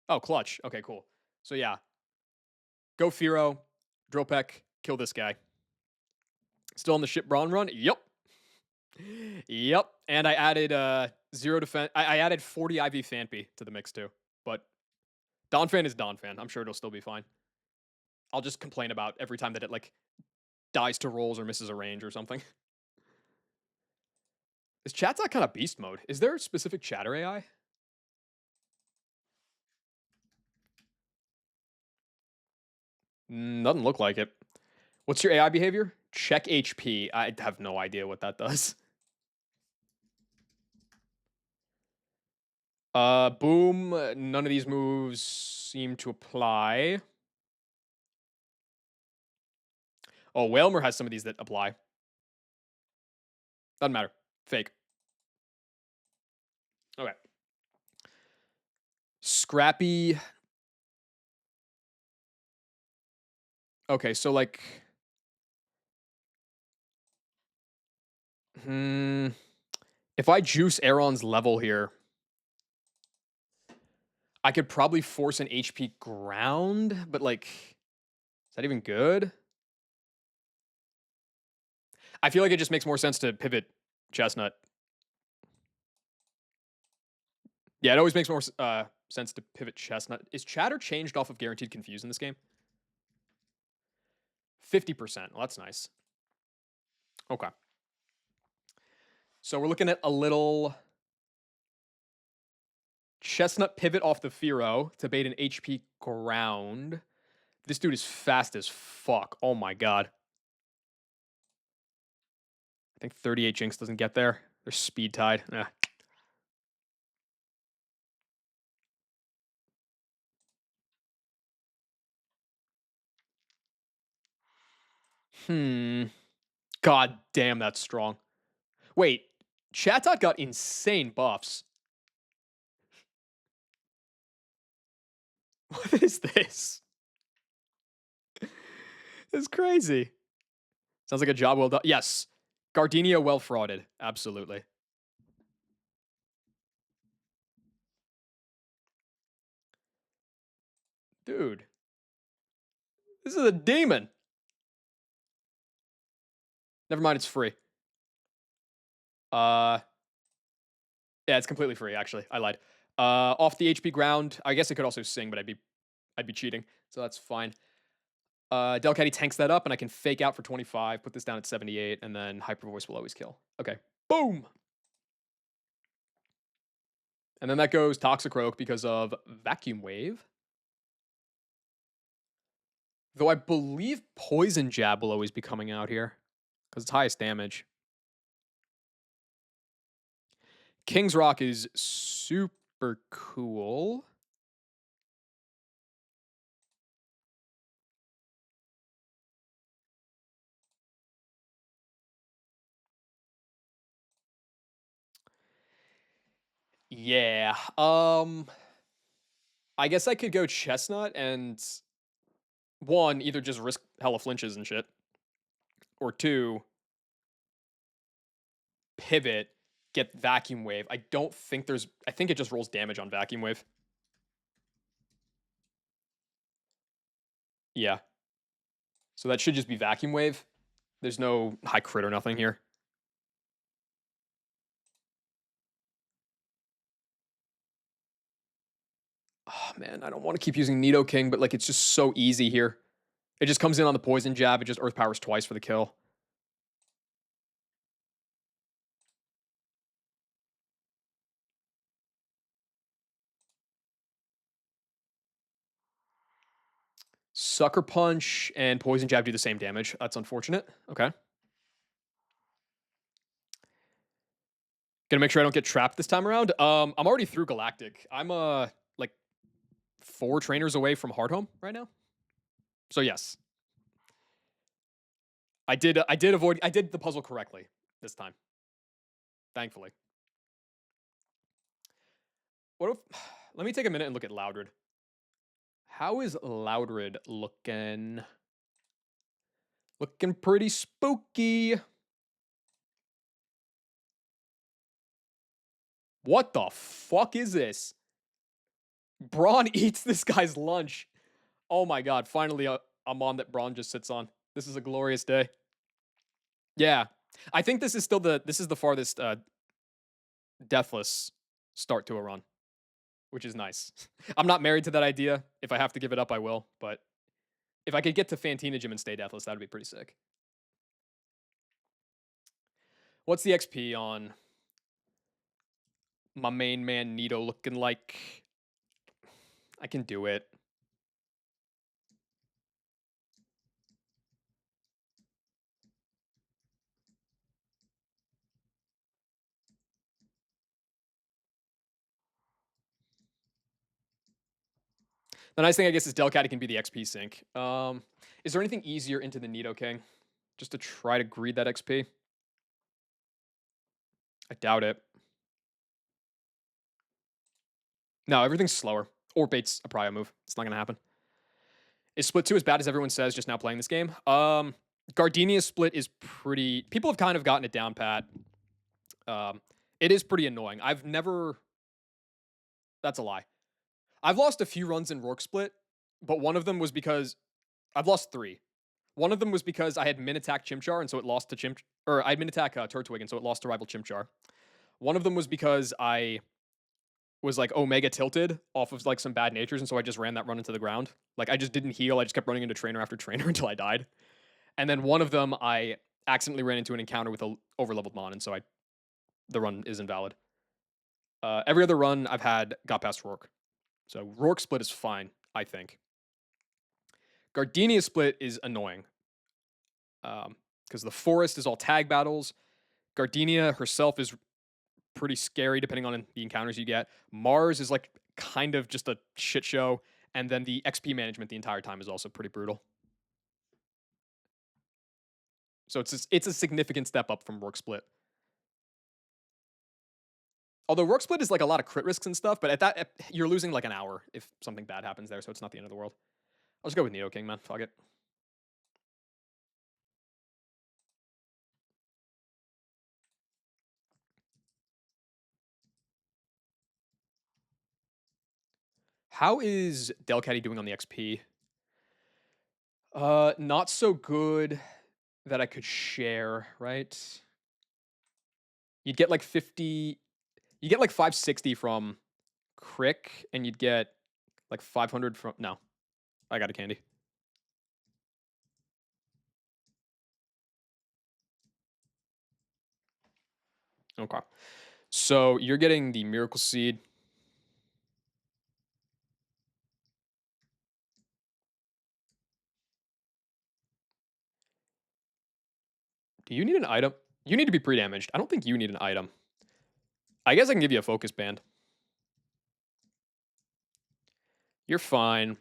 Oh, clutch. Okay, cool. So yeah, go Firo, Drill Peck, kill this guy. Still on the ship Brawn run? Yep. Yep. And I added 0 defense. I added 40 IV Fanpy to the mix too. But Donphan is Donphan. I'm sure it'll still be fine. I'll just complain about every time that it like dies to rolls or misses a range or something. Is Chatot kind of beast mode? Is there a specific chatter AI? Doesn't look like it. What's your AI behavior? Check HP. I have no idea what that does. Boom. None of these moves seem to apply. Oh, Whalmer has some of these that apply. Doesn't matter. Fake. Okay. Scrappy. Okay, so like... If I juice Aaron's level here, I could probably force an HP ground, but like... Is that even good? I feel like it just makes more sense to pivot Chestnut. Yeah, it always makes more sense to pivot Chestnut. Is Chatter changed off of Guaranteed Confuse in this game? 50%. Well, that's nice. Okay. So we're looking at a little Chestnut pivot off the Firo to bait an HP ground. This dude is fast as fuck. Oh my god. I think 38 Jinx doesn't get there. They're speed tied. God damn, that's strong. Wait, Chatot got insane buffs. What is this? It's crazy. Sounds like a job well done. Yes. Gardenia well frauded. Absolutely. Dude. This is a demon. Never mind, it's free. Yeah, it's completely free, actually. I lied. Off the HP ground. I guess I could also sing, but I'd be cheating. So that's fine. Delcatty tanks that up, and I can fake out for 25, put this down at 78, and then Hyper Voice will always kill. Okay. Boom! And then that goes Toxicroak because of Vacuum Wave. Though I believe Poison Jab will always be coming out here because it's highest damage. King's Rock is super cool. Yeah. I guess I could go Chestnut and one, either just risk hella flinches and shit, or two, pivot, get Vacuum Wave. I don't think there's... I think it just rolls damage on Vacuum Wave. Yeah. So that should just be Vacuum Wave. There's no high crit or nothing here. Oh, man, I don't want to keep using Nidoking, but like it's just so easy here. It just comes in on the Poison Jab. It just Earth Powers twice for the kill. Sucker Punch and Poison Jab do the same damage. That's unfortunate. Okay. Gonna make sure I don't get trapped this time around. I'm already through Galactic. I'm like 4 trainers away from Hardhome right now. So yes. I did the puzzle correctly this time. Thankfully. What if? Let me take a minute and look at Loudred. How is Loudred looking? Looking pretty spooky. What the fuck is this? Braun eats this guy's lunch. Oh my god, finally a mon that Braun just sits on. This is a glorious day. Yeah. I think this is still the farthest deathless start to a run, which is nice. I'm not married to that idea. If I have to give it up, I will, but if I could get to Fantina Gym and stay deathless, that'd be pretty sick. What's the XP on my main man Nito looking like? I can do it. The nice thing, I guess, is Delcatty can be the XP sink. Is there anything easier into the Nito King? Just to try to greed that XP? I doubt it. No, everything's slower. Or bait's a prio move. It's not going to happen. Is split 2 as bad as everyone says just now playing this game? Gardenia's split is pretty... People have kind of gotten it down pat. It is pretty annoying. I've never... That's a lie. I've lost a few runs in Rourke split, but one of them was because... I've lost 3. One of them was because I had min attack Chimchar, and so it lost to Chimchar. Or I had min attack Turtwig, and so it lost to rival Chimchar. One of them was because I was like Omega tilted off of like some bad natures, and so I just ran that run into the ground. Like I just didn't heal. I just kept running into trainer after trainer until I died. And then one of them I accidentally ran into an encounter with a overleveled mon, and so the run is invalid. Every other run I've had got past Rourke. So Rourke split is fine, I think. Gardenia split is annoying. Because the forest is all tag battles. Gardenia herself is pretty scary depending on the encounters you get. Mars is like kind of just a shit show. And then the XP management the entire time is also pretty brutal. So it's a significant step up from Rourke split. Although Rourke split is like a lot of crit risks and stuff, but at that you're losing like an hour if something bad happens there, so it's not the end of the world. I'll just go with Neo King, man. Fuck it. How is Delcatty doing on the XP? Not so good that I could share, right? You'd get like 50, you get like 560 from Crick, and you'd get like 500 from, no, I got a candy. Okay. So you're getting the Miracle Seed. Do you need an item? You need to be pre-damaged. I don't think you need an item. I guess I can give you a focus band. You're fine.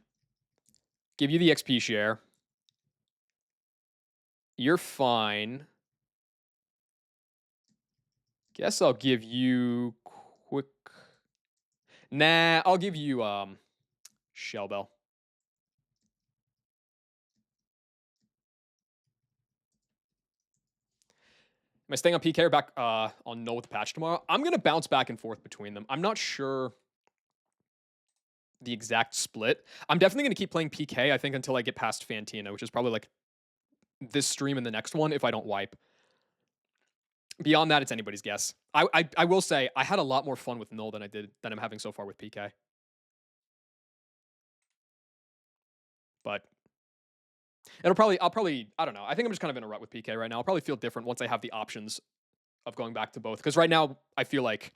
Give you the XP share. You're fine. Guess I'll give you quick. Nah, I'll give you Shell Bell. Am I staying on PK or back on Null with the patch tomorrow? I'm gonna bounce back and forth between them. I'm not sure the exact split. I'm definitely gonna keep playing PK, I think, until I get past Fantina, which is probably like this stream and the next one if I don't wipe. Beyond that, it's anybody's guess. I will say I had a lot more fun with Null than I'm having so far with PK. But I'll probably, I don't know. I think I'm just kind of in a rut with PK right now. I'll probably feel different once I have the options of going back to both. Because right now, I feel like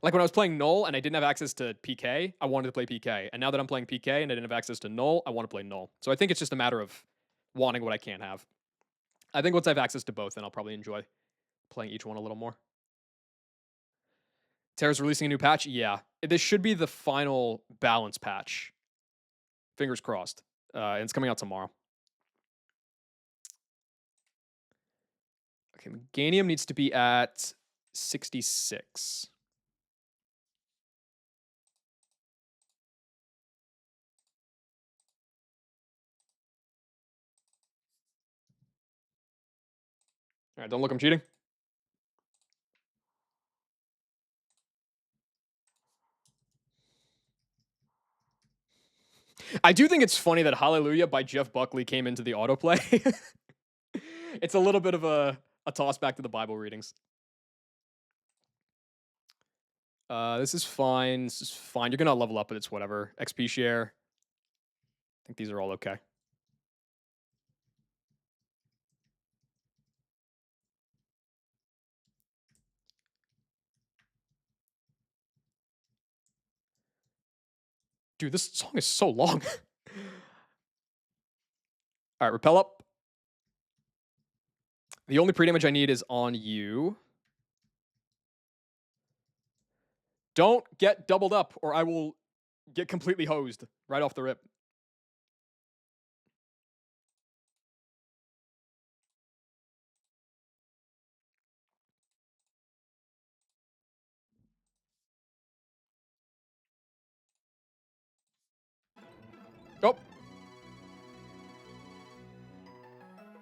when I was playing Null and I didn't have access to PK, I wanted to play PK. And now that I'm playing PK and I didn't have access to Null, I want to play Null. So I think it's just a matter of wanting what I can't have. I think once I have access to both, then I'll probably enjoy playing each one a little more. Terra's releasing a new patch? Yeah. This should be the final balance patch. Fingers crossed. And it's coming out tomorrow. Okay, Meganium needs to be at 66. All right, don't look, I'm cheating. I do think it's funny that Hallelujah by Jeff Buckley came into the autoplay. It's a little bit of a toss back to the Bible readings. This is fine. This is fine. You're gonna level up, but it's whatever. XP share. I think these are all okay. Dude, this song is so long. All right, repel up. The only pre-damage I need is on you. Don't get doubled up, or I will get completely hosed right off the rip. Oh.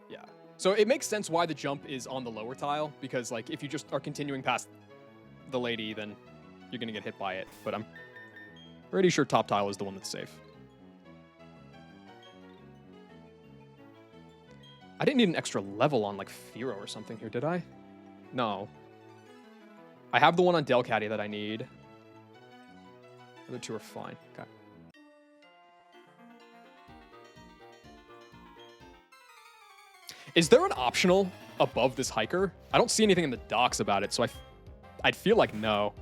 Yeah. So it makes sense why the jump is on the lower tile, because like if you just are continuing past the lady, then you're gonna get hit by it. But I'm pretty sure top tile is the one that's safe. I didn't need an extra level on like Firo or something here, did I? No. I have the one on Delcatty that I need. The other two are fine. Okay. Is there an optional above this hiker? I don't see anything in the docs about it, so I'd feel like no.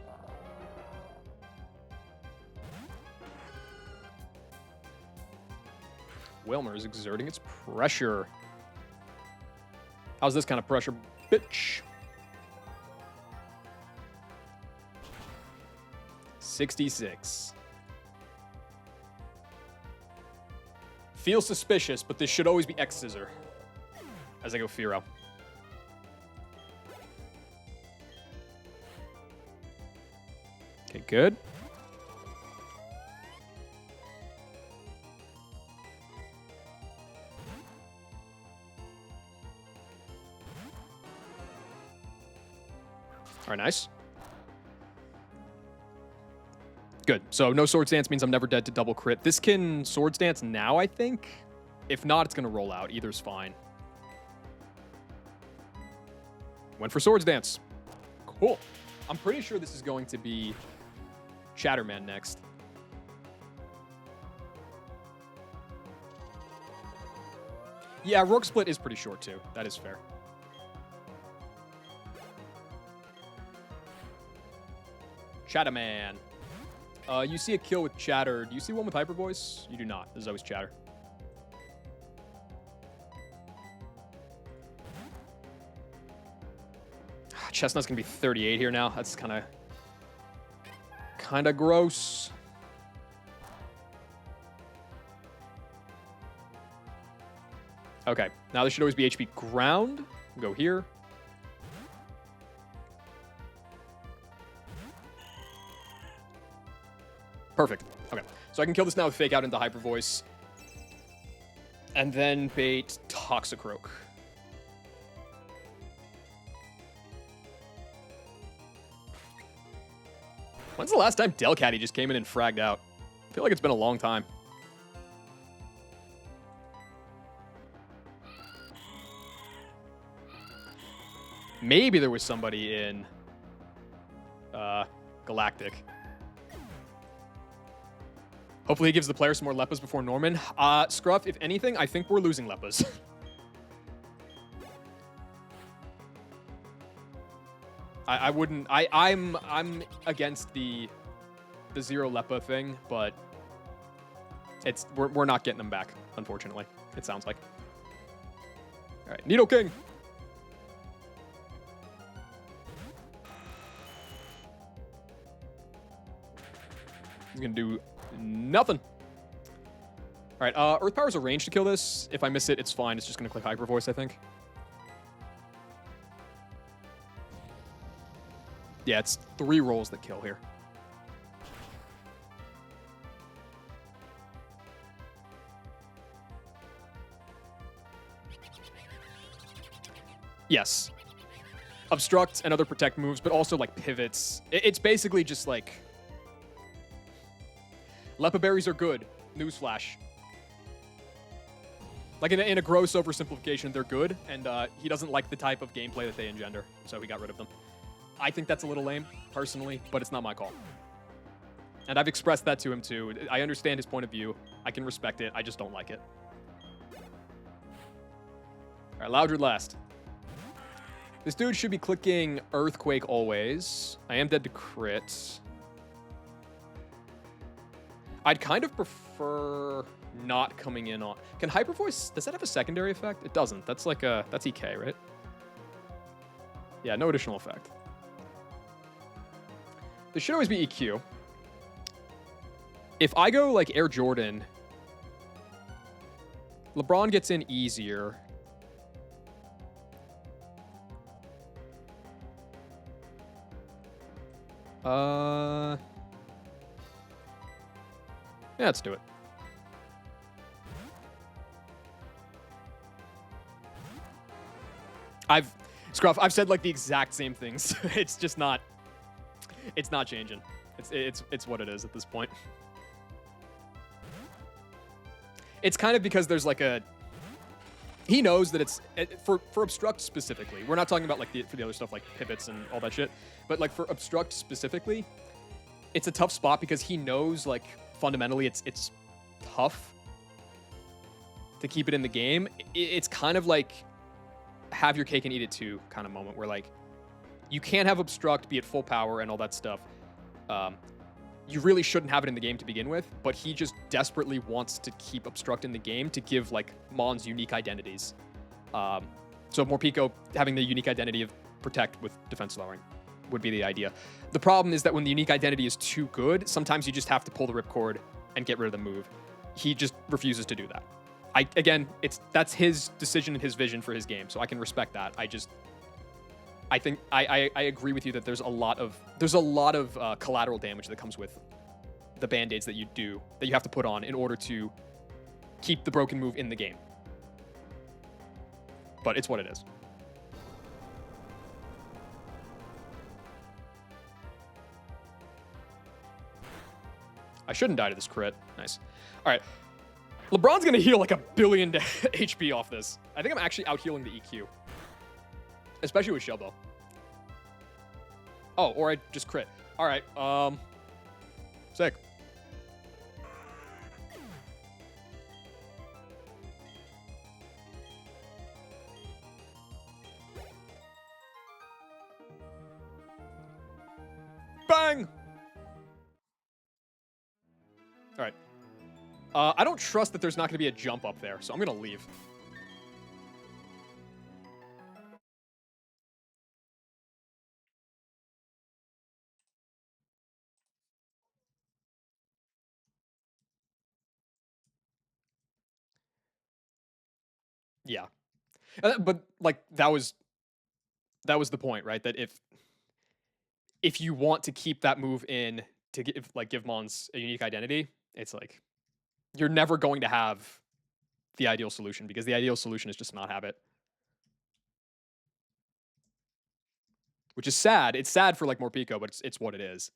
Wilmer is exerting its pressure. How's this kind of pressure, bitch? 66. Feels suspicious, but this should always be X-Scissor. As I go Firo. Okay, good. All right, nice. Good. So no Swords Dance means I'm never dead to double crit. This can Swords Dance now, I think. If not, it's going to roll out. Either's fine. Went for Swords Dance. Cool. I'm pretty sure this is going to be Chatterman next. Yeah, Rogue Split is pretty short too. That is fair. Chatterman. You see a kill with Chatter. Do you see one with Hyper Voice? You do not. This is always Chatter. Chestnut's gonna be 38 here now. That's kind of gross. Okay, now this should always be HP ground. Go here. Perfect. Okay, so I can kill this now with Fake Out into Hyper Voice. And then bait Toxicroak. When's the last time Delcatty just came in and fragged out? I feel like it's been a long time. Maybe there was somebody in Galactic. Hopefully he gives the player some more Leppas before Norman. Scruff, if anything, I think we're losing Leppas. I wouldn't. I'm against the 0 Leppa thing, but we're not getting them back, unfortunately. It sounds like. All right, Nido King. He's gonna do nothing. All right, Earth Power's a range to kill this. If I miss it, it's fine. It's just gonna click Hyper Voice, I think. Yeah, it's 3 rolls that kill here. Yes. obstruct and other protect moves, but also like pivots. It's basically just like Lepa berries are good. Newsflash. Like in a gross oversimplification, they're good, and he doesn't like the type of gameplay that they engender, so he got rid of them. I think that's a little lame, personally, but it's not my call. And I've expressed that to him too. I understand his point of view. I can respect it. I just don't like it. All right, Loudred last. This dude should be clicking Earthquake always. I am dead to crit. I'd kind of prefer not coming in on... Can Hyper Voice... Does that have a secondary effect? It doesn't. That's like a... That's EK, right? Yeah, no additional effect. This should always be EQ. If I go like Air Jordan, LeBron gets in easier. Yeah, let's do it. Scruff, I've said like the exact same things. It's just not, it's not changing. It's what it is at this point. It's kind of because there's like a, he knows that it's, for obstruct specifically, we're not talking about like for the other stuff like pivots and all that shit, but like for obstruct specifically, it's a tough spot because he knows like fundamentally it's tough to keep it in the game. It's kind of like have your cake and eat it too kind of moment where like you can't have obstruct be at full power and all that stuff. You really shouldn't have it in the game to begin with, but he just desperately wants to keep obstruct in the game to give like Mons unique identities. So Morpeko having the unique identity of protect with defense lowering would be the idea. The problem is that when the unique identity is too good, sometimes you just have to pull the ripcord and get rid of the move. He just refuses to do that. Again, that's his decision and his vision for his game, so I can respect that. I think I agree with you that there's a lot of collateral damage that comes with the band-aids that you have to put on in order to keep the broken move in the game. But it's what it is. I shouldn't die to this crit. Nice. All right. LeBron's going to heal like 1 billion HP off this. I think I'm actually out-healing the EQ. Especially with Shellbell. Oh, or I just crit. All right. Sick. Bang! All right. I don't trust that there's not going to be a jump up there, so I'm going to leave. Yeah. But like that was the point, right? That if you want to keep that move in to give Mons a unique identity, it's like you're never going to have the ideal solution because the ideal solution is just not have it. Which is sad. It's sad for like Morpeko, but it's what it is.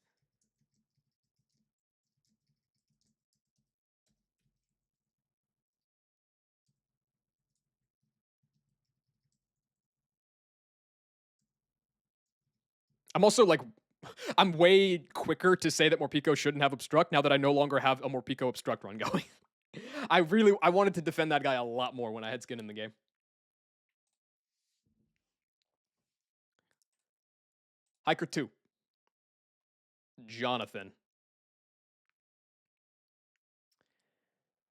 I'm also like, I'm way quicker to say that Morpeko shouldn't have obstruct now that I no longer have a Morpeko obstruct run going. I wanted to defend that guy a lot more when I had skin in the game. Hiker 2. Jonathan.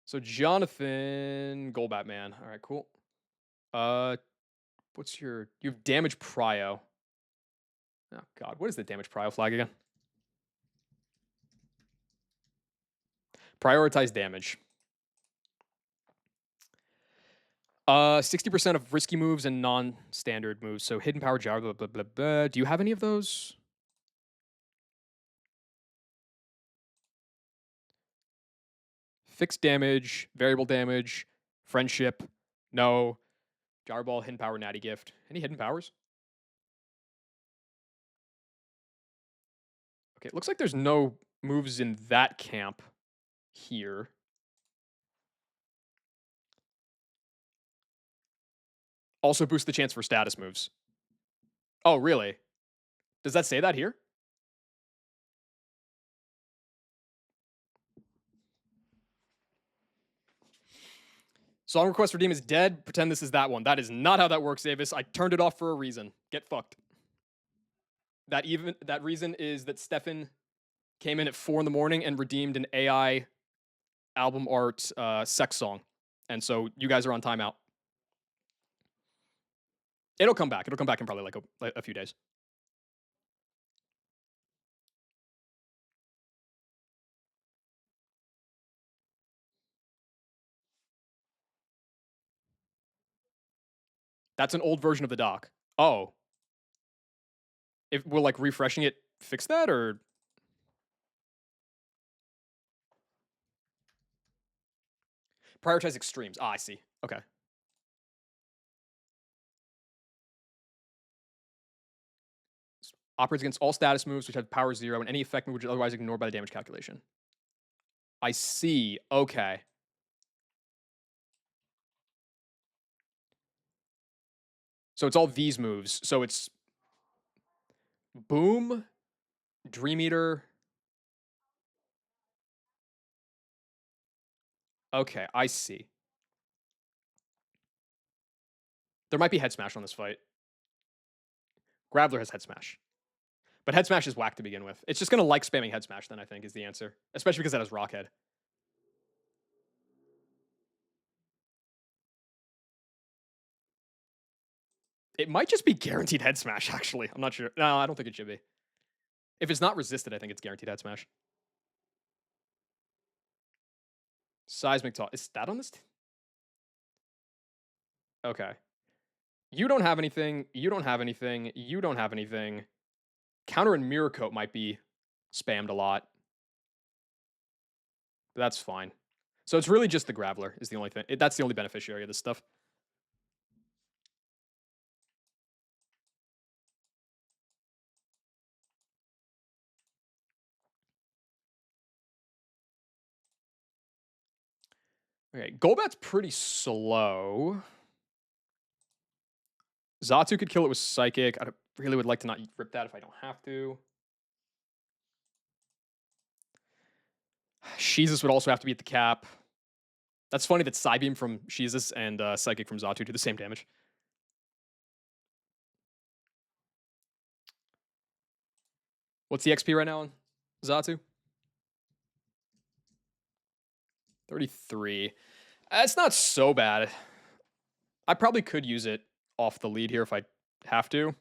So Jonathan, Golbat man. All right, cool. What's you have damage prio. Oh god, what is the damage prio flag again? Prioritize damage. 60% of risky moves and non-standard moves. So hidden power jar, blah, blah, blah, blah. Do you have any of those? Fixed damage, variable damage, friendship, no. Jar ball, hidden power, natty gift. Any hidden powers? Okay, looks like there's no moves in that camp here. Also boost the chance for status moves. Oh, really? Does that say that here? Song request redeem is dead. Pretend this is that one. That is not how that works, Avis. I turned it off for a reason. Get fucked. That reason is that Stefan came in at 4 in the morning and redeemed an AI album art sex song. And so you guys are on timeout. It'll come back. It'll come back in probably like a few days. That's an old version of the doc. Oh, if will like refreshing it fix that or prioritize extremes? Ah, I see. Okay. Operates against all status moves which have power 0 and any effect move which is otherwise ignored by the damage calculation. I see. Okay. So it's all these moves. So it's Boom, Dream Eater. Okay, I see. There might be Head Smash on this fight. Graveler has Head Smash. But Head Smash is whack to begin with. It's just going to like spamming Head Smash, then, I think, is the answer. Especially because that has Rockhead. It might just be guaranteed Head Smash, actually. I'm not sure. No, I don't think it should be. If it's not resisted, I think it's guaranteed Head Smash. Seismic Toss. Is that on this? Okay. You don't have anything. You don't have anything. You don't have anything. Counter and Mirror Coat might be spammed a lot. But that's fine. So it's really just the Graveler is the only thing. That's the only beneficiary of this stuff. Okay, Golbat's pretty slow. Zatu could kill it with Psychic. I really would like to not rip that if I don't have to. Sheezus would also have to be at the cap. That's funny that Psybeam from Sheezus and Psychic from Zatu do the same damage. What's the XP right now on Zatu? 33. It's not so bad. I probably could use it off the lead here if I have to.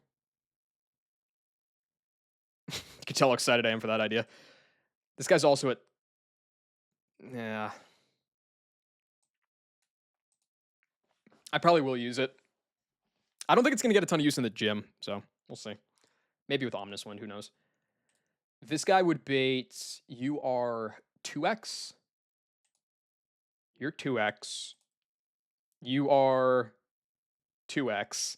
You can tell how excited I am for that idea. This guy's also at... Yeah. I probably will use it. I don't think it's going to get a ton of use in the gym, so we'll see. Maybe with Omnis Wind, who knows. This guy would bait, you are 2x. You're 2x. You are 2x.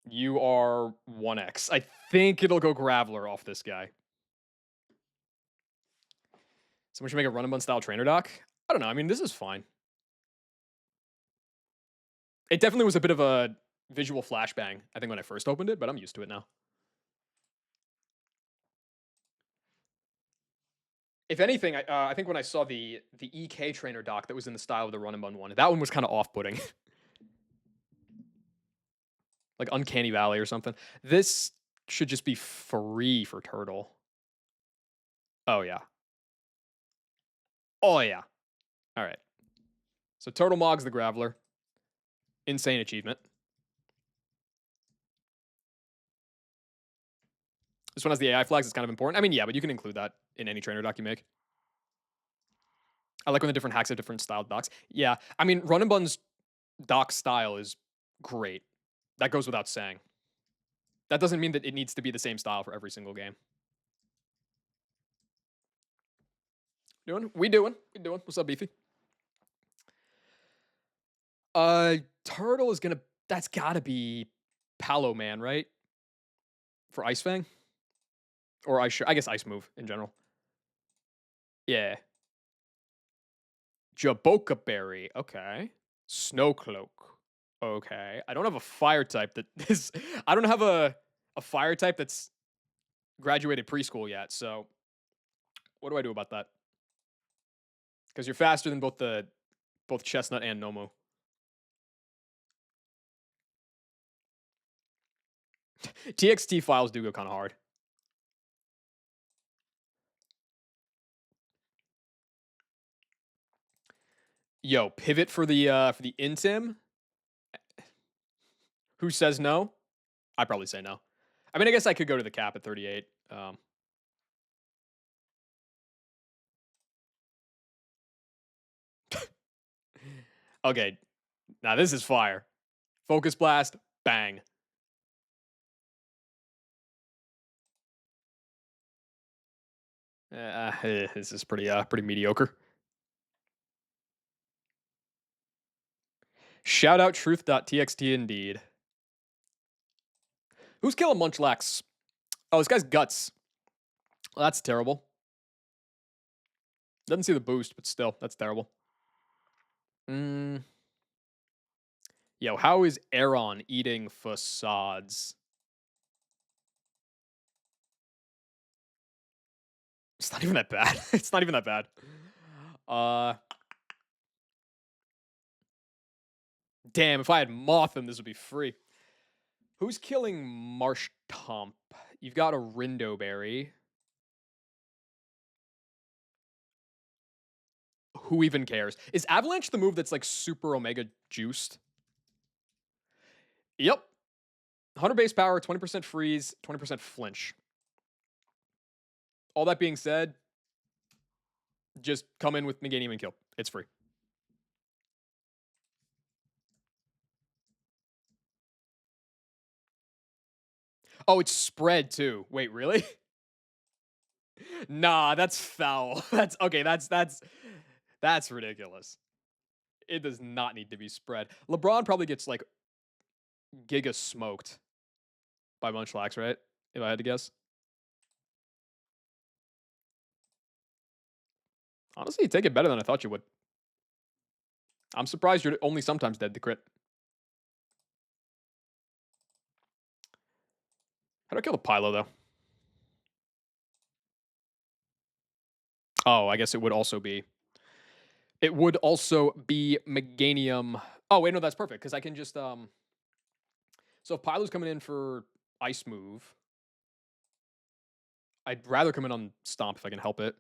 You are 1x. I think it'll go Graveler off this guy. Someone should make a run and bun style trainer doc. I don't know. I mean, this is fine. It definitely was a bit of a visual flashbang, I think, when I first opened it, but I'm used to it now. If anything, I think when I saw the EK trainer doc that was in the style of the run and bun one, that one was kind of off-putting. Like Uncanny Valley or something. This should just be free for Turtle. Oh, yeah. Oh, yeah. All right. So Turtle Mog's the Graveler. Insane achievement. This one has the AI flags. It's kind of important. I mean, yeah, but you can include that in any trainer doc you make. I like when the different hacks have different styled docs. Yeah, I mean, Run and Bun's doc style is great. That goes without saying. That doesn't mean that it needs to be the same style for every single game. We doing. What's up, Beefy? Turtle is gonna. That's gotta be Palo Man, right? For Ice Fang. Or I guess ice move in general. Yeah. Jaboka Berry. Okay. Snow Cloak. Okay. I don't have a fire type that is. I don't have a fire type that's graduated preschool yet. So what do I do about that? Because you're faster than both Chestnut and Nomo. TXT files do go kind of hard. Yo, pivot for the Intim. Who says no? I probably say no. I mean, I guess I could go to the cap at 38. Okay, now this is fire. Focus blast, bang. This is pretty mediocre. Shout out truth.txt indeed. Who's killing Munchlax? Oh, this guy's Guts. Well, that's terrible. Doesn't see the boost, but still, that's terrible. Yo, how is Aeron eating facades? It's not even that bad. It's not even that bad. Damn, if I had Mothim, this would be free. Who's killing Marshtomp? You've got a Rindo Berry. Who even cares? Is Avalanche the move that's like super Omega juiced? Yep. 100 base power, 20% freeze, 20% flinch. All that being said, just come in with Meganium and kill. It's free. Oh, it's spread too. Wait, really? Nah, that's foul. That's okay. That's ridiculous. It does not need to be spread. LeBron probably gets like giga smoked by Munchlax, right? If I had to guess. Honestly, you take it better than I thought you would. I'm surprised you're only sometimes dead to crit. How do I kill the Pylo though? Oh, I guess it would also be. It would also be Meganium. Oh wait, no, that's. Perfect because I can just So if Pylo's coming in for Ice Move, I'd rather come in on Stomp if I can help it.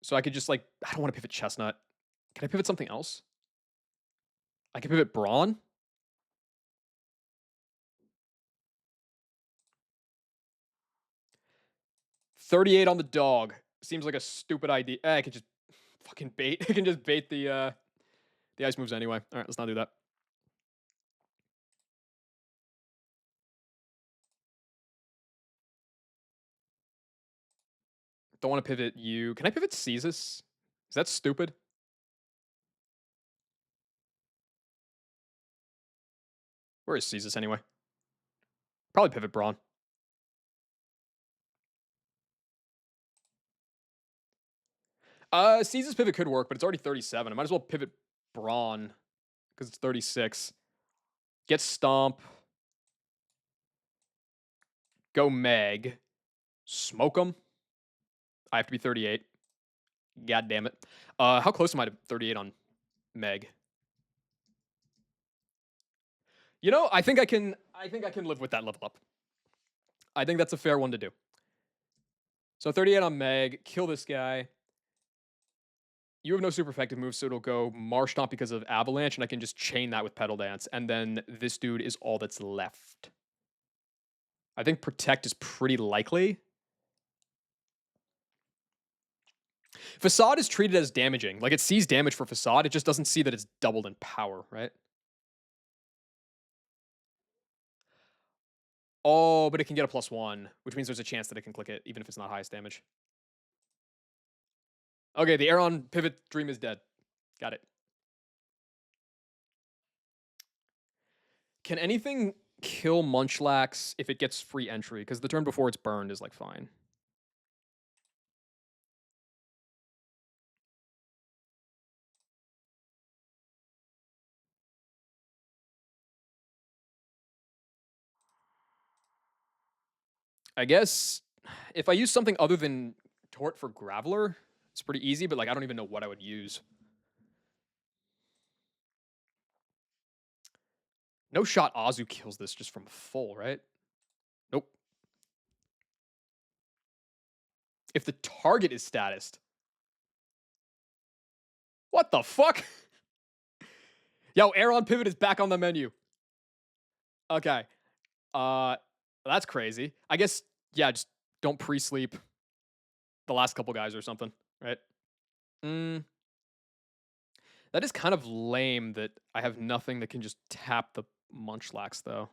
So I could just like I don't want to pivot Chestnut. Can I pivot something else? I can pivot Brawn. $38 on the dog. Seems like a stupid idea. I could just fucking bait. I can just bait the ice moves anyway. All right, let's not do that. Don't want to pivot you. Can I pivot Caesar? Is that stupid? Where is Caesar anyway? Probably pivot Brawn. Caesar's pivot could work, but it's already 37. I might as well pivot Brawn because it's 36. Get Stomp. Go Meg. Smoke him. I have to be 38. God damn it. How close am I to 38 on Meg? You know, I think I can live with that level up. I think that's a fair one to do. So 38 on Meg, kill this guy. You have no super effective moves, so it'll go Marsh Stomp because of Avalanche, and I can just chain that with Petal Dance, and then this dude is all that's left. I think Protect is pretty likely. Facade is treated as damaging. Like, it sees damage for Facade, it just doesn't see that it's doubled in power, right? Oh, but it can get a +1, which means there's a chance that it can click it, even if it's not highest damage. Okay, the Aeron pivot dream is dead. Got it. Can anything kill Munchlax if it gets free entry, because the turn before it's burned is like fine. I guess if I use something other than Tort for Graveler, it's pretty easy, but like I don't even know what I would use. No shot Azu kills this just from full, right? Nope. If the target is statused. What the fuck? Yo, Aeron Pivot is back on the menu. Okay. Uh that's crazy. I guess yeah, just don't pre-sleep the last couple guys or something, right? Mm, that is kind of lame that I have nothing that can just tap the Munchlax though.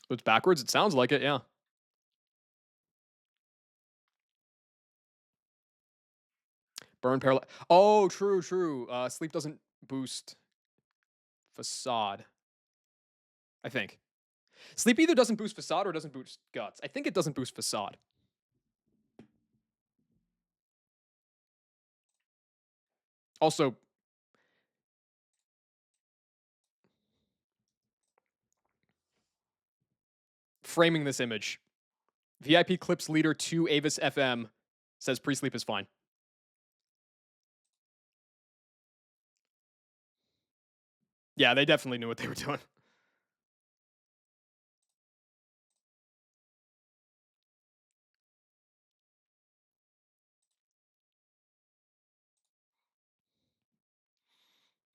It's backwards. It sounds like it, yeah. Burn paralyze. Oh, true, true. Sleep doesn't boost facade. I think sleep either doesn't boost facade or doesn't boost guts. I think it doesn't boost facade. Also, framing this image. VIP Clips leader 2 Avis FM says pre-sleep is fine. Yeah, they definitely knew what they were doing.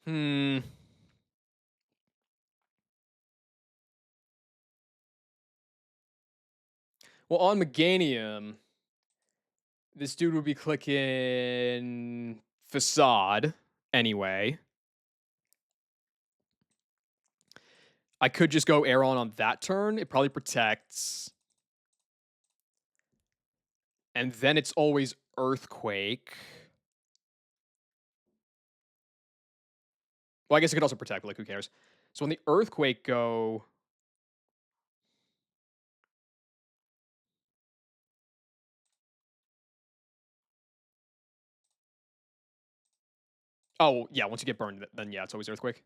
Hmm. Well, on Meganium, this dude would be clicking facade anyway. I could just go Aeron on that turn. It probably protects. And then it's always Earthquake. Well, I guess it could also protect, but like who cares? So when the Earthquake go. Oh, yeah, once you get burned, then yeah, it's always Earthquake.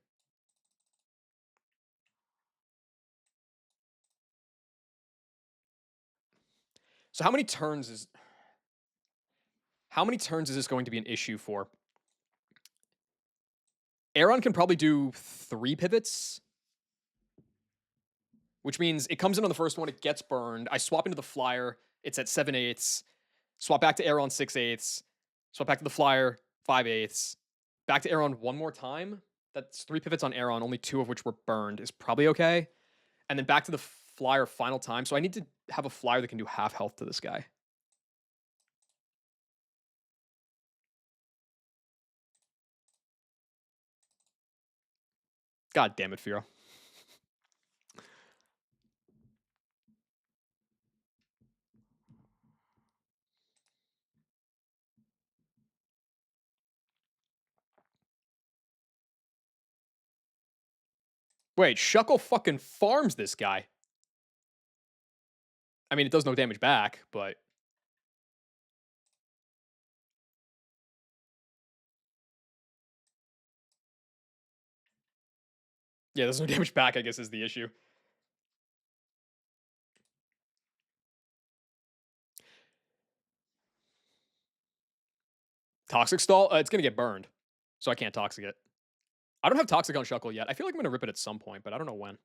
So how many turns is this going to be an issue for? Aeron can probably do 3 pivots, which means it comes in on the first one, it gets burned. I swap into the flyer, it's at 7/8. Swap back to Aeron 6/8. Swap back to the flyer 5/8. Back to Aeron one more time. That's 3 pivots on Aeron, only 2 of which were burned, is probably okay. And then back to the flyer final time. So I need to have a flyer that can do half health to this guy. God damn it, Firo. Wait, Shuckle fucking farms this guy. I mean, it does no damage back, but yeah, there's no damage back, I guess, is the issue. Toxic Stall? It's going to get burned, so I can't Toxic it. I don't have Toxic on Shuckle yet. I feel like I'm going to rip it at some point, but I don't know when.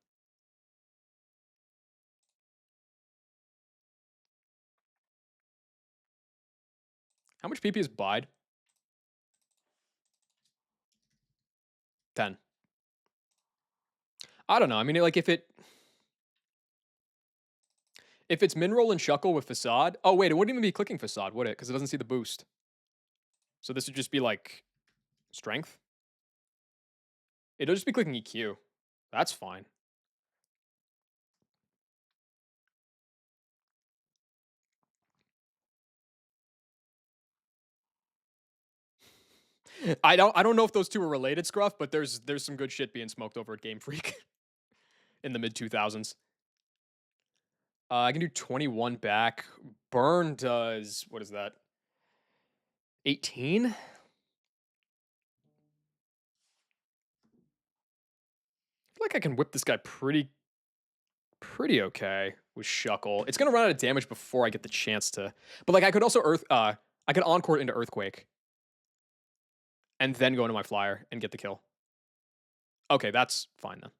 How much PP is Bide? 10. I don't know. I mean, like, if it's Mineral and Shuckle with Facade. Oh, wait, it wouldn't even be clicking Facade, would it? Because it doesn't see the boost. So this would just be like Strength. It'll just be clicking EQ. That's fine. I don't know if those two are related, Scruff, but there's some good shit being smoked over at Game Freak in the mid 2000s. I can do 21 back. Burn does what is that? 18? I feel like I can whip this guy pretty okay with Shuckle. It's gonna run out of damage before I get the chance to. But like I could also I could encore into Earthquake and then go into my flyer and get the kill. Okay, that's fine then.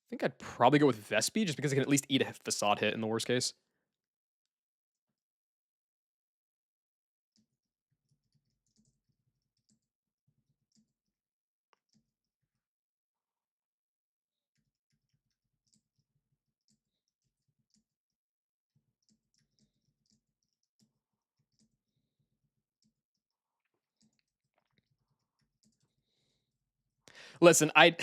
I think I'd probably go with Vespi just because I can at least eat a facade hit in the worst case. Listen, I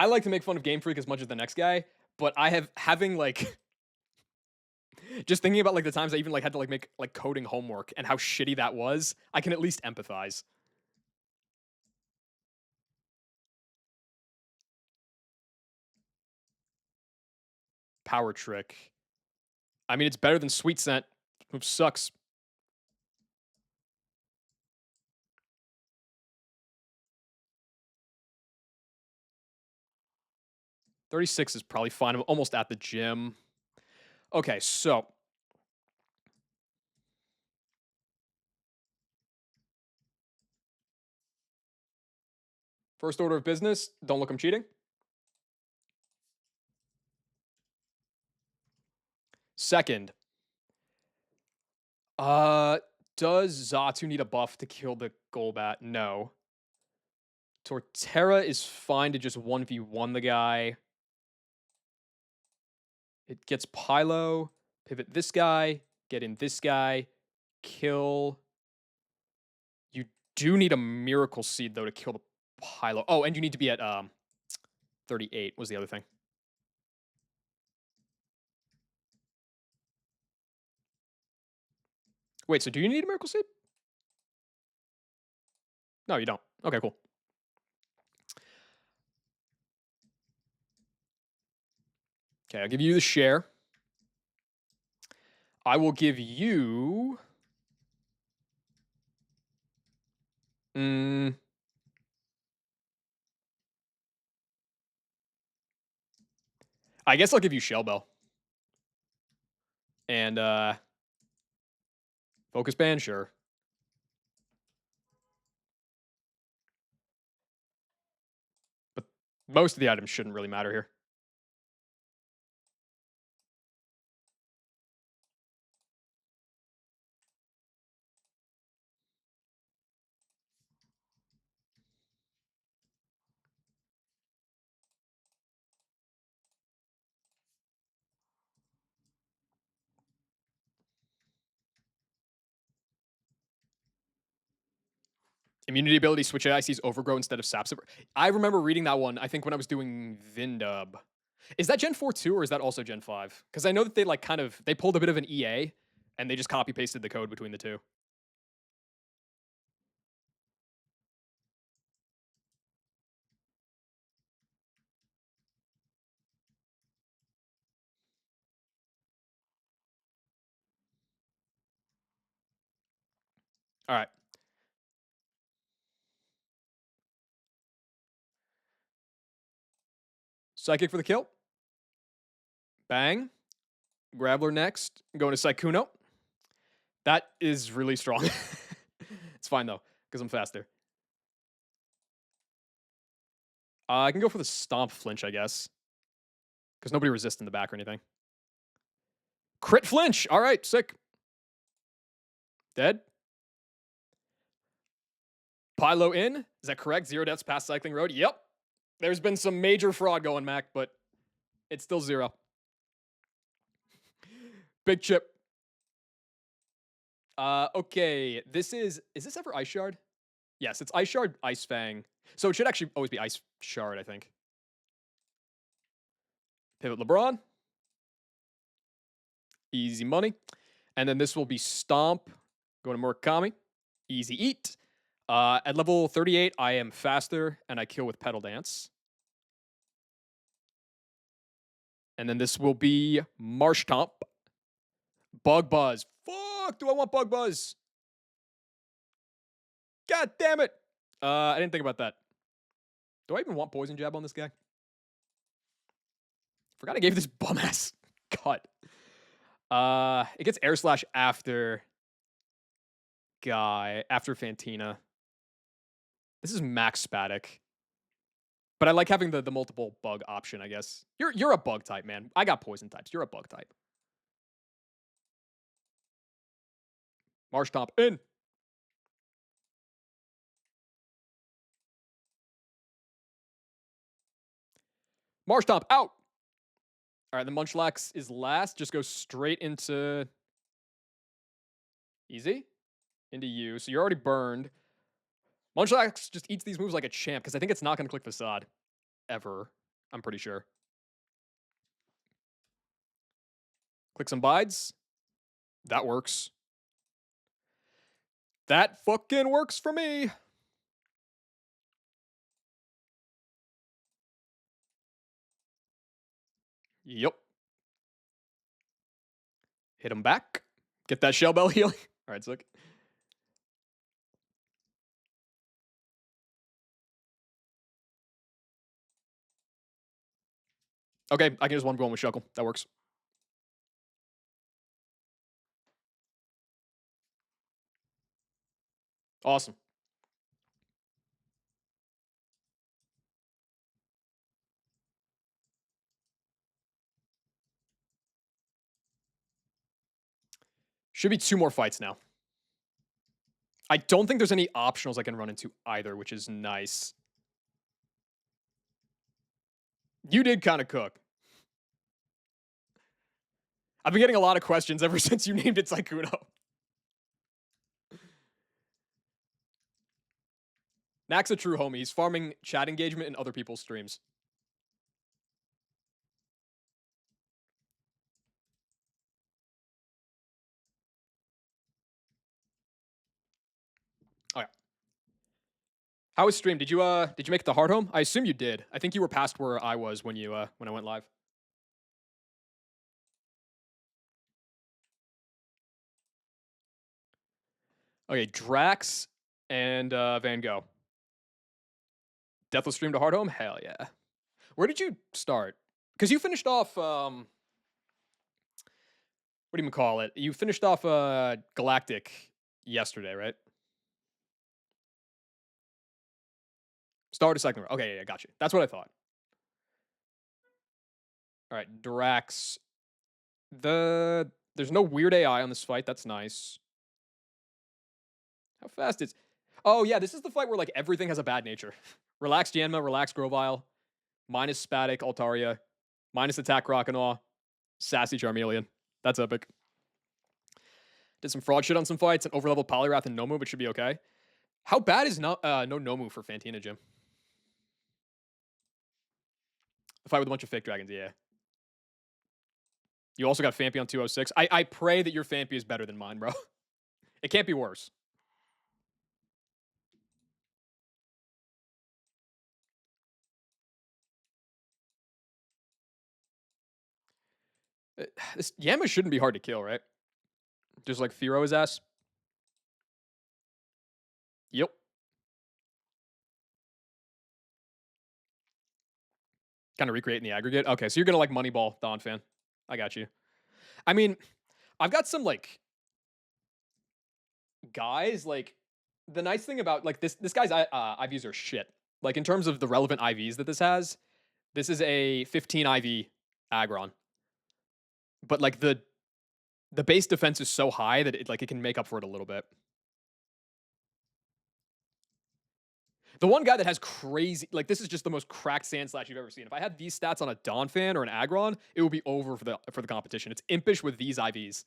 like to make fun of Game Freak as much as the next guy, but I have having like just thinking about like the times I even like had to like make like coding homework and how shitty that was, I can at least empathize. Power trick. I mean, it's better than Sweet Scent, who sucks. 36 is probably fine. I'm almost at the gym. Okay, so first order of business, don't look I'm cheating. Second, uh, does Zatu need a buff to kill the Golbat? No. Torterra is fine to just 1v1 the guy. It gets Pylo, pivot this guy, get in this guy, kill. You do need a Miracle Seed, though, to kill the Pylo. Oh, and you need to be at 38 was the other thing. Wait, so do you need a Miracle Seed? No, you don't. Okay, cool. Okay, I'll give you the share. I will give you... I guess I'll give you Shell Bell. And Focus Band, sure. But most of the items shouldn't really matter here. Immunity ability, switch ICs overgrow instead of sap. I remember reading that one, I think when I was doing Vindub. Is that Gen 4 too, or is that also Gen 5? Because I know that they like kind of, they pulled a bit of an EA, and they just copy pasted the code between the two. All right. Psychic for the kill. Bang. Graveler next. Going to Sykkuno. That is really strong. It's fine though, because I'm faster. I can go for the Stomp Flinch, I guess. Because nobody resists in the back or anything. Crit Flinch! All right, sick. Dead. Pylo in. Is that correct? 0 deaths past Cycling Road? Yep. There's been some major fraud going, Mac, but it's still 0. Big chip. Okay. Is this ever Ice Shard? Yes, it's Ice Shard, Ice Fang. So it should actually always be Ice Shard, I think. Pivot LeBron. Easy money. And then this will be Stomp. Going to Murakami. Easy eat. At level 38, I am faster, and I kill with Pedal Dance. And then this will be Marsh Tomp. Bug Buzz. Fuck, do I want Bug Buzz? God damn it. I didn't think about that. Do I even want Poison Jab on this guy? Forgot I gave this bum ass cut. It gets Air Slash after guy, after Fantina. This is max Spatic. But I like having the multiple bug option, I guess. You're a bug type, man. I got poison types. You're a bug type. Marsh Tomp in. Marsh Tomp out. All right, the Munchlax is last. Just go straight into easy into you. So you're already burned. Munchlax just eats these moves like a champ because I think it's not going to click Facade ever. I'm pretty sure. Click some bides. That works. That fucking works for me. Yep. Hit him back. Get that Shell Bell healing. All right, sick. Okay, I can just one going with Shuckle. That works. Awesome. Should be 2 more fights now. I don't think there's any optionals I can run into either, which is nice. You did kind of cook. I've been getting a lot of questions ever since you named it Sykkuno. Nack's a true homie. He's farming chat engagement in other people's streams. Oh yeah. How was stream? Did you make it the hard home? I assume you did. I think you were past where I was when you when I went live. Okay, Drax and Van Gogh. Deathless stream to hard home? Hell yeah. Where did you start? Because you finished off what do you call it? You finished off Galactic yesterday, right? Started second row. Okay, yeah, got you. That's what I thought. All right, Drax. There's no weird AI on this fight. That's nice. How fast is? Oh yeah, this is the fight where like everything has a bad nature. Relax Yanma, relax Grovyle, minus Spatic Altaria, minus attack Croconaw, sassy Charmeleon. That's epic. Did some fraud shit on some fights and overleveled Poliwrath and Nomu, but should be okay. How bad is no Nomu for Fantina, Jim? The fight with a bunch of fake dragons, yeah. You also got Fampy on 206. I pray that your Fampy is better than mine, bro. It can't be worse. This Yama shouldn't be hard to kill, right? Just like Firo his ass. Yep. Kind of recreating the aggregate. Okay, so you're gonna like Moneyball, Don fan. I got you. I mean, I've got some like guys like the nice thing about like this guy's IVs are shit. Like in terms of the relevant IVs that this has, this is a 15 IV Aggron. But like the base defense is so high that it can make up for it a little bit. The one guy that has crazy, like this is just the most cracked Sand Slash you've ever seen. If I had these stats on a Donphan or an Aggron, it would be over for the competition. It's impish with these IVs.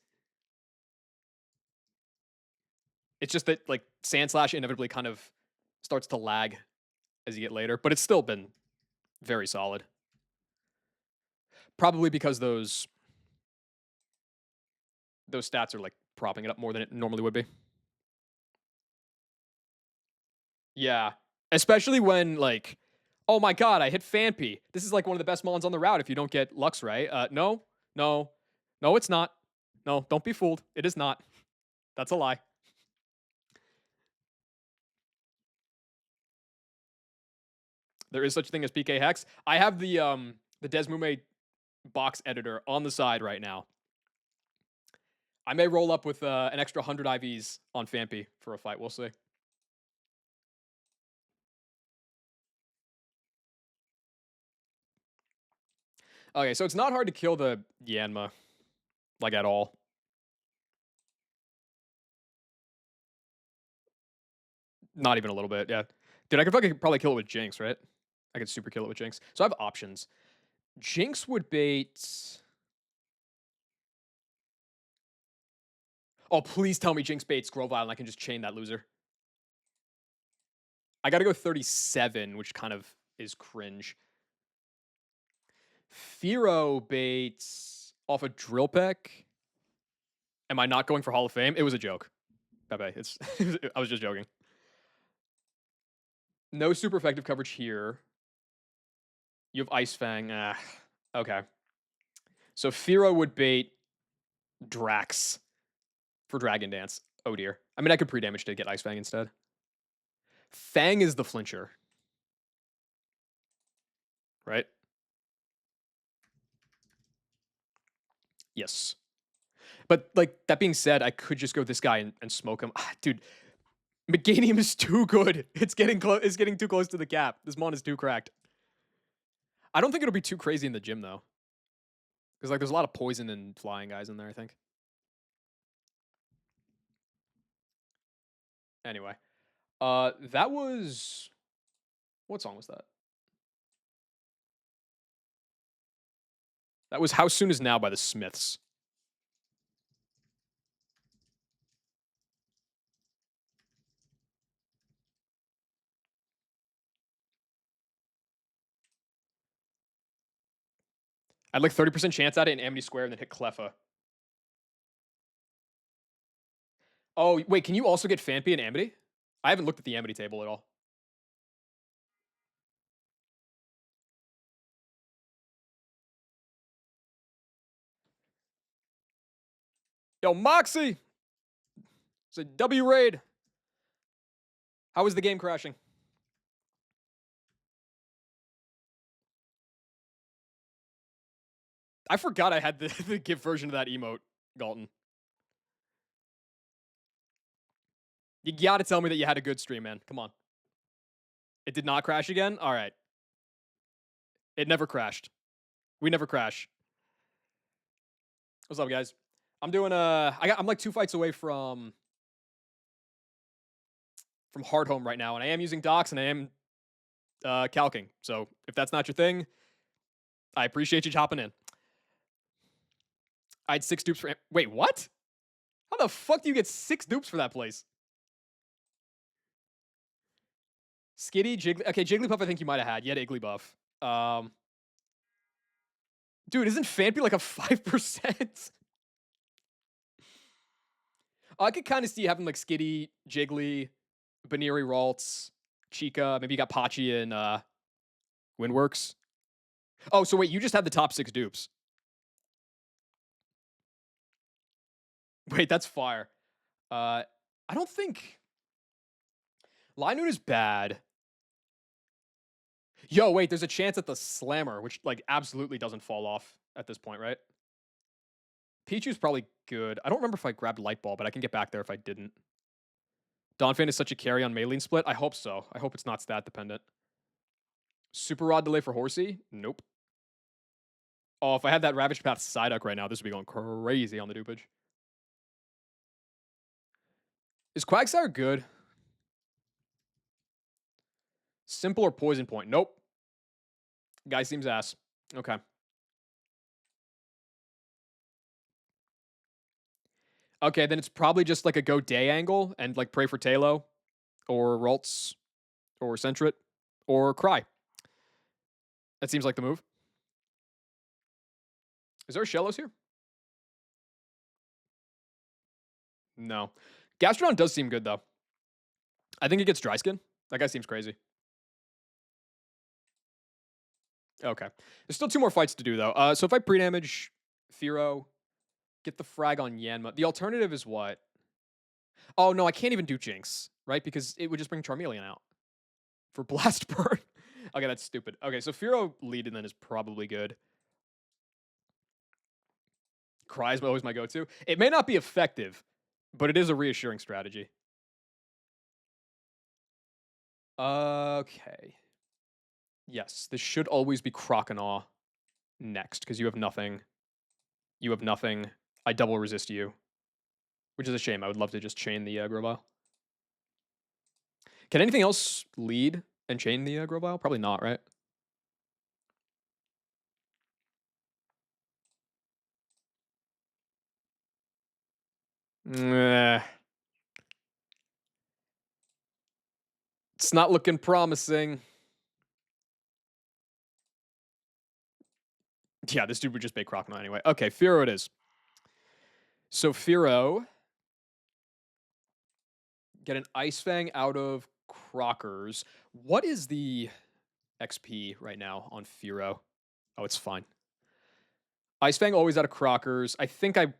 It's just that like Sand Slash inevitably kind of starts to lag as you get later, but it's still been very solid. Probably because those those stats are like propping it up more than it normally would be. Yeah. Especially when like, oh my god, I hit Fanpy. This is like one of the best mons on the route if you don't get Lux right. No, no, no, it's not. No, don't be fooled. It is not. That's a lie. There is such a thing as PK Hex. I have the Desmume box editor on the side right now. I may roll up with an extra 100 IVs on Fanpy for a fight. We'll see. Okay, so it's not hard to kill the Yanma, like at all. Not even a little bit, yeah. Dude, I could fucking probably kill it with Jinx, right? I could super kill it with Jinx. So I have options. Jinx would bait. Oh, please tell me Jinx baits Grovyle and I can just chain that loser. I gotta go 37, which kind of is cringe. Firo baits off a Drill Peck. Am I not going for Hall of Fame? It was a joke. Bye-bye. It's I was just joking. No super effective coverage here. You have Ice Fang. Okay. So Firo would bait Drax for Dragon Dance. Oh dear. I mean, I could pre-damage to get Ice Fang instead. Fang is the flincher. Right? Yes. But like that being said, I could just go this guy and smoke him. Dude, Meganium is too good. It's getting close. It's getting too close to the cap. This mon is too cracked. I don't think it'll be too crazy in the gym though, because like there's a lot of poison and flying guys in there. I think. Anyway, that was what song was that? That was "How Soon Is Now" by the Smiths. I had like 30% chance at it in Amity Square and then hit Cleffa. Oh wait, can you also get Fanpy in Amity? I haven't looked at the Amity table at all. Yo, Moxie! It's a W raid. How is the game crashing? I forgot I had the GIF version of that emote, Galton. You gotta tell me that you had a good stream, man. Come on. It did not crash again? All right. It never crashed. We never crash. What's up, guys? I'm doing I'm like 2 fights away from Hard Home right now, and I am using docs and I am calcing. So if that's not your thing, I appreciate you hopping in. I had 6 dupes for. Wait, what? How the fuck do you get 6 dupes for that place? Skitty, Jiggly. Okay, Jigglypuff, I think you might have had. You had Igglybuff. Dude, isn't Fanpy like a 5%? I could kind of see having like Skitty, Jiggly, Baneri Ralts, Chica. Maybe you got Pachi and Windworks. Oh, so wait, you just had the top 6 dupes. Wait, that's fire. I don't think Linoon is bad. Yo, wait, there's a chance at the Slammer, which like absolutely doesn't fall off at this point, right? Pichu's probably good. I don't remember if I grabbed Light Ball, but I can get back there if I didn't. Donphan is such a carry on Maylene split. I hope so. I hope it's not stat dependent. Super Rod delay for Horsey? Nope. Oh, if I had that Ravaged Path Psyduck right now, this would be going crazy on the dupage. Is Quagsire good? Simple or Poison Point? Nope. Guy seems ass. Okay. Okay, then it's probably just like a go day angle and like pray for Talo or Ralts or Sentret or Cry. That seems like the move. Is there a Shellos here? No. Gastrodon does seem good, though. I think it gets Dry Skin. That guy seems crazy. Okay. There's still 2 more fights to do, though. So if I pre-damage Firo, get the frag on Yanma. The alternative is what? Oh, no, I can't even do Jinx, right? Because it would just bring Charmeleon out for Blast Burn. Okay, that's stupid. Okay, so Firo lead and then is probably good. Cry's always my go-to. It may not be effective, but it is a reassuring strategy. Okay. Yes, this should always be Croconaw next, because you have nothing. You have nothing. I double resist you, which is a shame. I would love to just chain the Grovyle. Can anything else lead and chain the Grovyle? Probably not, right? Meh. It's not looking promising. Yeah, this dude would just bait Croconaw anyway. Okay, Firo it is. So Firo, get an Ice Fang out of Crockers. What is the XP right now on Firo? Oh, it's fine. Ice Fang always out of Crockers. I think I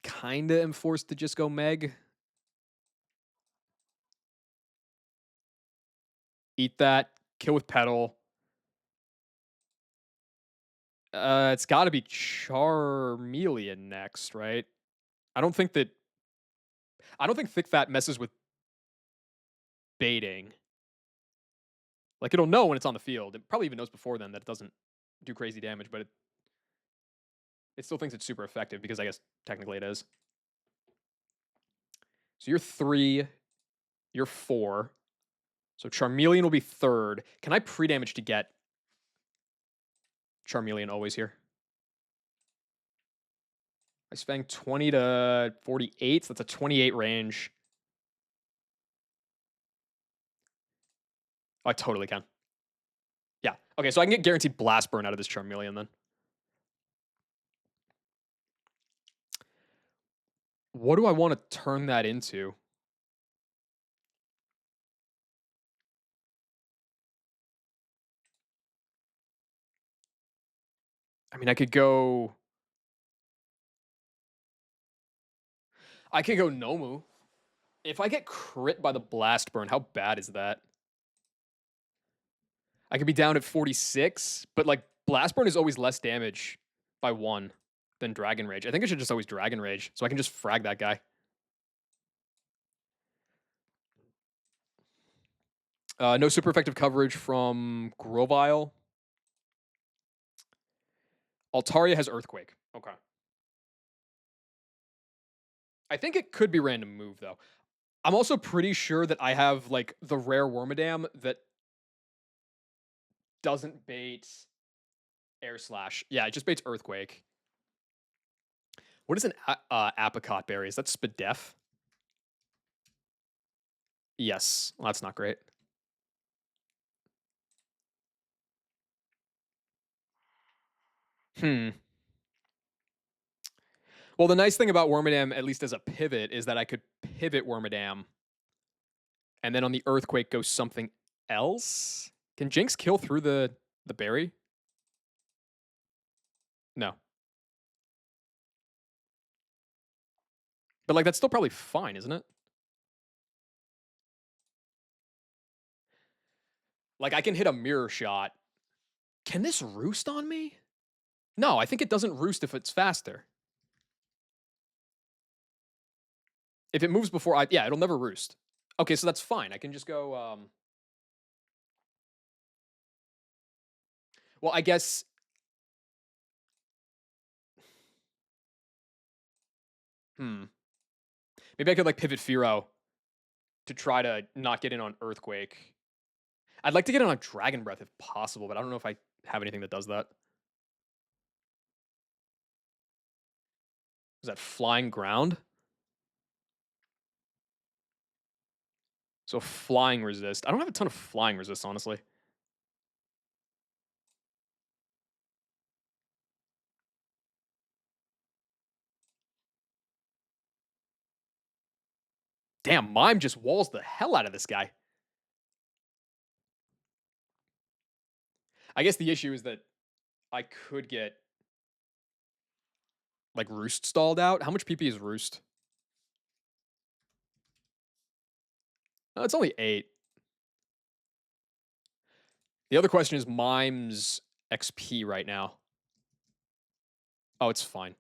kind of am forced to just go Meg. Eat that. Kill with Petal. It's got to be Charmeleon next, right? I don't think that. I don't think Thick Fat messes with baiting. Like it'll know when it's on the field. It probably even knows before then that it doesn't do crazy damage, but it still thinks it's super effective because I guess technically it is. So you're 3, you're 4. So Charmeleon will be 3rd. Can I pre-damage to get Charmeleon always here? I spang 20 to 48. So that's a 28 range. Oh, I totally can. Yeah. Okay, so I can get guaranteed Blast Burn out of this Charmeleon then. What do I want to turn that into? I mean, I could go Nomu. If I get crit by the Blast Burn, how bad is that? I could be down at 46, but like Blast Burn is always less damage by 1 than Dragon Rage. I think I should just always Dragon Rage so I can just frag that guy. No super effective coverage from Grovyle. Altaria has Earthquake. Okay. I think it could be random move though. I'm also pretty sure that I have like the rare Wormadam that doesn't bait Air Slash. Yeah, it just baits Earthquake. What is an apricot berry? Is that Spadef? Yes. Well, that's not great. Hmm. Well, the nice thing about Wormadam, at least as a pivot, is that I could pivot Wormadam and then on the Earthquake go something else. Can Jinx kill through the berry? No. But like that's still probably fine, isn't it? Like I can hit a mirror shot. Can this roost on me? No, I think it doesn't roost if it's faster. If it moves before yeah, it'll never roost. Okay, so that's fine. I can just go well, I guess maybe I could like pivot Firo to try to not get in on Earthquake. I'd like to get in on Dragon Breath if possible, but I don't know if I have anything that does that. Is that Flying Ground? So Flying Resist. I don't have a ton of Flying Resist, honestly. Damn, Mime just walls the hell out of this guy. I guess the issue is that I could get like Roost stalled out. How much PP is Roost? Oh, it's only 8. The other question is Mime's XP right now. Oh, it's fine.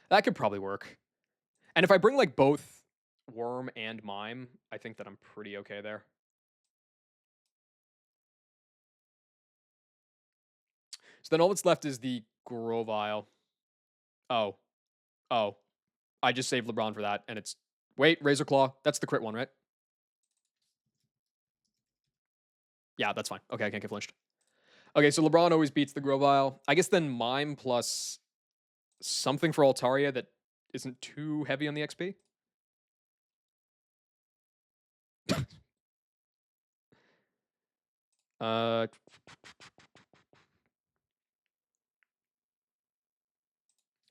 That could probably work. And if I bring like both Worm and Mime, I think that I'm pretty okay there. So then all that's left is the Grovyle. Oh. Oh. I just saved LeBron for that, and it's... Wait, Razor Claw. That's the crit one, right? Yeah, that's fine. Okay, I can't get flinched. Okay, so LeBron always beats the Grovyle. I guess then Mime plus something for Altaria that isn't too heavy on the XP. uh...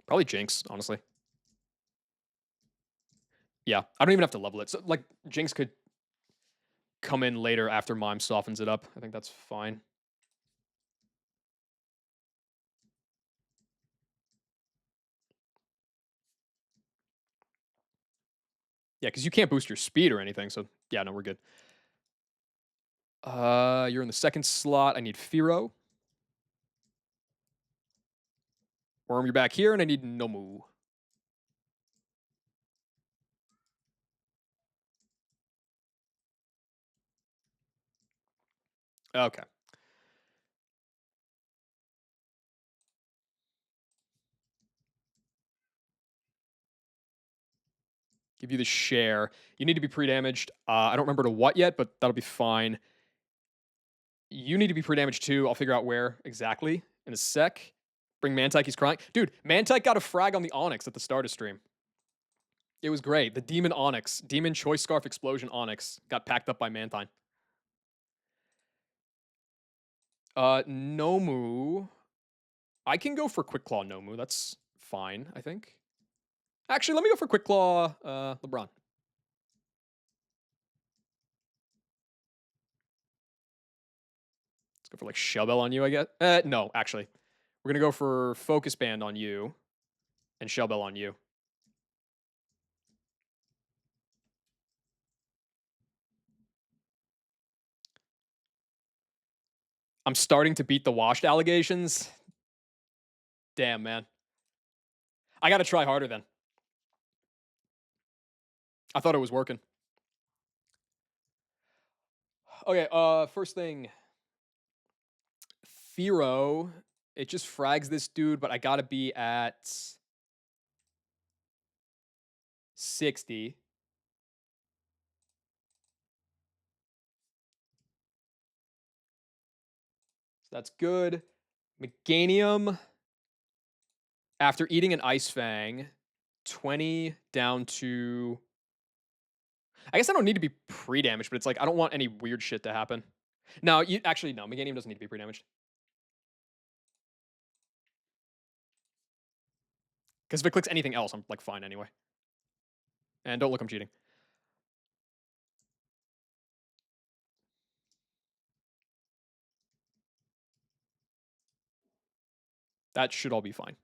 Probably Jinx, honestly. Yeah, I don't even have to level it. So, like, Jinx could come in later after Mime softens it up. I think that's fine. Yeah, because you can't boost your speed or anything, so yeah, no, we're good. You're in the second slot. I need Firo. Worm, you're back here, and I need Nomu. Okay. Give you the share. You need to be pre-damaged. I don't remember to what yet, but that'll be fine. You need to be pre-damaged too. I'll figure out where exactly in a sec. Bring Mantike, he's crying. Dude, Mantike got a frag on the Onyx at the start of stream. It was great. The Demon Onyx, Demon Choice Scarf Explosion Onyx got packed up by Mantine. Nomu. I can go for Quick Claw Nomu. That's fine, I think. Actually, let me go for Quick Claw LeBron. Let's go for like Shell Bell on you, I guess. No, actually. We're going to go for Focus Band on you and Shell Bell on you. I'm starting to beat the washed allegations. Damn, man. I got to try harder then. I thought it was working. Okay, first thing. Firo. It just frags this dude, but I got to be at 60. So that's good. Meganium. After eating an Ice Fang, 20 down to... I guess I don't need to be pre-damaged, but it's like, I don't want any weird shit to happen. No, actually, no. Meganium doesn't need to be pre-damaged. Because if it clicks anything else, I'm like fine anyway. And don't look, I'm cheating. That should all be fine.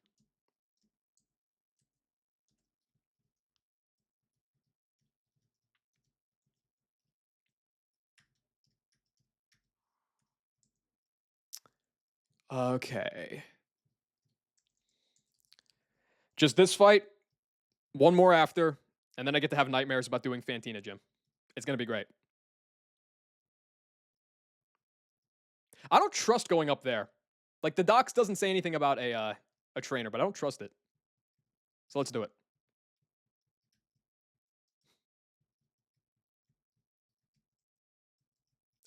Okay. Just this fight, one more after, and then I get to have nightmares about doing Fantina Gym. It's going to be great. I don't trust going up there. Like, the docs doesn't say anything about a trainer, but I don't trust it. So let's do it.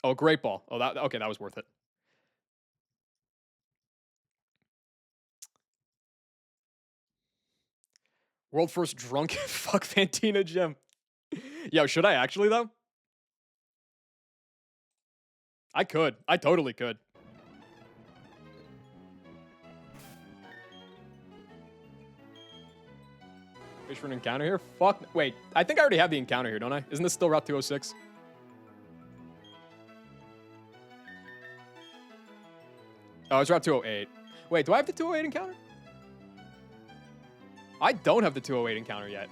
Oh, great ball. Oh, okay, that was worth it. World first drunk fuck Fantina Gym. Yo, should I actually though? I could. I totally could. Wish for an encounter here? Fuck. Wait, I think I already have the encounter here, don't I? Isn't this still Route 206? Oh, it's Route 208. Wait, do I have the 208 encounter? I don't have the 208 encounter yet.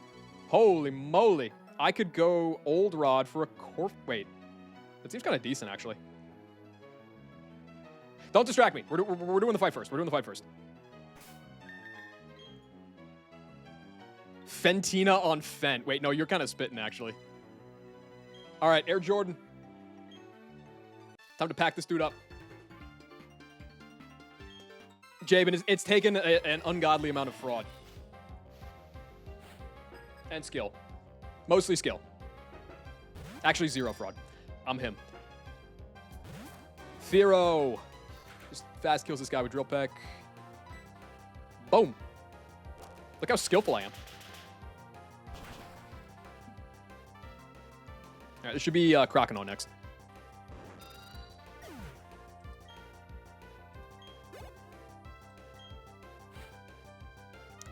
Holy moly. I could go Old Rod for a Corf. Wait. That seems kind of decent, actually. Don't distract me. We're doing the fight first. We're doing the fight first. Fantina on Fent. Wait, no, you're kind of spitting, actually. All right, Air Jordan. Time to pack this dude up. Jabin, it's taken an ungodly amount of fraud. And skill. Mostly skill. Actually, 0 fraud. I'm him. Thero. Just fast kills this guy with Drill Peck. Boom. Look how skillful I am. All right, this should be Croconaw next.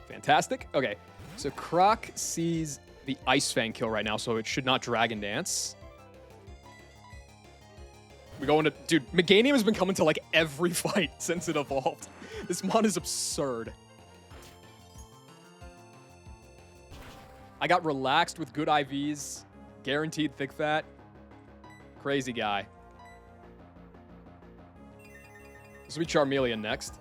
Fantastic. Okay, so Croc sees the Ice Fang kill right now, so it should not Dragon Dance. We go into... Dude, Meganium has been coming to, like, every fight since it evolved. This mon is absurd. I got relaxed with good IVs. Guaranteed thick fat. Crazy guy. This will be Charmeleon next.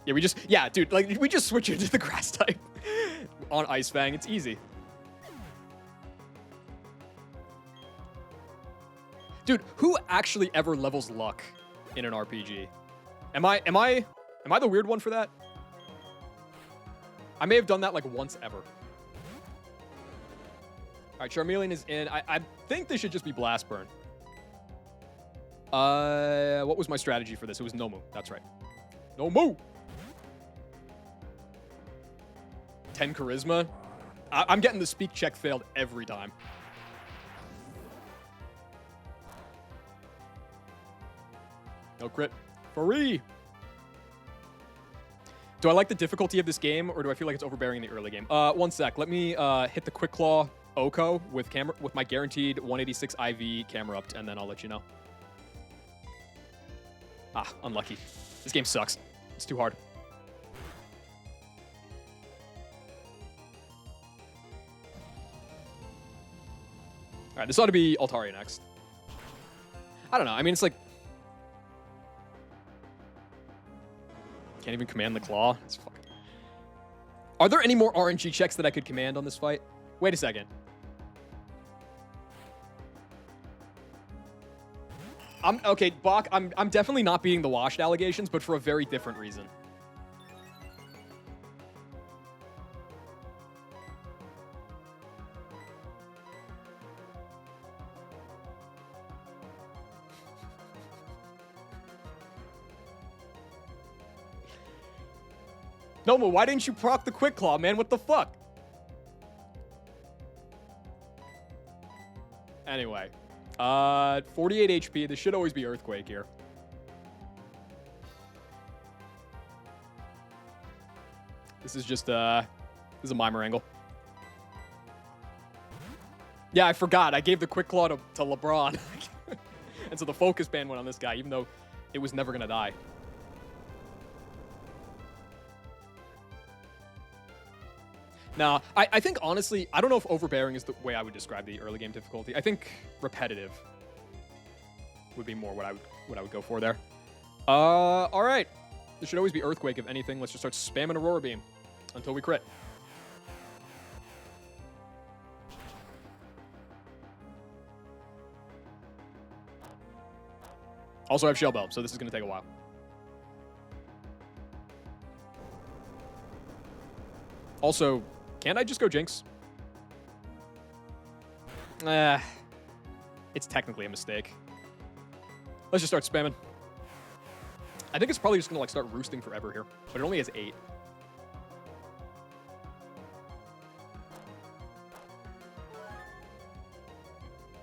Yeah, we just... Yeah, dude, like, we just switch into the grass type on Ice Fang. It's easy. Dude, who actually ever levels luck in an RPG? Am I the weird one for that? I may have done that like once ever. All right, Charmeleon is in. I think this should just be Blast Burn. What was my strategy for this? It was Nomu. That's right. Nomu. 10 charisma. I'm getting the speak check failed every time. No crit. Free. Do I like the difficulty of this game, or do I feel like it's overbearing in the early game? One sec. Let me hit the Quick Claw Oko with my guaranteed 186 IV camera upped, and then I'll let you know. Ah, unlucky. This game sucks. It's too hard. All right, this ought to be Altaria next. I don't know. I mean, it's like... Can't even command the claw. It's fucking... Are there any more RNG checks that I could command on this fight? Wait a second. Okay, Bach, I'm definitely not beating the washed allegations, but for a very different reason. Noma, why didn't you proc the Quick Claw, man? What the fuck? Anyway. 48 HP. This should always be Earthquake here. This is just, this is a Mimer angle. Yeah, I forgot. I gave the Quick Claw to LeBron. And so the focus band went on this guy, even though it was never going to die. Now, I think, honestly, I don't know if overbearing is the way I would describe the early game difficulty. I think repetitive would be more what I would go for there. All right. This should always be Earthquake, if anything. Let's just start spamming Aurora Beam until we crit. Also, I have Shell Belt, so this is going to take a while. Also, can't I just go Jinx? It's technically a mistake. Let's just start spamming. I think it's probably just going to like start roosting forever here, but it only has 8.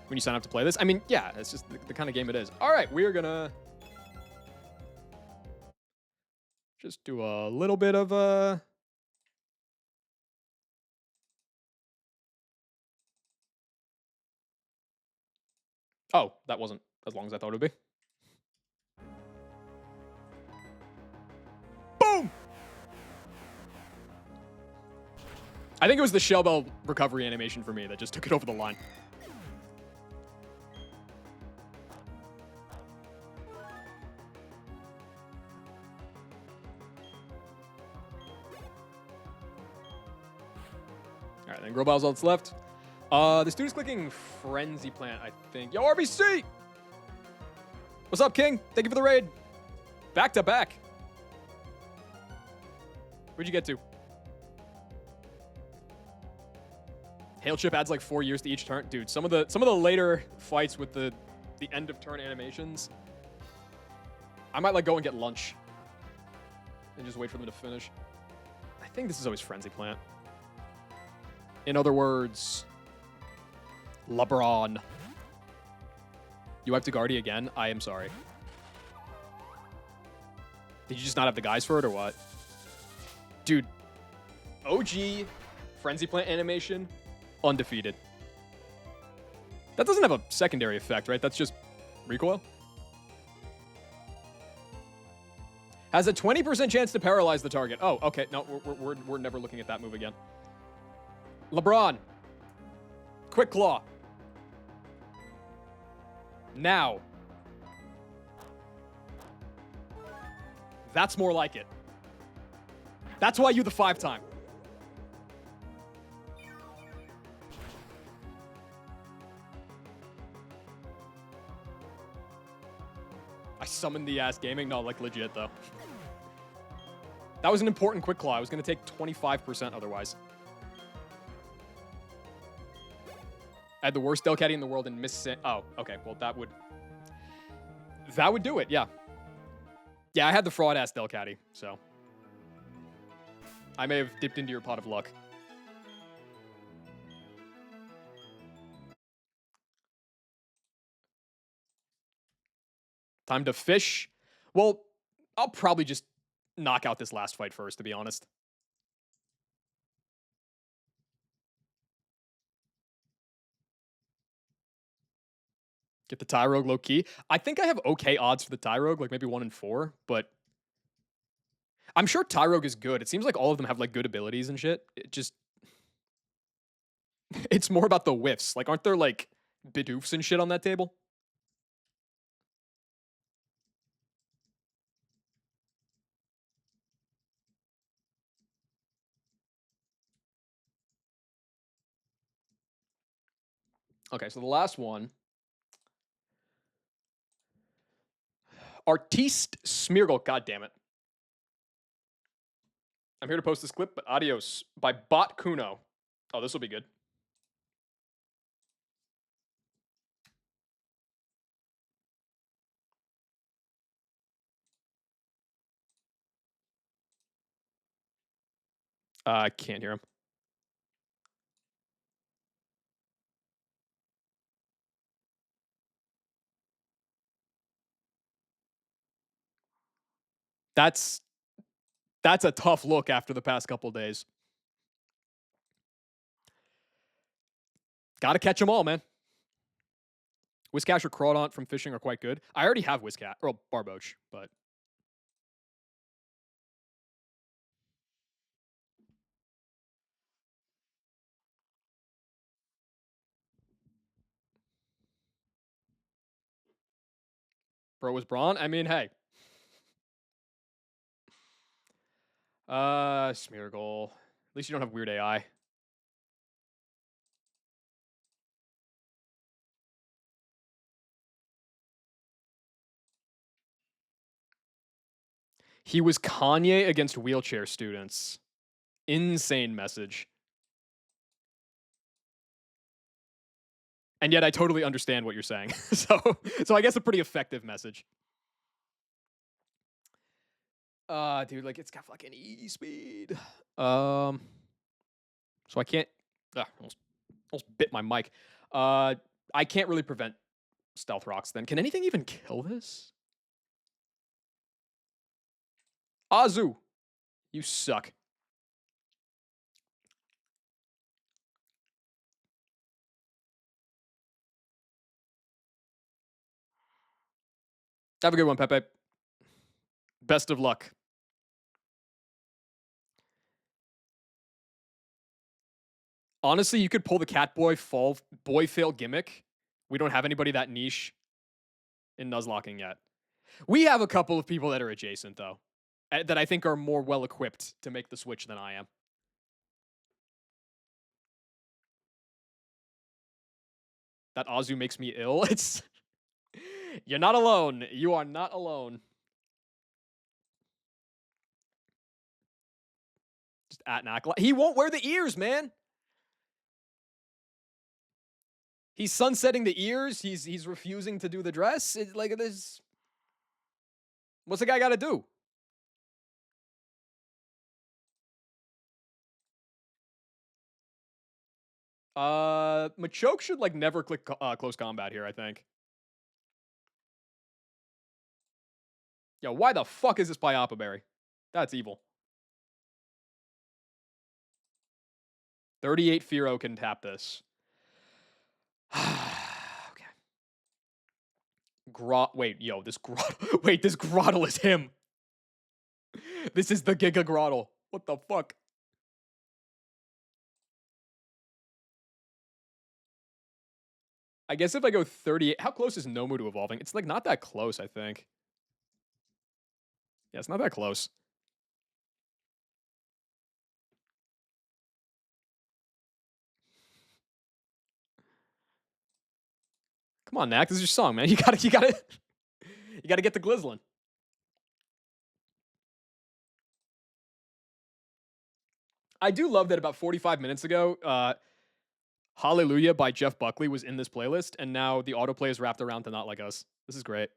When you sign up to play this? I mean, yeah, it's just the kind of game it is. All right, we're going to just do a little bit of Oh, that wasn't as long as I thought it would be. Boom! I think it was the Shell Bell recovery animation for me that just took it over the line. All right, then Grobow's all that's left. This dude's clicking Frenzy Plant, I think. Yo, RBC! What's up, King? Thank you for the raid. Back to back. Where'd you get to? Hail Chip adds like 4 years to each turn. Dude, some of the later fights with the end of turn animations, I might like go and get lunch and just wait for them to finish. I think this is always Frenzy Plant. In other words, LeBron. You have to Guardy again? I am sorry. Did you just not have the guys for it or what? Dude, OG Frenzy Plant animation, undefeated. That doesn't have a secondary effect, right? That's just recoil. Has a 20% chance to paralyze the target. Oh, okay. No, we're never looking at that move again. LeBron. Quick Claw. Now. That's more like it. That's why you the 5-time. I summoned the ass gaming. No, like legit though. That was an important Quick Claw. I was going to take 25% otherwise. I had the worst Delcatty in the world and miss. Oh, okay. Well, that would do it. Yeah. Yeah, I had the fraud ass Delcatty, so I may have dipped into your pot of luck. Time to fish. Well, I'll probably just knock out this last fight first, to be honest. Get the Tyrogue low key. I think I have okay odds for the Tyrogue, like maybe 1 in 4, but I'm sure Tyrogue is good. It seems like all of them have like good abilities and shit. It just it's more about the whiffs. Like, aren't there like Bidoofs and shit on that table? Okay, so the last one. Artiste Smeargle. God damn it. I'm here to post this clip, but adios. By Bot Kuno. Oh, this will be good. I can't hear him. That's a tough look after the past couple days. Gotta catch them all, man. Whiscash or Crawdaunt from fishing are quite good. I already have Whiscash, or Barboach, but bro was Braun. I mean, hey. Smeargle. At least you don't have weird AI. He was Kanye against wheelchair students. Insane message. And yet I totally understand what you're saying. so I guess a pretty effective message. Dude, like it's got fucking E speed. So I can't. Almost bit my mic. I can't really prevent Stealth Rocks. Then can anything even kill this? Azu, you suck. Have a good one, Pepe. Best of luck. Honestly, you could pull the Catboy fall boy fail gimmick. We don't have anybody that niche in Nuzlocking yet. We have a couple of people that are adjacent though, that I think are more well equipped to make the switch than I am. That Azu makes me ill. It's you're not alone. You are not alone. Just at Knack. He won't wear the ears, man. He's sunsetting the ears. He's refusing to do the dress. It's like this. What's the guy got to do? Machoke should like never click close combat here, I think. Yo, why the fuck is this Pyapa Berry? That's evil. 38 Firo can tap this. Okay. Wait, yo, this Grottle. Wait, this Grottle is him. This is the Giga Grottle. What the fuck? I guess if I go 38, how close is Nomu to evolving? It's like not that close, I think. Yeah, it's not that close. Come on, Knack. This is your song, man. You gotta get the Glizzlin. I do love that about 45 minutes ago, Hallelujah by Jeff Buckley was in this playlist, and now the autoplay is wrapped around to Not Like Us. This is great.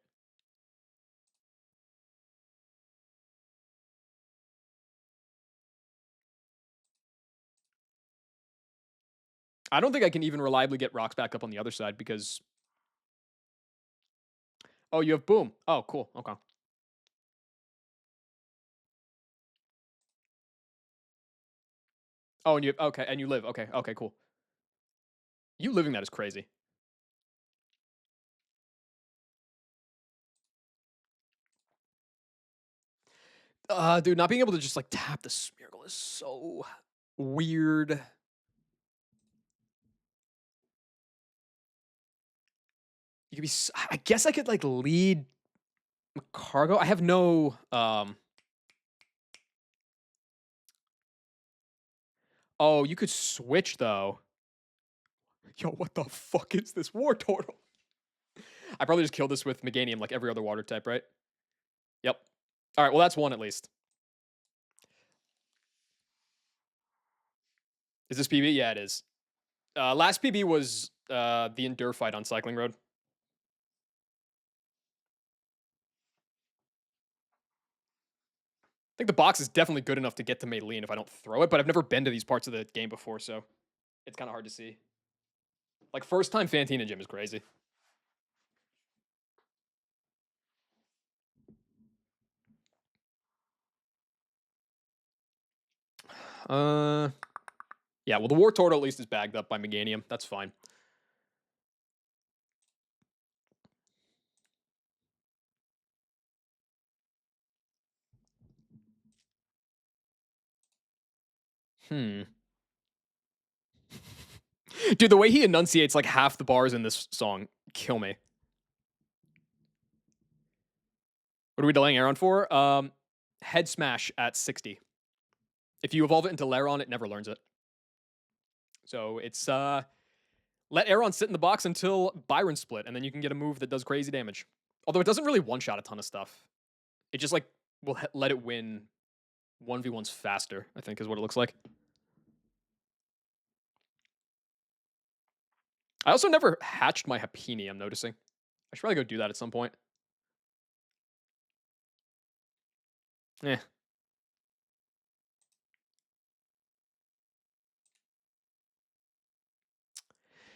I don't think I can even reliably get rocks back up on the other side because... Oh, you have Boom. Oh, cool. Okay. Oh, and you have... Okay, and you live. Okay, okay, cool. You living that is crazy. Dude, not being able to just, like, tap the Smeargle is so weird. You could be... I guess I could, like, lead Cargo. I have no... Oh, you could switch, though. Yo, what the fuck is this War Turtle? I probably just killed this with Meganium like every other water type, right? Yep. All right, well, that's one at least. Is this PB? Yeah, it is. Last PB was the Endure fight on Cycling Road. I think the box is definitely good enough to get to Maylene if I don't throw it, but I've never been to these parts of the game before, so it's kind of hard to see. Like, first time Fantina gym is crazy. Yeah, well, the War Turtle at least is bagged up by Meganium. That's fine. Dude, the way he enunciates like half the bars in this song kill me. What are we delaying Aeron for? Head Smash at 60. If you evolve it into Lairon, it never learns it. So it's let Aeron sit in the box until Byron split, and then you can get a move that does crazy damage. Although it doesn't really one-shot a ton of stuff. It just like will let it win 1v1s faster, I think is what it looks like. I also never hatched my Happini, I'm noticing. I should probably go do that at some point. Eh.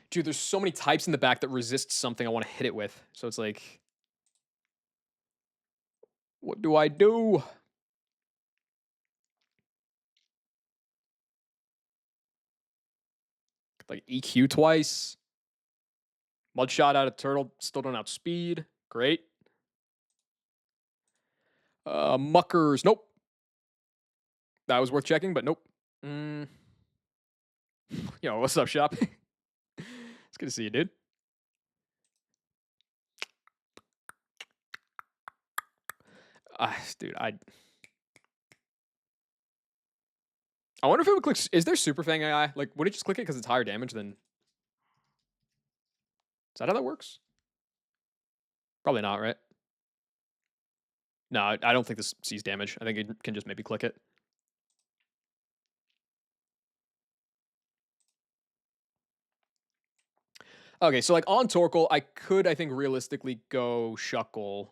Dude, there's so many types in the back that resist something I want to hit it with. So it's like, what do I do? Like EQ twice. Mudshot out of Turtle, still don't outspeed. Great. Muckers. Nope. That was worth checking, but nope. Mm. Yo, what's up, shop? It's good to see you, dude. Dude, I wonder if it would click. Is there Super Fang AI? Like, would it just click it because it's higher damage than? Is that how that works? Probably not, right? No, I don't think this sees damage. I think it can just maybe click it. Okay, so like on Torkoal, I could, I think, realistically go Shuckle,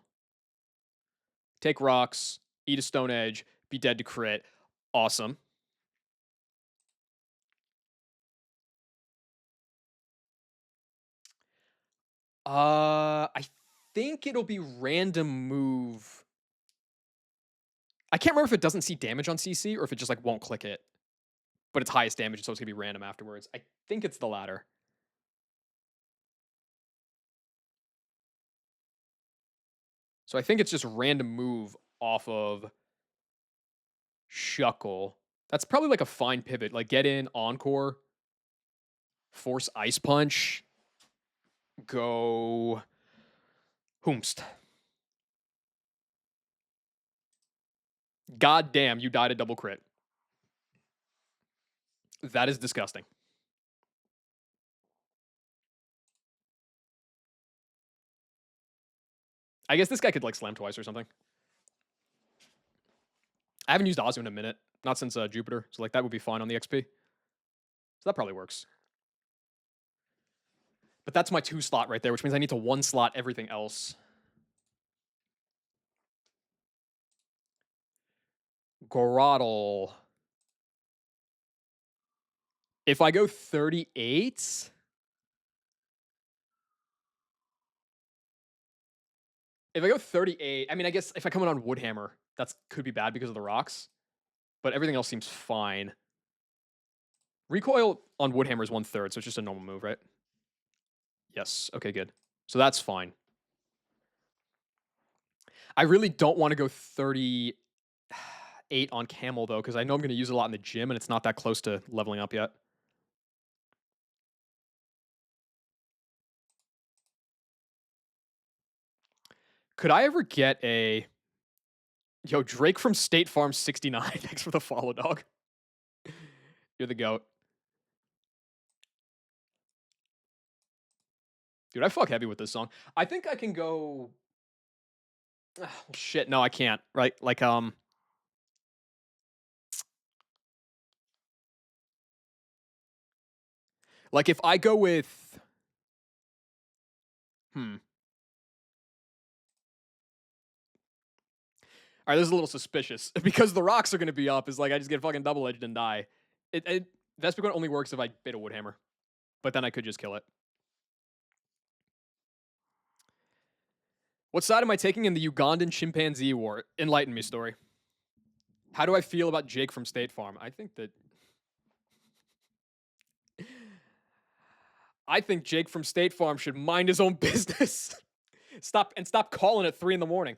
take rocks, eat a Stone Edge, be dead to crit. Awesome. I think it'll be random move. I can't remember if it doesn't see damage on CC or if it just like won't click it, but it's highest damage, so it's gonna be random afterwards. I think it's the latter. So I think it's just random move off of Shuckle. That's probably like a fine pivot. Like get in, encore, force ice punch, go Hoomst. God damn, you died a double crit. That is disgusting. I guess this guy could like slam twice or something. I haven't used Azu in a minute, not since Jupiter, so like that would be fine on the XP. So that probably works. But that's my 2 slot right there, which means I need to 1 slot everything else. Groddle. If I go 38, if I go 38, I mean, I guess if I come in on Woodhammer, that could be bad because of the rocks, but everything else seems fine. Recoil on Woodhammer is 1/3, so it's just a normal move, right? Yes. Okay, good. So that's fine. I really don't want to go 38 on Camel, though, because I know I'm going to use it a lot in the gym, and it's not that close to leveling up yet. Could I ever get a... Yo, Drake from State Farm 69. Thanks for the follow, dog. You're the GOAT. Dude, I fuck heavy with this song. I think I can go... shit, no, I can't. Right? Like, like if I go with... All right, this is a little suspicious. Because the rocks are going to be up, is like I just get fucking double-edged and die. Vespiquen only works if I bait a Woodhammer. But then I could just kill it. What side am I taking in the Ugandan chimpanzee war? Enlighten me, story. How do I feel about Jake from State Farm? I think that... I think Jake from State Farm should mind his own business. Stop calling at 3 in the morning.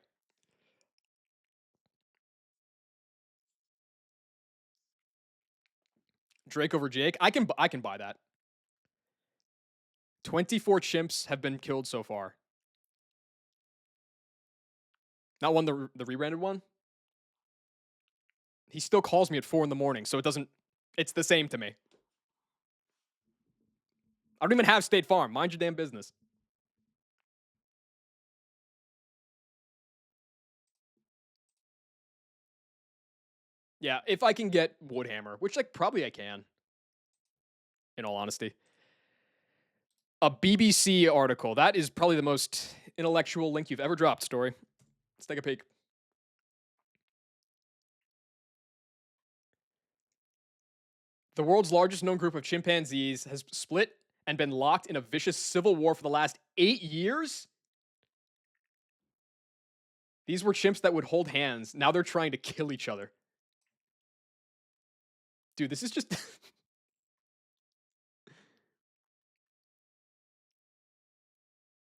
Drake over Jake? I can buy that. 24 chimps have been killed so far. Not one, the rebranded one. He still calls me at 4 in the morning, so it doesn't... It's the same to me. I don't even have State Farm. Mind your damn business. Yeah, if I can get Woodhammer, which like probably I can. In all honesty. A BBC article. That is probably the most intellectual link you've ever dropped, story. Let's take a peek. The world's largest known group of chimpanzees has split and been locked in a vicious civil war for the last 8 years? These were chimps that would hold hands. Now they're trying to kill each other. Dude, this is just...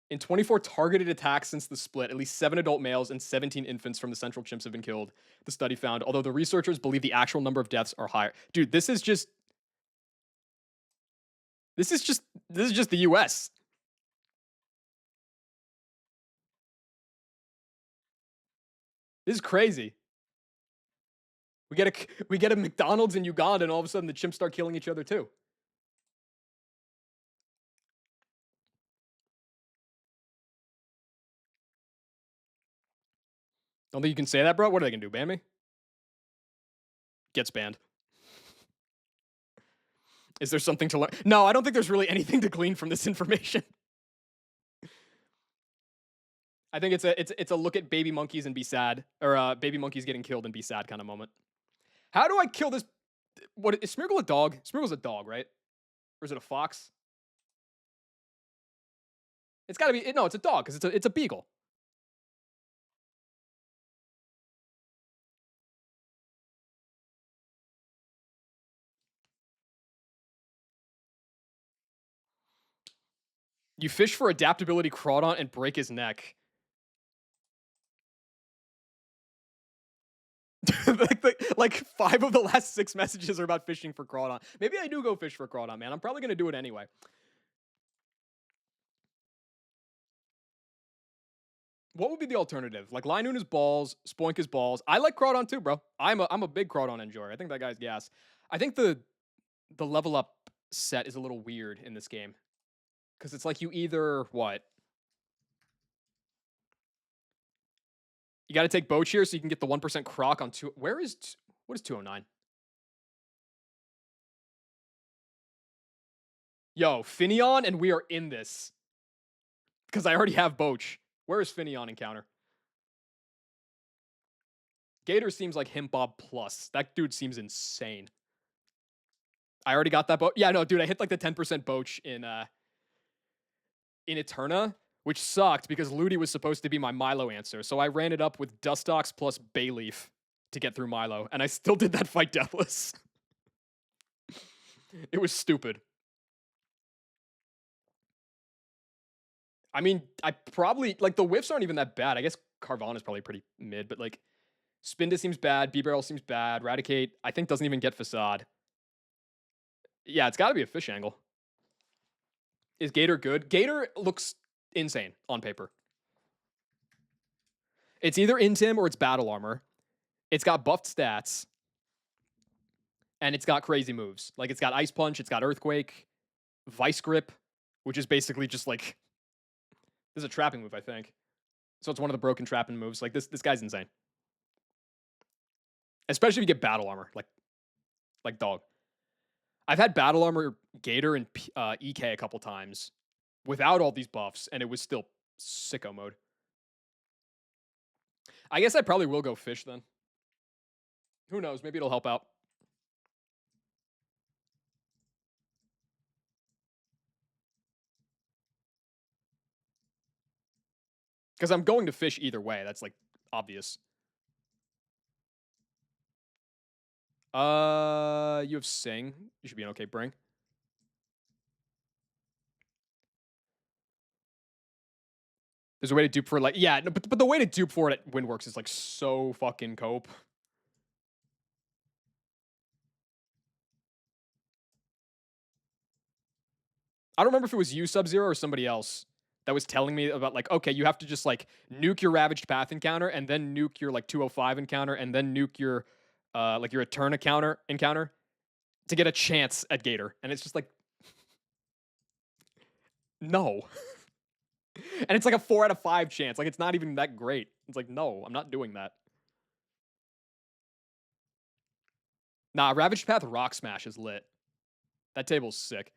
In 24 targeted attacks since the split, at least 7 adult males and 17 infants from the central chimps have been killed, the study found, although the researchers believe the actual number of deaths are higher. Dude, this is just the US. This is crazy. We get a McDonald's in Uganda and all of a sudden the chimps start killing each other too. Don't think you can say that, bro? What are they gonna do? Ban me? Gets banned. Is there something to learn? No, I don't think there's really anything to glean from this information. I think it's a look at baby monkeys and be sad, or baby monkeys getting killed and be sad kind of moment. How do I kill this? What is Smeargle a dog? Smeargle's a dog, right? Or is it a fox? It's got to be. No, it's a dog because it's a beagle. You fish for adaptability Crawdon and break his neck. like 5 of the last 6 messages are about fishing for Crawdon. Maybe I do go fish for Crawdon, man. I'm probably gonna do it anyway. What would be the alternative? Like Linoon is balls, Spoink is balls. I like Crawdon too, bro. I'm a big Crawdon enjoyer. I think that guy's gas. I think the level up set is a little weird in this game because it's like you either what you got to take Boach here so you can get the 1% croc on two. What is 209? Yo, Finion, and we are in this because I already have Boach. Where is Finion encounter? Gator seems like him Bob plus. That dude seems insane. I already got that Boach. Yeah, no, dude, I hit like the 10% Boach in Eterna, which sucked because Ludi was supposed to be my Milo answer. So I ran it up with Dustox plus Bayleaf to get through Milo, and I still did that fight deathless. It was stupid. I mean, I probably like the whiffs aren't even that bad. I guess Carvana is probably pretty mid, but like Spinda seems bad, B-Barrel seems bad, Raticate, I think doesn't even get Facade. Yeah, it's got to be a fish angle. Is Gator good? Gator looks insane on paper. It's either Intim or it's Battle Armor. It's got buffed stats. And it's got crazy moves. Like it's got Ice Punch, it's got Earthquake, Vice Grip, which is basically just like this is a trapping move, I think. So it's one of the broken trapping moves. Like this guy's insane. Especially if you get Battle Armor, like dog. I've had Battle Armor Gator and EK a couple times without all these buffs, and it was still sicko mode. I guess I probably will go fish then. Who knows? Maybe it'll help out. Because I'm going to fish either way. That's like obvious. You have Sing. You should be an okay bring. There's a way to dupe for like, yeah, no, but the way to dupe for it at Windworks is like so fucking cope. I don't remember if it was you, Sub-Zero, or somebody else that was telling me about like, okay, you have to just like nuke your Ravaged Path encounter and then nuke your like 205 encounter and then nuke your like your Eterna encounter to get a chance at Gator. And it's just like, no. And it's like a 4 out of 5 chance. Like it's not even that great. It's like, no, I'm not doing that. Nah, Ravaged Path Rock Smash is lit. That table's sick.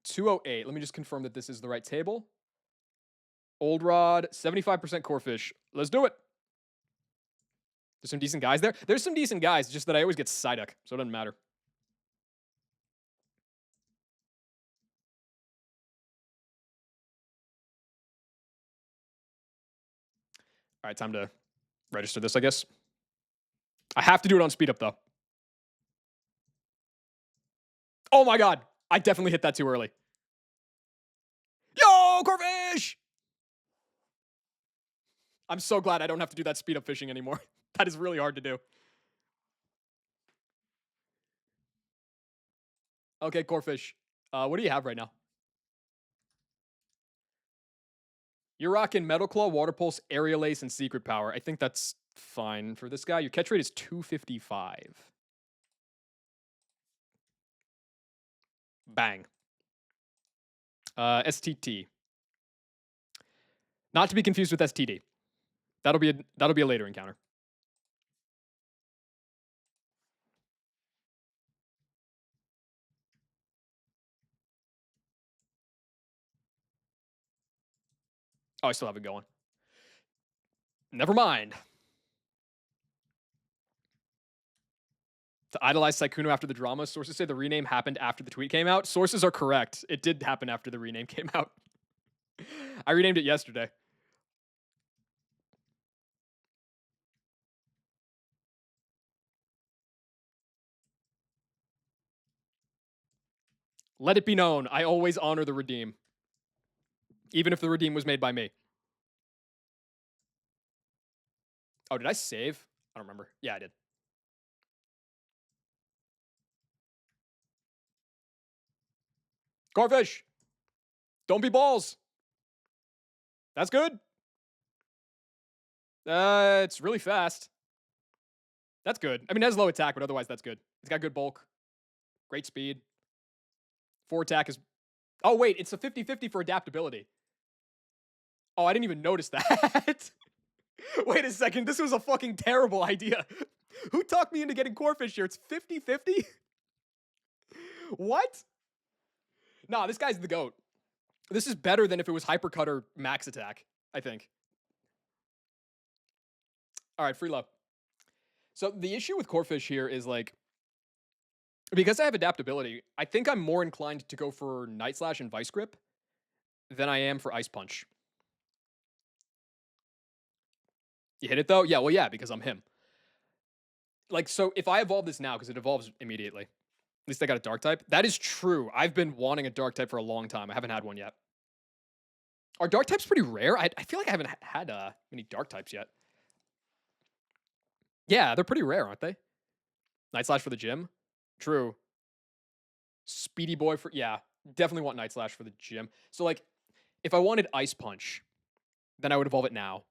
$208. Let me just confirm that this is the right table. Old Rod, 75% core fish. Let's do it. There's some decent guys there. There's some decent guys, just that I always get Psyduck, so it doesn't matter. All right, time to register this, I guess. I have to do it on speed up, though. Oh my god. I definitely hit that too early. Yo, Corfish! I'm so glad I don't have to do that speed up fishing anymore. That is really hard to do. Okay, Corfish. What do you have right now? You're rocking Metal Claw, Water Pulse, Aerial Ace, and Secret Power. I think that's fine for this guy. Your catch rate is 255. Bang. STT. Not to be confused with STD. That'll be a later encounter. Oh, I still have it going. Never mind. To idolize Sykkuno after the drama, sources say the rename happened after the tweet came out. Sources are correct. It did happen after the rename came out. I renamed it yesterday. Let it be known, I always honor the redeem. Even if the redeem was made by me. Oh, did I save? I don't remember. Yeah, I did. Corfish! Don't be balls! That's good. It's really fast. That's good. I mean, it has low attack, but otherwise that's good. It's got good bulk. Great speed. 4 attack is... Oh, wait, it's a 50-50 for adaptability. Oh, I didn't even notice that. Wait a second, this was a fucking terrible idea. Who talked me into getting Corfish here? It's 50-50? What? Nah, this guy's the GOAT. This is better than if it was Hypercut or Max Attack, I think. All right, free love. So the issue with Corfish here is like, because I have adaptability, I think I'm more inclined to go for Night Slash and Vice Grip than I am for Ice Punch. You hit it though? Yeah, well, yeah, because I'm him. Like, so if I evolve this now, because it evolves immediately, at least I got a Dark type. That is true. I've been wanting a Dark type for a long time. I haven't had one yet. Are Dark types pretty rare? I feel like I haven't had many Dark types yet. Yeah, they're pretty rare, aren't they? Night Slash for the gym? True. Speedy Boy for... Yeah, definitely want Night Slash for the gym. So, like, if I wanted Ice Punch, then I would evolve it now.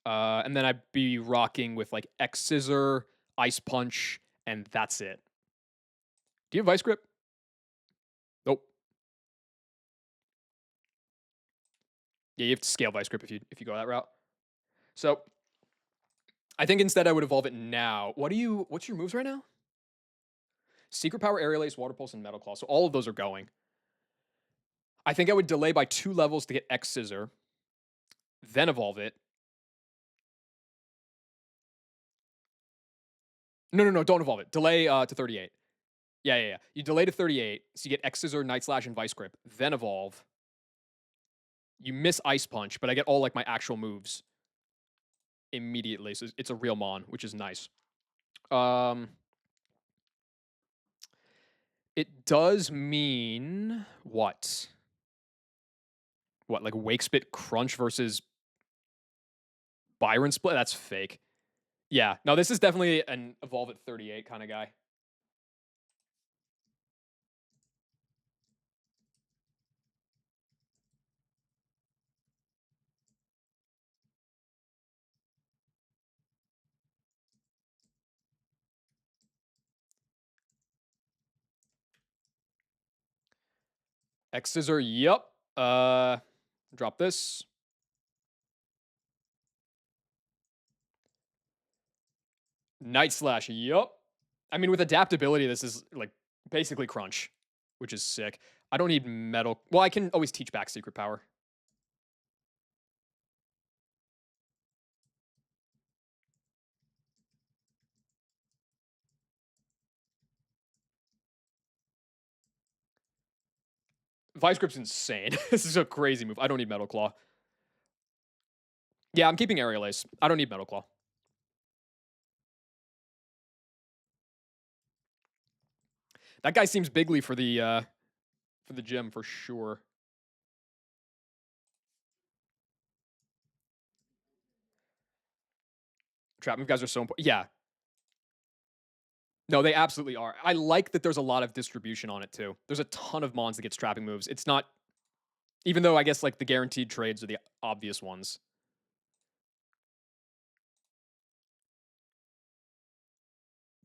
And then I'd be rocking with, like, X Scissor, Ice Punch, and that's it. Do you have Vice Grip? Nope. Yeah, you have to scale Vice Grip if you go that route. So, I think instead I would evolve it now. What's your moves right now? Secret Power, Aerial Ace, Water Pulse, and Metal Claw. So all of those are going. I think I would delay by 2 levels to get X Scissor, then evolve it. No, don't evolve it. Delay to 38. Yeah. You delay to 38, so you get X Scissor, Night Slash, and Vice Grip, then evolve. You miss Ice Punch, but I get all like my actual moves immediately. So it's a real Mon, which is nice. It does mean what? What, like Wake Spit Crunch versus Byron Split? That's fake. Yeah, no, this is definitely an evolve at 38 kind of guy. X Scissor, yep. Drop this. Night Slash, yep. I mean, with adaptability, this is like basically Crunch, which is sick. I don't need Metal. Well, I can always teach back Secret Power. Vice Grip's insane. This is a crazy move. I don't need Metal Claw. Yeah, I'm keeping Aerial Ace. I don't need Metal Claw. That guy seems bigly for the gym for sure. Trap move guys are so important. Yeah. No, they absolutely are. I like that there's a lot of distribution on it too. There's a ton of mons that get trapping moves. It's not even though I guess like the guaranteed trades are the obvious ones.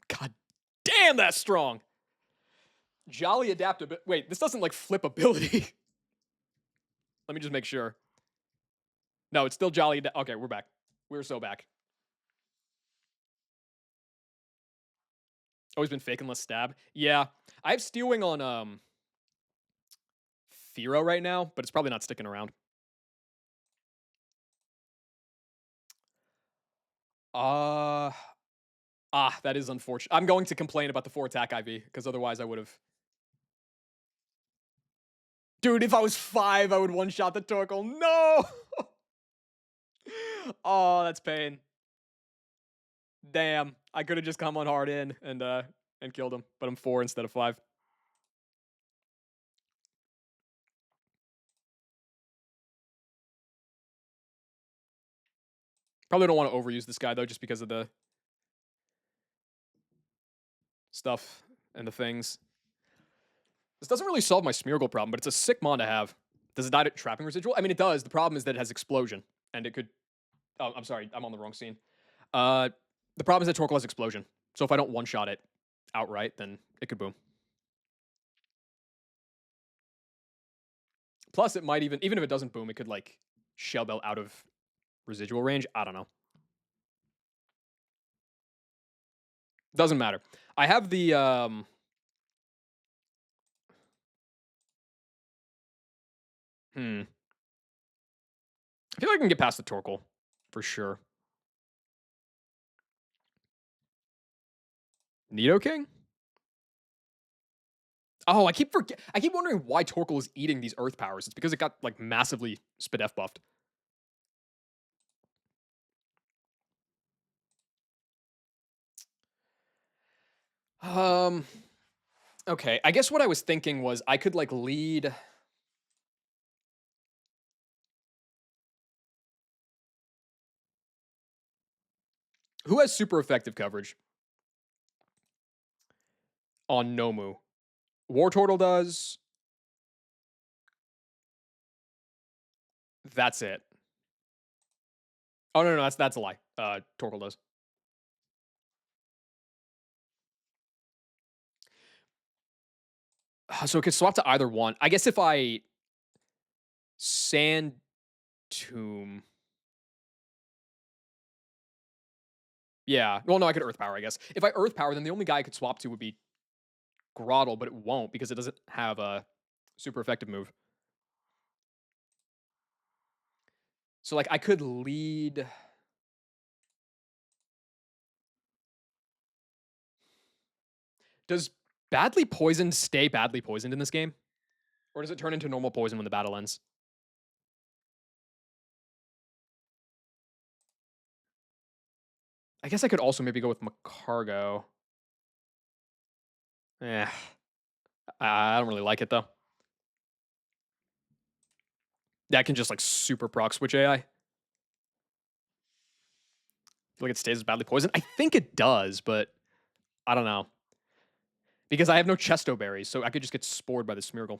God damn, that's strong. Jolly adaptability. Wait, this doesn't like flip ability. Let me just make sure. No, it's still jolly. Okay, we're back. We're so back. Always been faking less stab. Yeah, I have Steel Wing on Firo right now, but it's probably not sticking around. Uh that is unfortunate. I'm going to complain about the 4 attack IV because otherwise I would have. Dude, if I was 5, I would one shot the Torkoal. No. Oh, that's pain. Damn, I could have just come on hard in and killed him, but I'm 4 instead of 5. Probably don't want to overuse this guy though, just because of the stuff and the things. This doesn't really solve my Smeargle problem, but it's a sick mon to have. Does it die to trapping residual? I mean, it does. The problem is that it has explosion, and it could. Oh, I'm sorry, I'm on the wrong scene. Uh, the problem is that Torkoal has explosion. So if I don't one shot it outright, then it could boom. Plus, it might even if it doesn't boom, it could like shell bell out of residual range. I don't know. Doesn't matter. I have the I feel like I can get past the Torkoal for sure. Nidoking? Oh, I keep wondering why Torkoal is eating these Earth powers. It's because it got like massively Spadef buffed. Um. Okay, I guess what I was thinking was I could like lead. Who has super effective coverage on Nomu? War Turtle does. That's it. Oh no, that's a lie. Torkoal does. So it could swap to either one. I guess if I Sand Tomb. Yeah. Well, no, I could Earth Power, I guess. If I Earth Power, then the only guy I could swap to would be Groddle, but it won't because it doesn't have a super effective move. So like I could lead. Does badly poisoned stay badly poisoned in this game? Or does it turn into normal poison when the battle ends? I guess I could also maybe go with Macargo. Yeah. I don't really like it though. That can just like super proc switch AI. I feel like it stays as badly poisoned. I think it does, but I don't know. Because I have no Chesto berries, so I could just get spored by the Smeargle.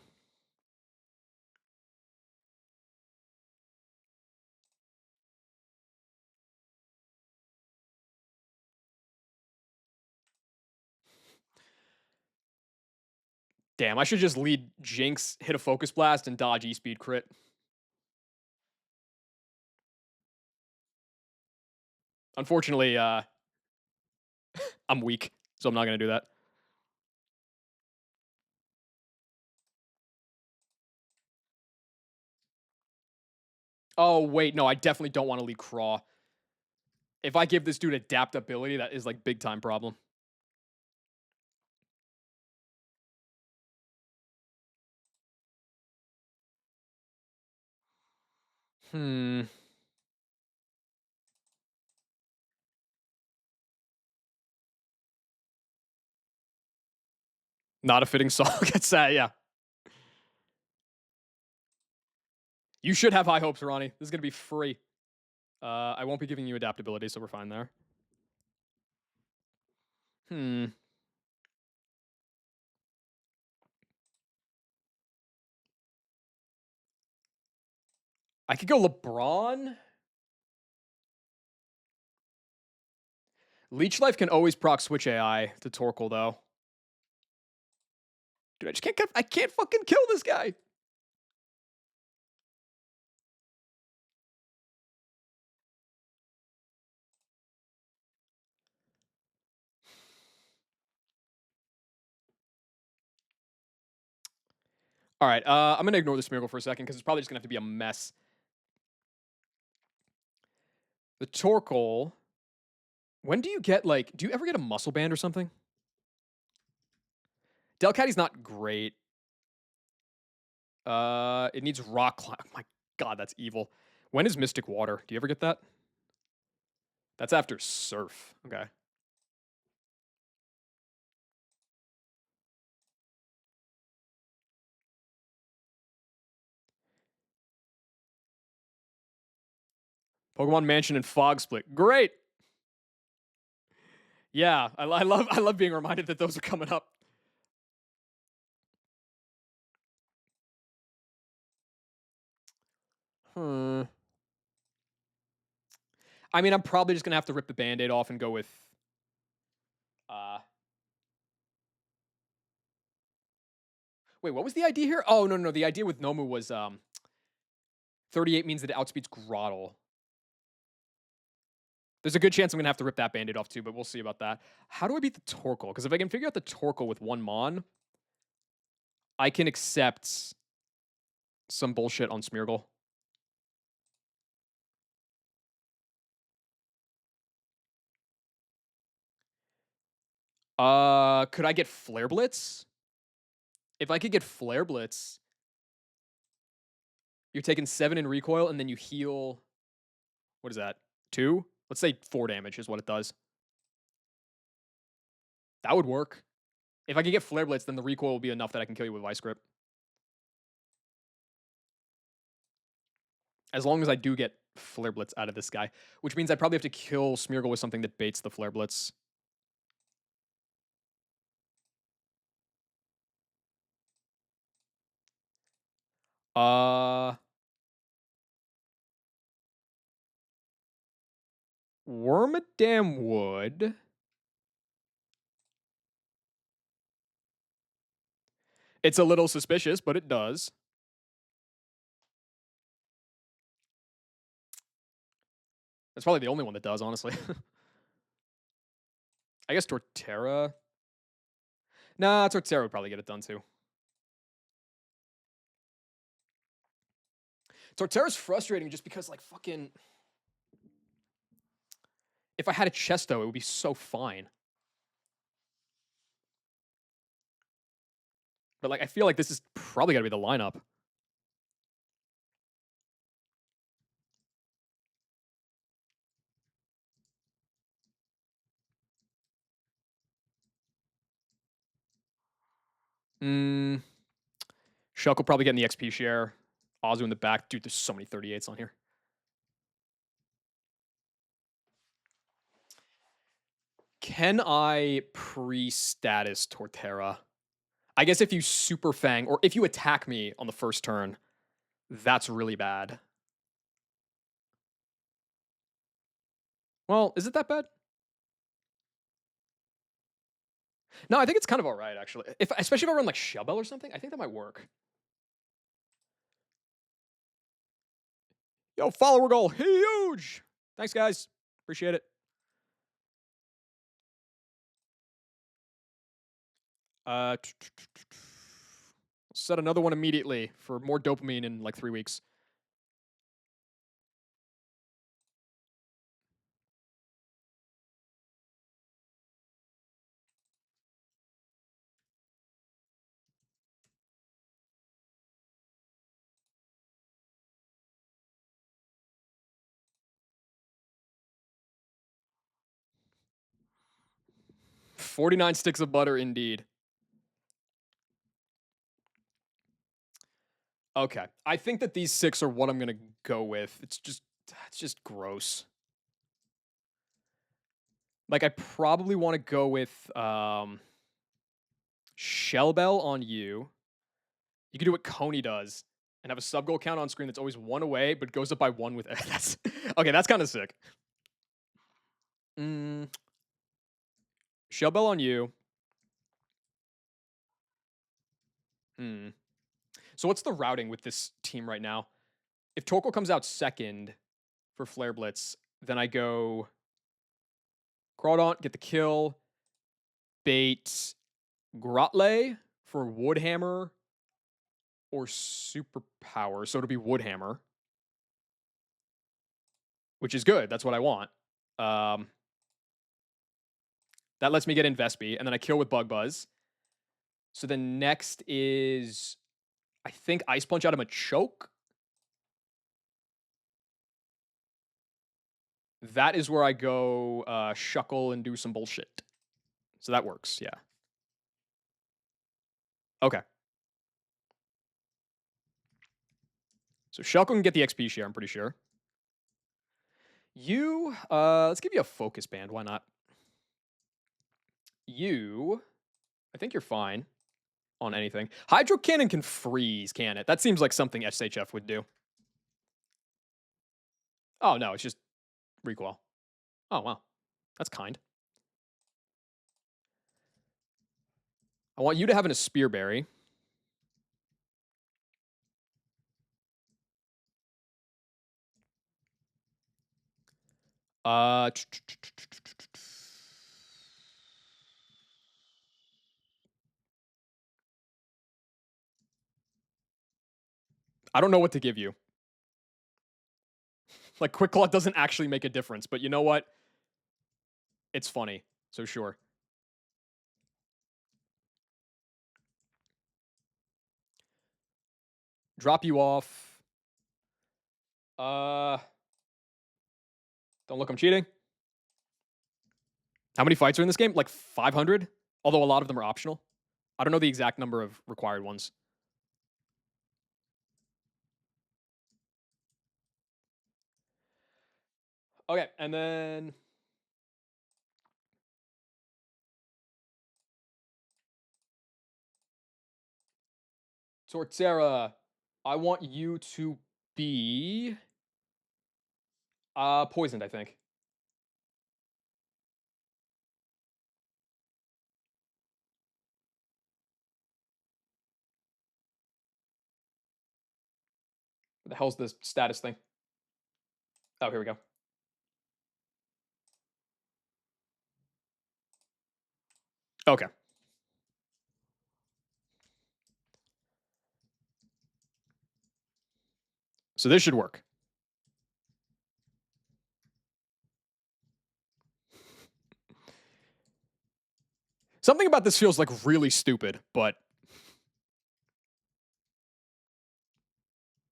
Damn, I should just lead Jinx, hit a Focus Blast, and dodge E-Speed crit. Unfortunately, I'm weak, so I'm not going to do that. Oh, wait, no, I definitely don't want to lead Craw. If I give this dude adaptability, that is like big time problem. Hmm. Not a fitting song. That's sad. Yeah. You should have high hopes, Ronnie. This is gonna be free. I won't be giving you adaptability, so we're fine there. Hmm. I could go LeBron. Leech Life can always proc switch AI to Torkoal though. Dude, I just can't. I can't fucking kill this guy. All right. I'm gonna ignore this miracle for a second because it's probably just gonna have to be a mess. The Torkoal. When do you get like? Do you ever get a muscle band or something? Delcatty's not great. It needs rock climb. Oh my god, that's evil. When is Mystic Water? Do you ever get that? That's after Surf. Okay. Pokemon Mansion and Fog Split. Great. Yeah, I love being reminded that those are coming up. Hmm. I mean, I'm probably just gonna have to rip the band-aid off and go with uh wait, what was the idea here? Oh no, no, the idea with Nomu was 38 means that it outspeeds Grottle. There's a good chance I'm gonna have to rip that band-aid off too, but we'll see about that. How do I beat the Torkoal? Because if I can figure out the Torkoal with one Mon, I can accept some bullshit on Smeargle. Could I get Flare Blitz? If I could get Flare Blitz, you're taking 7 in recoil, and then you heal. What is that? 2? Let's say 4 damage is what it does. That would work. If I could get Flare Blitz, then the recoil will be enough that I can kill you with Vice Grip. As long as I do get Flare Blitz out of this guy, which means I'd probably have to kill Smeargle with something that baits the Flare Blitz. Uh, Wormadam would. It's a little suspicious, but it does. That's probably the only one that does, honestly. I guess Torterra. Nah, Torterra would probably get it done too. Torterra's frustrating just because, like, fucking. If I had a Chesto, it would be so fine. But, like, I feel like this is probably gotta be the lineup. Hmm. Shuck will probably get in the XP share. Azu in the back. Dude, there's so many 38s on here. Can I pre-status Torterra? I guess if you Super Fang, or if you attack me on the first turn, that's really bad. Well, is it that bad? No, I think it's kind of alright, actually. Especially if I run like Shellbell or something, I think that might work. Yo, follower goal, huge! Thanks, guys. Appreciate it. Uh, Set another one immediately for more dopamine in like 3 weeks. $49 sticks of butter, indeed. Okay. I think that these 6 are what I'm gonna go with. It's just gross. Like, I probably wanna go with, Shell Bell on you. You can do what Coney does and have a sub goal count on screen that's always 1 away, but goes up by 1 with that's okay, that's kinda sick. Mm, Shell Bell on you. Hmm. So what's the routing with this team right now? If Torkoal comes out second for Flare Blitz, then I go Crawdaunt, get the kill, bait Grotley for Woodhammer or Superpower. So it'll be Woodhammer, which is good. That's what I want. Um, that lets me get in Vespi, and then I kill with Bug Buzz. So then next is, I think, Ice Punch out of Machoke. That is where I go Shuckle and do some bullshit. So that works, yeah. Okay. So Shuckle can get the XP share, I'm pretty sure. You, let's give you a Focus Band. Why not? You, I think you're fine on anything. Hydro Cannon can freeze, can it? That seems like something SHF would do. Oh, no, it's just recoil. Oh, wow. That's kind. I want you to have a Spearberry. I don't know what to give you. Like, Quick Claw doesn't actually make a difference, but you know what? It's funny, so sure. Drop you off. Don't look, I'm cheating. How many fights are in this game? Like 500? Although a lot of them are optional. I don't know the exact number of required ones. Okay, and then Torterra, I want you to be poisoned, I think. What the hell's this status thing? Oh, here we go. Okay. So this should work. Something about this feels like really stupid, but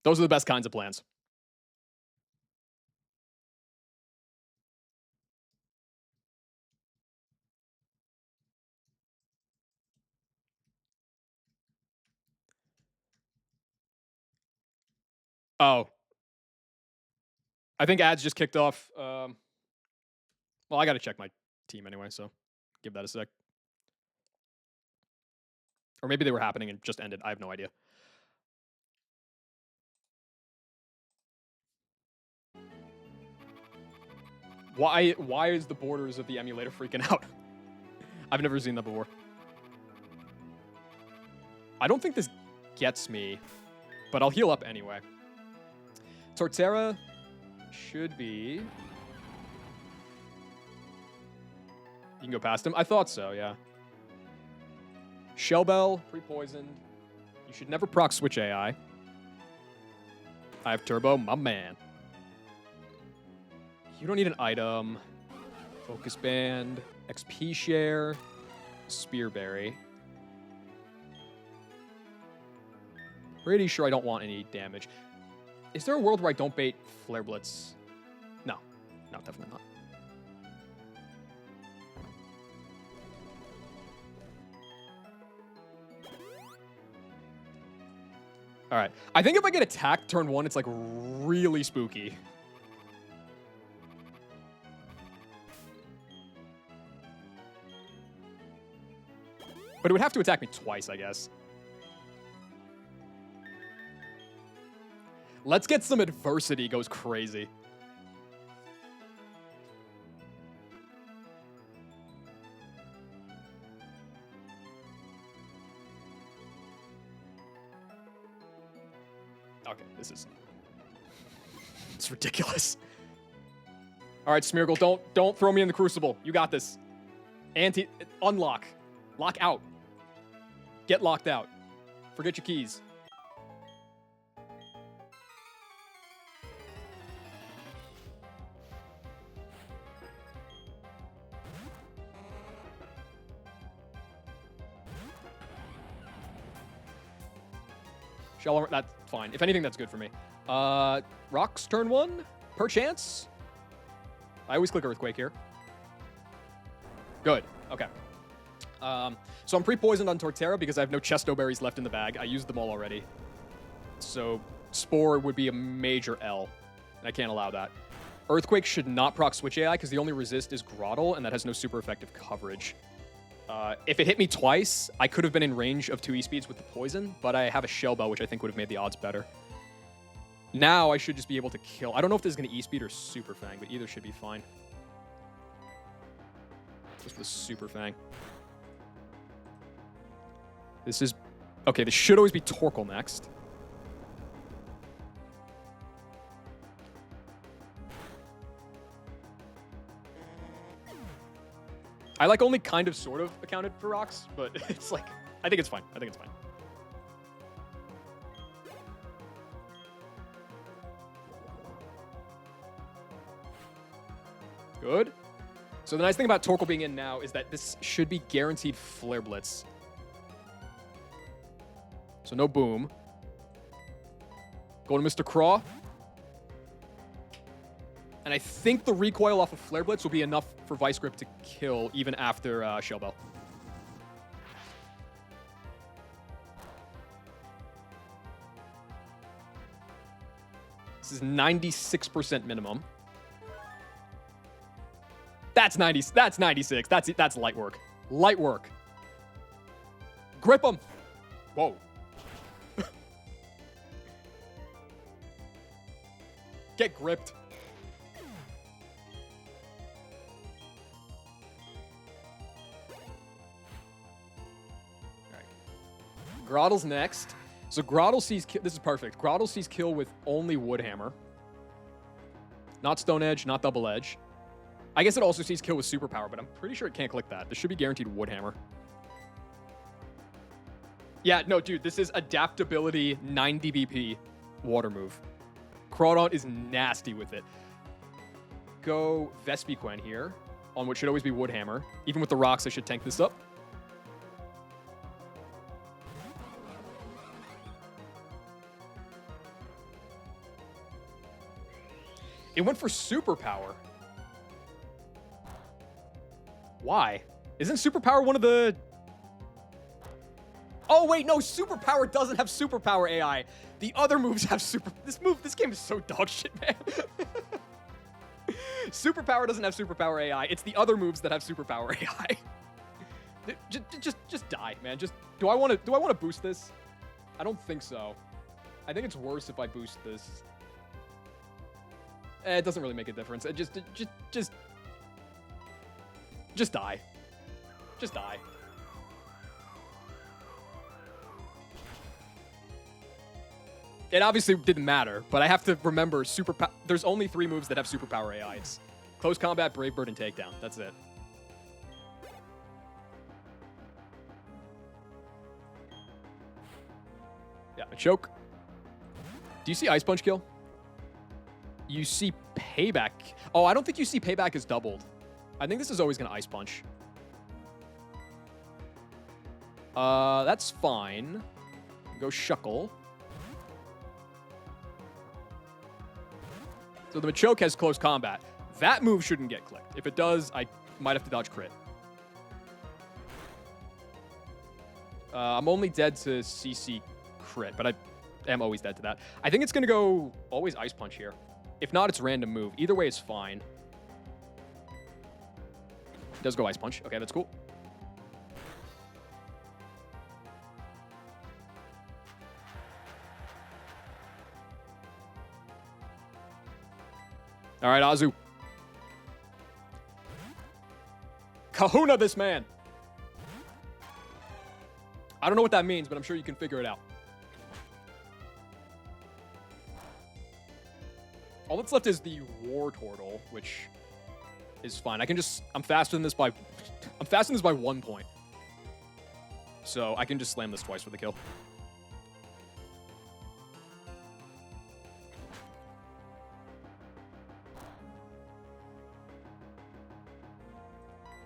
those are the best kinds of plans. Oh, I think ads just kicked off. Well, I got to check my team anyway, so give that a sec. Or maybe they were happening and just ended. I have no idea. Why is the borders of the emulator freaking out? I've never seen that before. I don't think this gets me, but I'll heal up anyway. Torterra should be... You can go past him? I thought so, yeah. Shellbell, pre-poisoned. You should never proc switch AI. I have Turbo, my man. You don't need an item. Focus Band, XP Share, Spearberry. Pretty sure I don't want any damage. Is there a world where I don't bait Flare Blitz? No. No, definitely not. All right. I think if I get attacked turn 1, it's like really spooky. But it would have to attack me twice, I guess. Let's get some adversity goes crazy. Okay, this is... It's ridiculous. All right, Smeargle, don't throw me in the Crucible. You got this. Unlock. Lock out. Get locked out. Forget your keys. Shell, that's fine. If anything, that's good for me. Rocks turn 1, per chance. I always click Earthquake here. Good. Okay. So I'm pre-poisoned on Torterra because I have no Chesto Berries left in the bag. I used them all already. So Spore would be a major L, and I can't allow that. Earthquake should not proc Switch AI because the only resist is Groddle, and that has no super effective coverage. If it hit me twice, I could have been in range of 2 E-Speeds with the poison, but I have a Shell Bell, which I think would have made the odds better. Now I should just be able to kill. I don't know if this is going to E-Speed or Super Fang, but either should be fine. Just the Super Fang. This is... Okay, this should always be Torkoal next. I like only kind of sort of accounted for rocks, but it's like, I think it's fine. I think it's fine. Good. So the nice thing about Torkoal being in now is that this should be guaranteed Flare Blitz. So no boom. Go to Mr. Craw. And I think the recoil off of Flare Blitz will be enough for Vice Grip to kill even after Shell Bell. This is 96% minimum. That's 90. That's 96. That's light work. Light work. Grip him. Whoa. Get gripped. Groddle's next. So Groddle sees... This is perfect. Groddle sees kill with only Woodhammer. Not Stone Edge, not Double Edge. I guess it also sees kill with Superpower, but I'm pretty sure it can't click that. This should be guaranteed Woodhammer. Yeah, no, dude. This is Adaptability 90 BP Water move. Crawdon is nasty with it. Go Vespiquen here, on what should always be Woodhammer. Even with the rocks, I should tank this up. It went for Superpower. Why? Isn't Superpower one of the... Oh, wait, no, Superpower doesn't have Superpower AI. The other moves have super... This game is so dog shit, man. Superpower doesn't have Superpower AI. It's the other moves that have Superpower AI. Just die, man. Do I want to boost this? I don't think so. I think it's worse if I boost this. It doesn't really make a difference. Just die. Just die. It obviously didn't matter, but I have to remember there's only 3 moves that have Superpower AI. It's Close Combat, Brave Bird, and Takedown. That's it. Yeah, a choke. Do you see Ice Punch kill? You see Payback. Oh, I don't think you see Payback is doubled. I think this is always going to Ice Punch. That's fine. Go Shuckle. So the Machoke has Close Combat. That move shouldn't get clicked. If it does, I might have to dodge crit. I'm only dead to CC crit, but am always dead to that. I think it's going to go always Ice Punch here. If not, it's random move. Either way is fine. It does go Ice Punch. Okay, that's cool. All right, Azu. Kahuna this man. I don't know what that means, but I'm sure you can figure it out. All that's left is the War Turtle, which is fine. I'm faster than this by 1 point. So I can just slam this twice for the kill.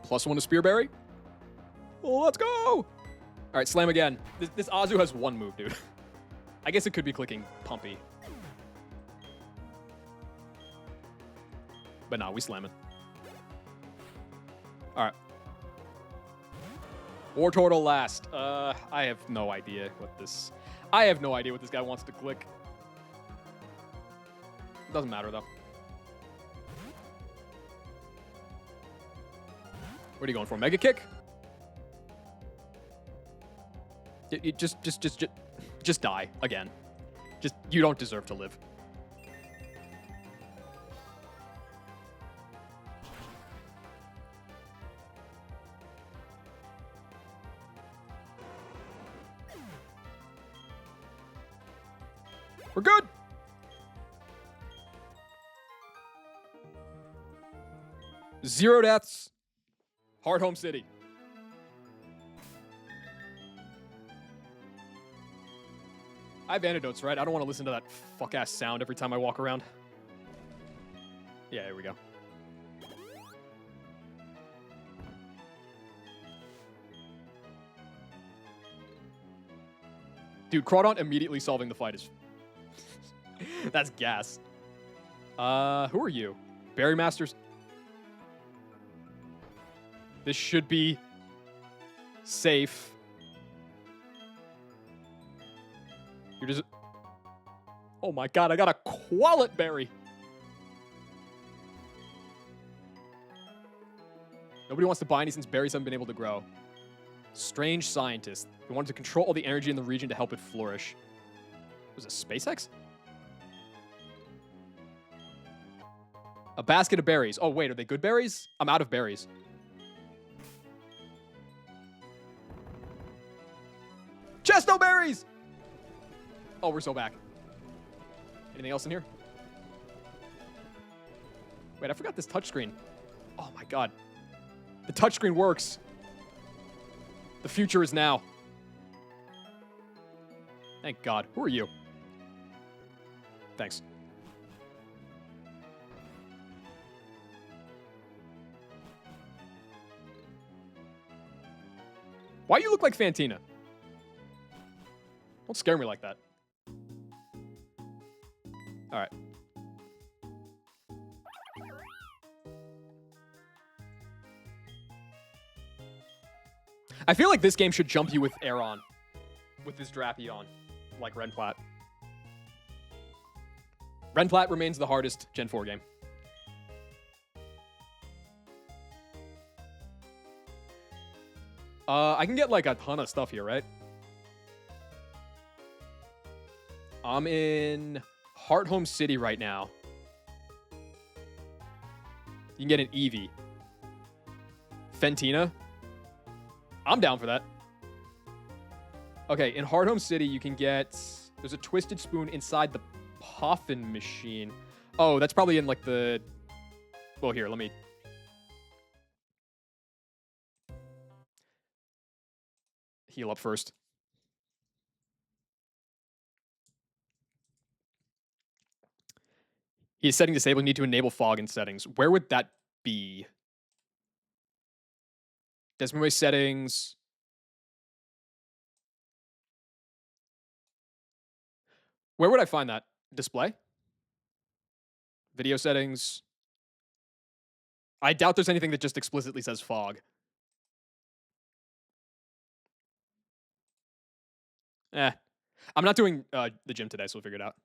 +1 to Spearberry. Oh, let's go! All right, slam again. This Azu has 1 move, dude. I guess it could be clicking Pumpy. But nah, we slamming. All right. War Turtle last. I have no idea what this guy wants to click. Doesn't matter, though. What are you going for? Mega Kick? Just die again. You don't deserve to live. We're good. Zero deaths. Hard home city. I have antidotes, right? I don't want to listen to that fuck-ass sound every time I walk around. Yeah, here we go. Dude, Crawdaunt immediately solving the fight is... That's gas. Who are you? Berry Masters? This should be safe. You're just... Oh my god, I got a Qualit Berry. Nobody wants to buy any since berries haven't been able to grow. Strange scientist. He wanted to control all the energy in the region to help it flourish. Was it SpaceX? A basket of berries. Oh, wait, are they good berries? I'm out of berries. Chesto berries! Oh, we're so back. Anything else in here? Wait, I forgot this touchscreen. Oh my god. The touchscreen works. The future is now. Thank God. Who are you? Thanks. Why you look like Fantina? Don't scare me like that. All right. I feel like this game should jump you with air on. With this Drappy on. Like Renplat. Renplat remains the hardest Gen 4 game. I can get like a ton of stuff here, right? I'm in Heart Home City right now. You can get an Eevee. Fantina. I'm down for that. Okay, in Heart Home City, you can get... There's a Twisted Spoon inside the Poffin machine. Oh, that's probably in like the... Well, here, let me... Heal up first. He is setting disable. Need to enable fog in settings. Where would that be? Desmond settings. Where would I find that? Display? Video settings. I doubt there's anything that just explicitly says fog. Eh. I'm not doing the gym today, so we'll figure it out.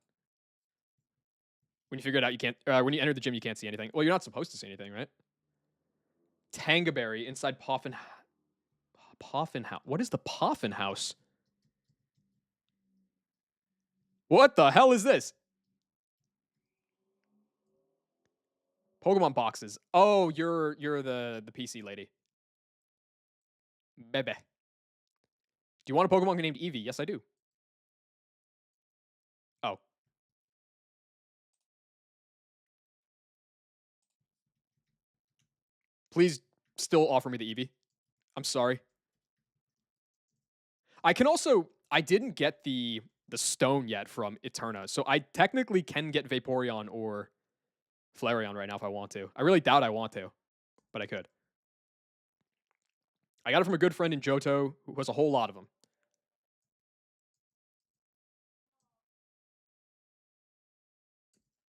When you figure it out, you can't. When you enter the gym, you can't see anything. Well, you're not supposed to see anything, right? Tangaberry inside Poffin House. What is the Poffin House? What the hell is this? Pokemon boxes. Oh, you're the PC lady. Bebe. Do you want a Pokemon named Eevee? Yes, I do. Oh. Please still offer me the Eevee. I'm sorry. I can also I didn't get the stone yet from Eterna, so I technically can get Vaporeon or Flareon right now if I want to. I really doubt I want to, but I could. I got it from a good friend in Johto who has a whole lot of them.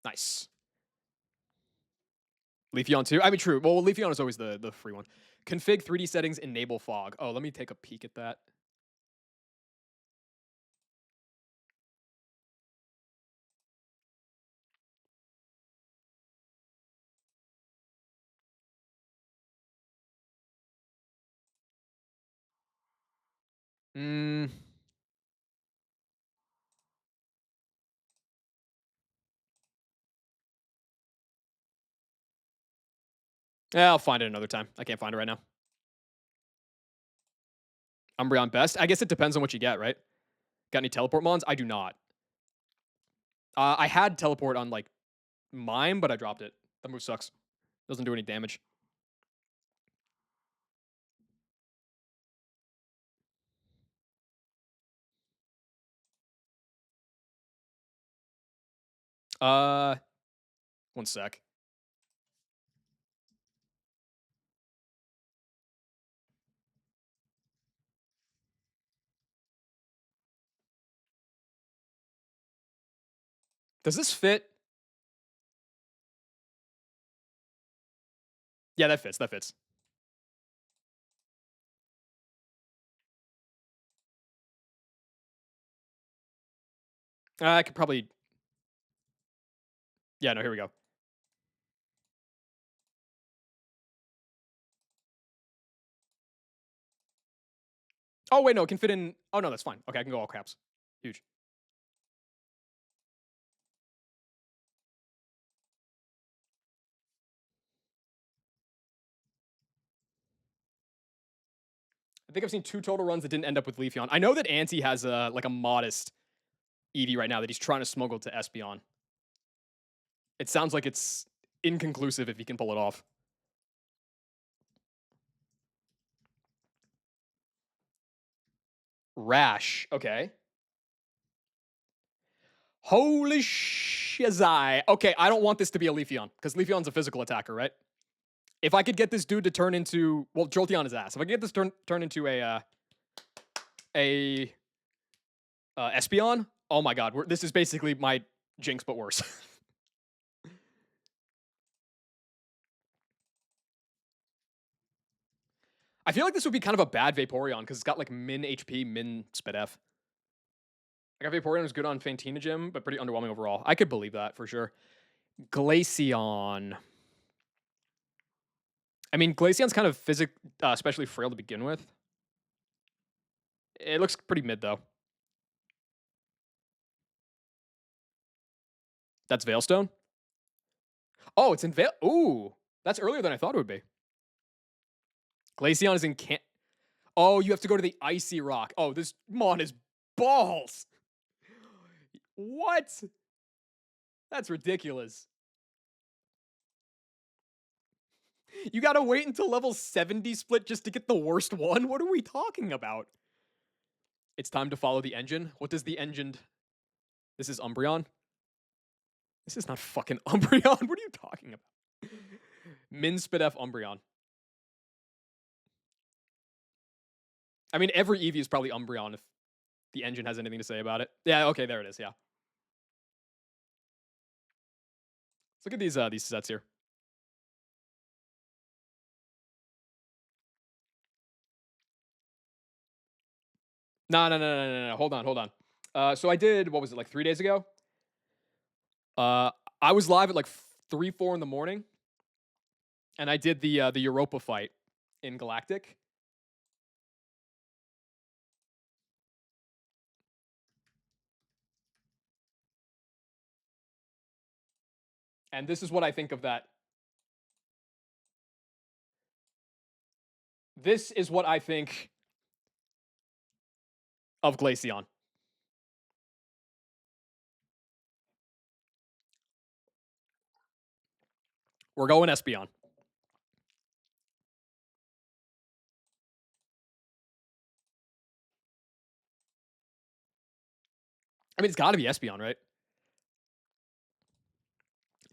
Nice. Leafeon too. I mean, true. Well, Leafeon is always the free one. Config 3D settings, enable fog. Oh, let me take a peek at that. Mm, yeah, I'll find it another time. I can't find it right now. Umbreon best. I guess it depends on what you get, right? Got any teleport mons? I do not. I had teleport on like mine, but I dropped it. That move sucks. Doesn't do any damage. Uh, one sec. Does this fit? Yeah, that fits. That fits. I could probably. Yeah, no, here we go. Oh, wait, no, it can fit in. Oh, no, that's fine. Okay, I can go all caps. Huge. I think I've seen 2 total runs that didn't end up with Leafeon. I know that Anti has like a modest Eevee right now that he's trying to smuggle to Espeon. It sounds like it's inconclusive if he can pull it off. Rash. Okay. Holy shizai. Okay, I don't want this to be a Leafeon because Leafeon's a physical attacker, right? If I could get this dude to turn into, well, Jolteon his ass. If I could get this turn into a Espeon, oh my god, this is basically my Jinx but worse. I feel like this would be kind of a bad Vaporeon because it's got like min HP, min Sped F. I got Vaporeon was good on Fantina Gym, but pretty underwhelming overall. I could believe that for sure. Glaceon. I mean, Glaceon's kind of especially frail to begin with. It looks pretty mid though. That's Veilstone. Oh, it's in Veil. Ooh, that's earlier than I thought it would be. Glaceon is in can. Oh, you have to go to the icy rock. Oh, this mon is balls. What? That's ridiculous. You gotta wait until level 70 split just to get the worst one? What are we talking about? It's time to follow the engine. What does the engine... This is Umbreon? This is not fucking Umbreon. What are you talking about? Min Spit F Umbreon. I mean, every Eevee is probably Umbreon if the engine has anything to say about it. Yeah, okay, there it is, yeah. Let's look at these sets here. No. Hold on. So I did, what was it, like 3 days ago? Uh, I was live at like 3, 4 in the morning, and I did the Europa fight in Galactic. And this is what I think of that. This is what I think of Glaceon. We're going Espeon. I mean, it's got to be Espeon, right?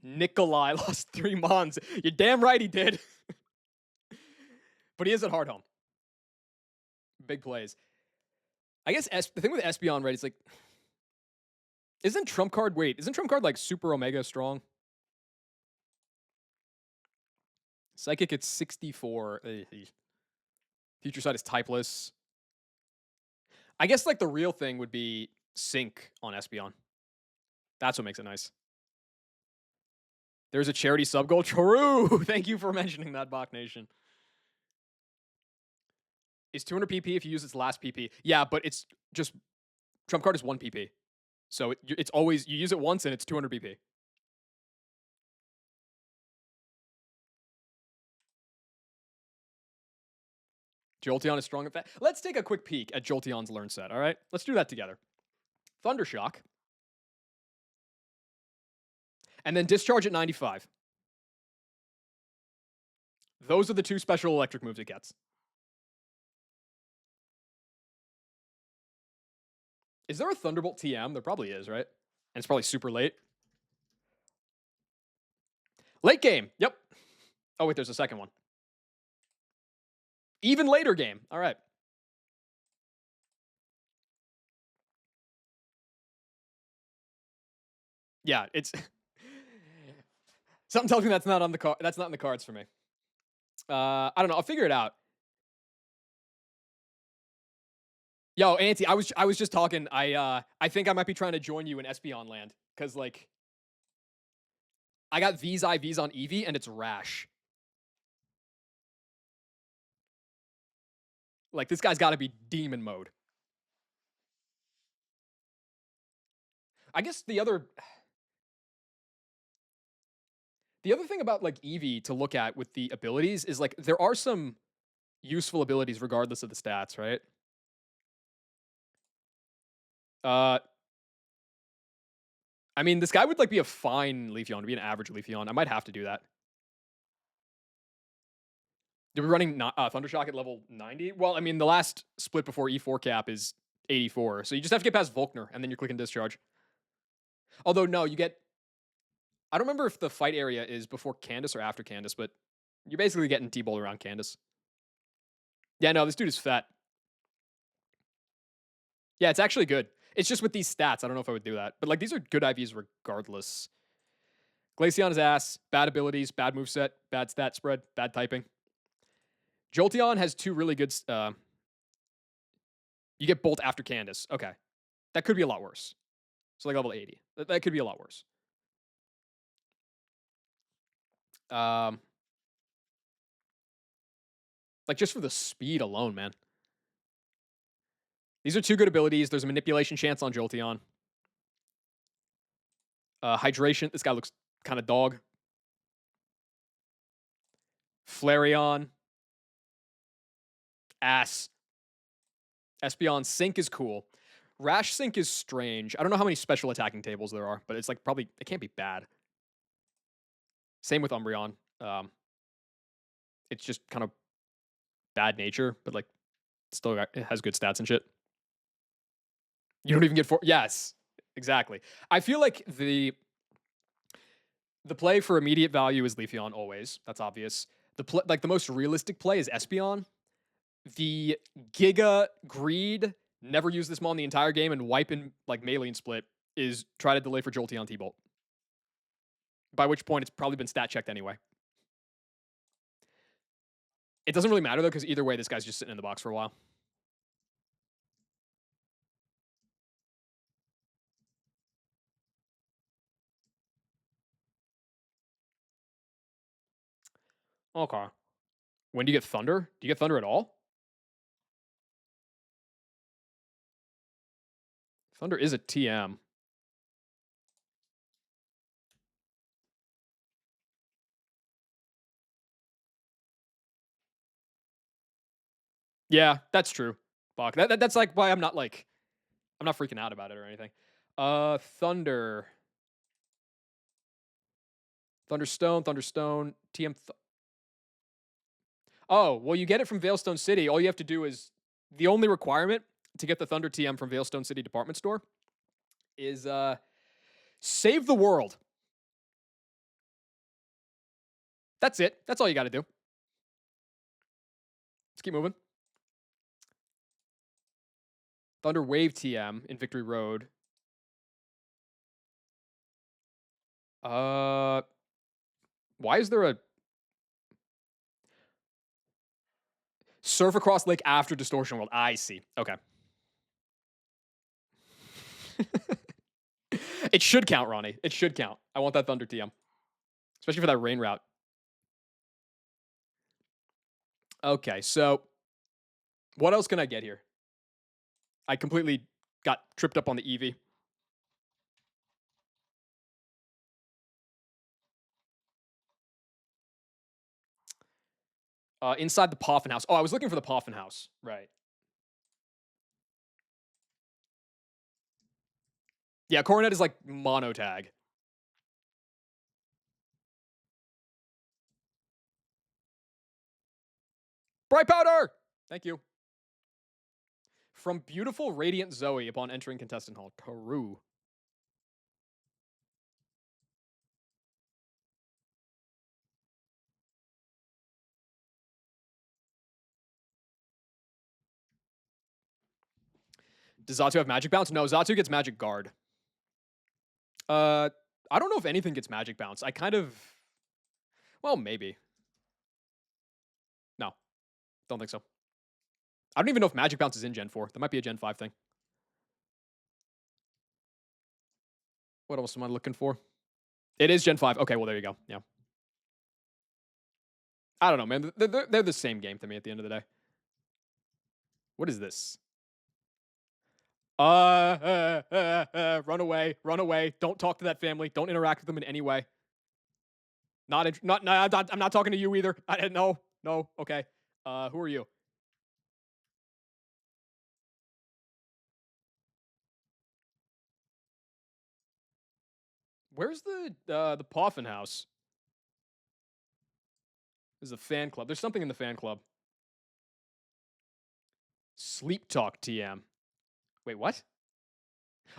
Nikolai lost 3 Mons. You're damn right he did. But he is at hard home. Big plays. I guess the thing with Espeon, right, is like, isn't Trump Card like Super Omega strong? Psychic at 64. Future Sight is typeless. I guess like the real thing would be Sync on Espeon. That's what makes it nice. There's a charity sub goal. True. Thank you for mentioning that, Bach Nation. Is 200 PP if you use its last PP? Yeah, but it's just Trump Card is 1 PP. So it's always, you use it once and it's 200 PP. Jolteon is strong at that. Let's take a quick peek at Jolteon's learn set, all right? Let's do that together. Thundershock. And then Discharge at 95. Those are the 2 special electric moves it gets. Is there a Thunderbolt TM? There probably is, right? And it's probably super late. Late game. Yep. Oh, wait, there's a second one. Even later game. All right. Yeah, it's something tells me that's not on the card. That's not in the cards for me. I don't know. I'll figure it out. Yo, Auntie, I was just talking. I think I might be trying to join you in Espeon land because like I got V's IVs on Eevee and it's Rash. Like this guy's got to be demon mode. I guess the other thing about like Eevee to look at with the abilities is like there are some useful abilities regardless of the stats, right? Uh, I mean, this guy would like be a fine Leafeon, to be an average Leafeon. I might have to do that. Did we running Thundershock at level 90? Well, I mean, the last split before E4 cap is 84, so you just have to get past Volkner, and then you're clicking Discharge. Although, no, you get... I don't remember if the fight area is before Candace or after Candace, but you're basically getting T-Bolt around Candace. Yeah, no, this dude is fat. Yeah, it's actually good. It's just with these stats, I don't know if I would do that. But, like, these are good IVs regardless. Glaceon is ass. Bad abilities, bad moveset, bad stat spread, bad typing. Jolteon has 2 really good... you get Bolt after Candace. Okay. That could be a lot worse. So, like, level 80. That could be a lot worse. Like, just for the speed alone, man. These are 2 good abilities. There's a manipulation chance on Jolteon. Hydration. This guy looks kind of dog. Flareon. Ass. Espeon. Sync is cool. Rash Sync is strange. I don't know how many special attacking tables there are, but it's like probably... It can't be bad. Same with Umbreon. It's just kind of bad nature, but like still it has good stats and shit. You don't even get 4. Yes, exactly. I feel like the play for immediate value is Leafeon always. That's obvious. The most realistic play is Espeon. The Giga Greed, never use this mon the entire game and wipe in like Maylene split, is try to delay for Jolteon T-Bolt. By which point it's probably been stat checked anyway. It doesn't really matter though, because either way, this guy's just sitting in the box for a while. Okay. When do you get Thunder? Do you get Thunder at all? Thunder is a TM. Yeah, that's true. Fuck. That's like why I'm not like I'm not freaking out about it or anything. Thunder. Thunderstone, Thunderstone, TM. Oh, well, you get it from Veilstone City. All you have to do is the only requirement to get the Thunder TM from Veilstone City Department Store is save the world. That's it. That's all you got to do. Let's keep moving. Thunder Wave TM in Victory Road. Why is there a surf across lake after Distortion World? I see. Okay. It should count, Ronnie. It should count. I want that Thunder TM, especially for that rain route. Okay, so what else can I get here? I completely got tripped up on the Eevee. Inside the Poffin House. Oh, I was looking for the Poffin House. Right. Yeah, Coronet is like mono tag. Bright Powder! Thank you. From beautiful Radiant Zoe upon entering Contestant Hall. True. Does Zatu have Magic Bounce? No, Zatu gets Magic Guard. I don't know if anything gets Magic Bounce. I kind of... Well, maybe. No, don't think so. I don't even know if Magic Bounce is in Gen 4. That might be a Gen 5 thing. What else am I looking for? It is Gen 5. Okay, well, there you go. Yeah. I don't know, man. They're the same game to me at the end of the day. What is this? Run away, run away. Don't talk to that family. Don't interact with them in any way. I'm not talking to you either. No. Okay. Who are you? Where's the Poffin House? There's a fan club. There's something in the fan club. Sleep Talk TM. Wait, what?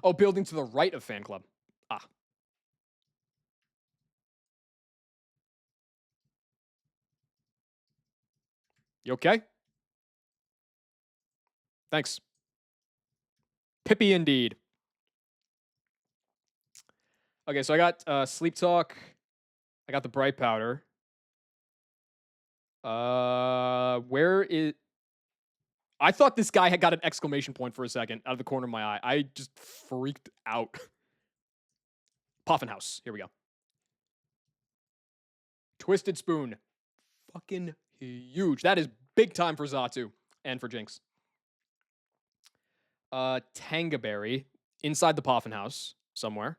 Oh, building to the right of fan club. Ah. You okay? Thanks. Pippi indeed. Okay, so I got Sleep Talk. I got the Bright Powder. Where is... I thought this guy had got an exclamation point for a second out of the corner of my eye. I just freaked out. Poffin House. Here we go. Twisted Spoon. Fucking huge. That is big time for Zatu and for Jinx. Tangaberry. Inside the Poffin House somewhere.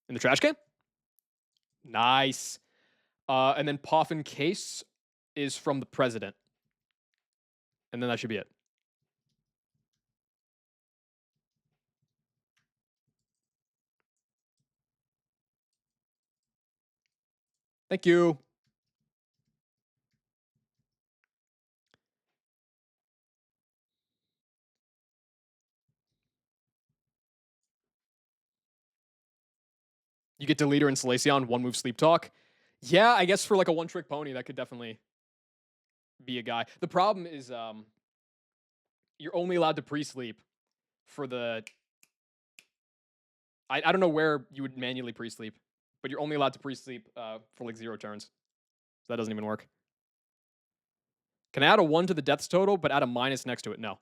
In the trash can? Nice. And then Poffin Case is from the president. And then that should be it. Thank you. You get Deleter and Salacion, one move Sleep Talk. Yeah, I guess for like a one trick pony, that could definitely be a guy. The problem is you're only allowed to pre-sleep for the... I don't know where you would manually pre-sleep, but you're only allowed to pre-sleep for like 0 turns. So that doesn't even work. Can I add a 1 to the deaths total, but add a minus next to it? No.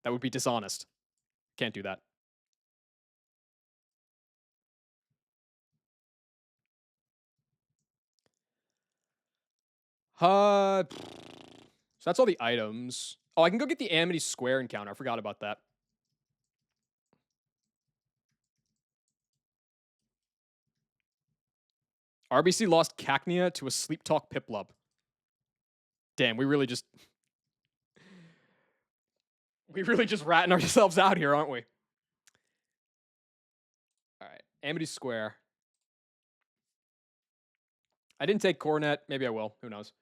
That would be dishonest. Can't do that. So that's all the items. Oh, I can go get the Amity Square encounter. I forgot about that. RBC lost Cacnea to a Sleep Talk Piplup. Damn, we really just ratting ourselves out here, aren't we? All right, Amity Square. I didn't take Coronet. Maybe I will. Who knows?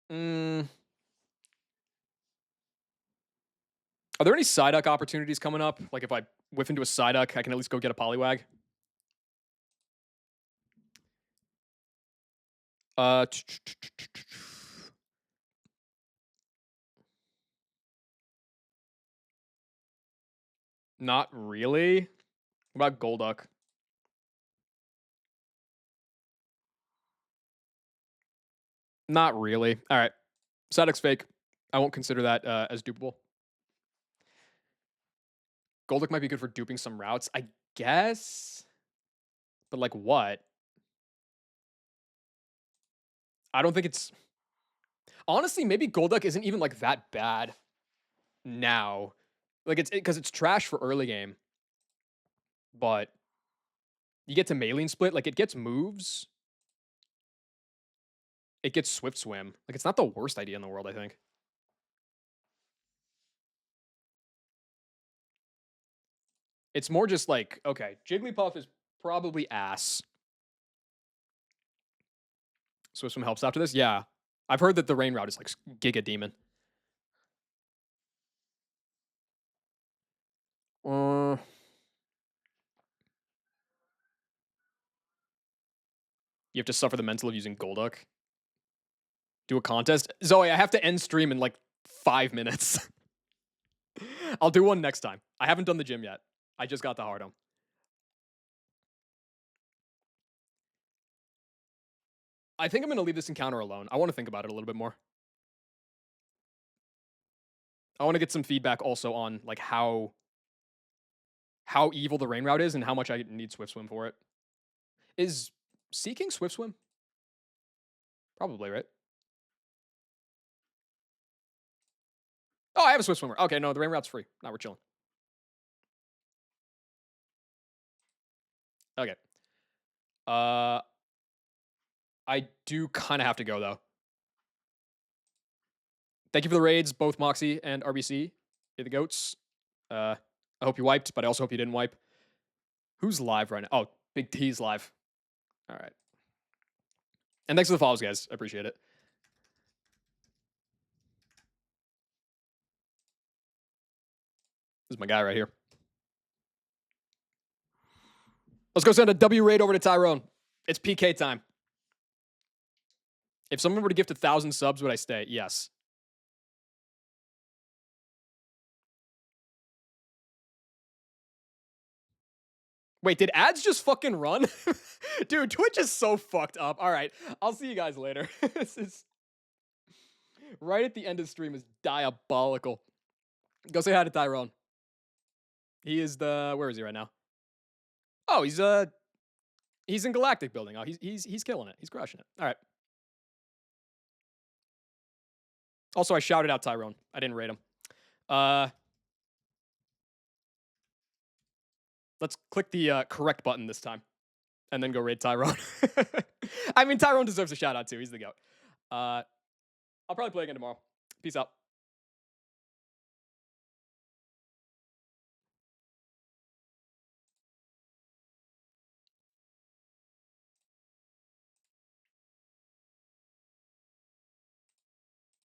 Are there any Psyduck opportunities coming up? Like if I whiff into a Psyduck, I can at least go get a Poliwag. Not really. What about Golduck? Not really. All right. Psyduck's fake. I won't consider that as dupable. Golduck might be good for duping some routes, I guess. But like what? I don't think it's... Honestly, maybe Golduck isn't even like that bad now. Like it's because it's trash for early game. But you get to Maylene Split, like it gets moves. It gets Swift Swim. Like it's not the worst idea in the world, I think. It's more just like, okay, Jigglypuff is probably ass. Swift Swim helps after this? Yeah. I've heard that the Rain Route is like Giga Demon. You have to suffer the mental of using Golduck. Do a contest? Zoe, I have to end stream in like 5 minutes. I'll do one next time. I haven't done the gym yet. I just got the hard on. I think I'm going to leave this encounter alone. I want to think about it a little bit more. I want to get some feedback also on like how evil the Rain Route is and how much I need Swift Swim for it. Is Seeking Swift Swim? Probably, right? Oh, I have a Swift Swimmer. Okay, no, the Rain Route's free. Now we're chilling. Okay. I do kind of have to go, though. Thank you for the raids, both Moxie and RBC. You're the goats. I hope you wiped, but I also hope you didn't wipe. Who's live right now? Oh, Big T's live. All right. And thanks for the follows, guys. I appreciate it. This is my guy right here. Let's go send a W raid over to Tyrone. It's PK time. If someone were to gift 1,000 subs, would I stay? Yes. Wait, did ads just fucking run? Dude, Twitch is so fucked up. All right, I'll see you guys later. This is... Right at the end of the stream is diabolical. Go say hi to Tyrone. He is the... Where is he right now? Oh, he's in Galactic Building. Oh, he's killing it. He's crushing it. All right. Also, I shouted out Tyrone. I didn't rate him. Let's click the correct button this time. And then go raid Tyrone. I mean, Tyrone deserves a shout out too. He's the GOAT. I'll probably play again tomorrow. Peace out.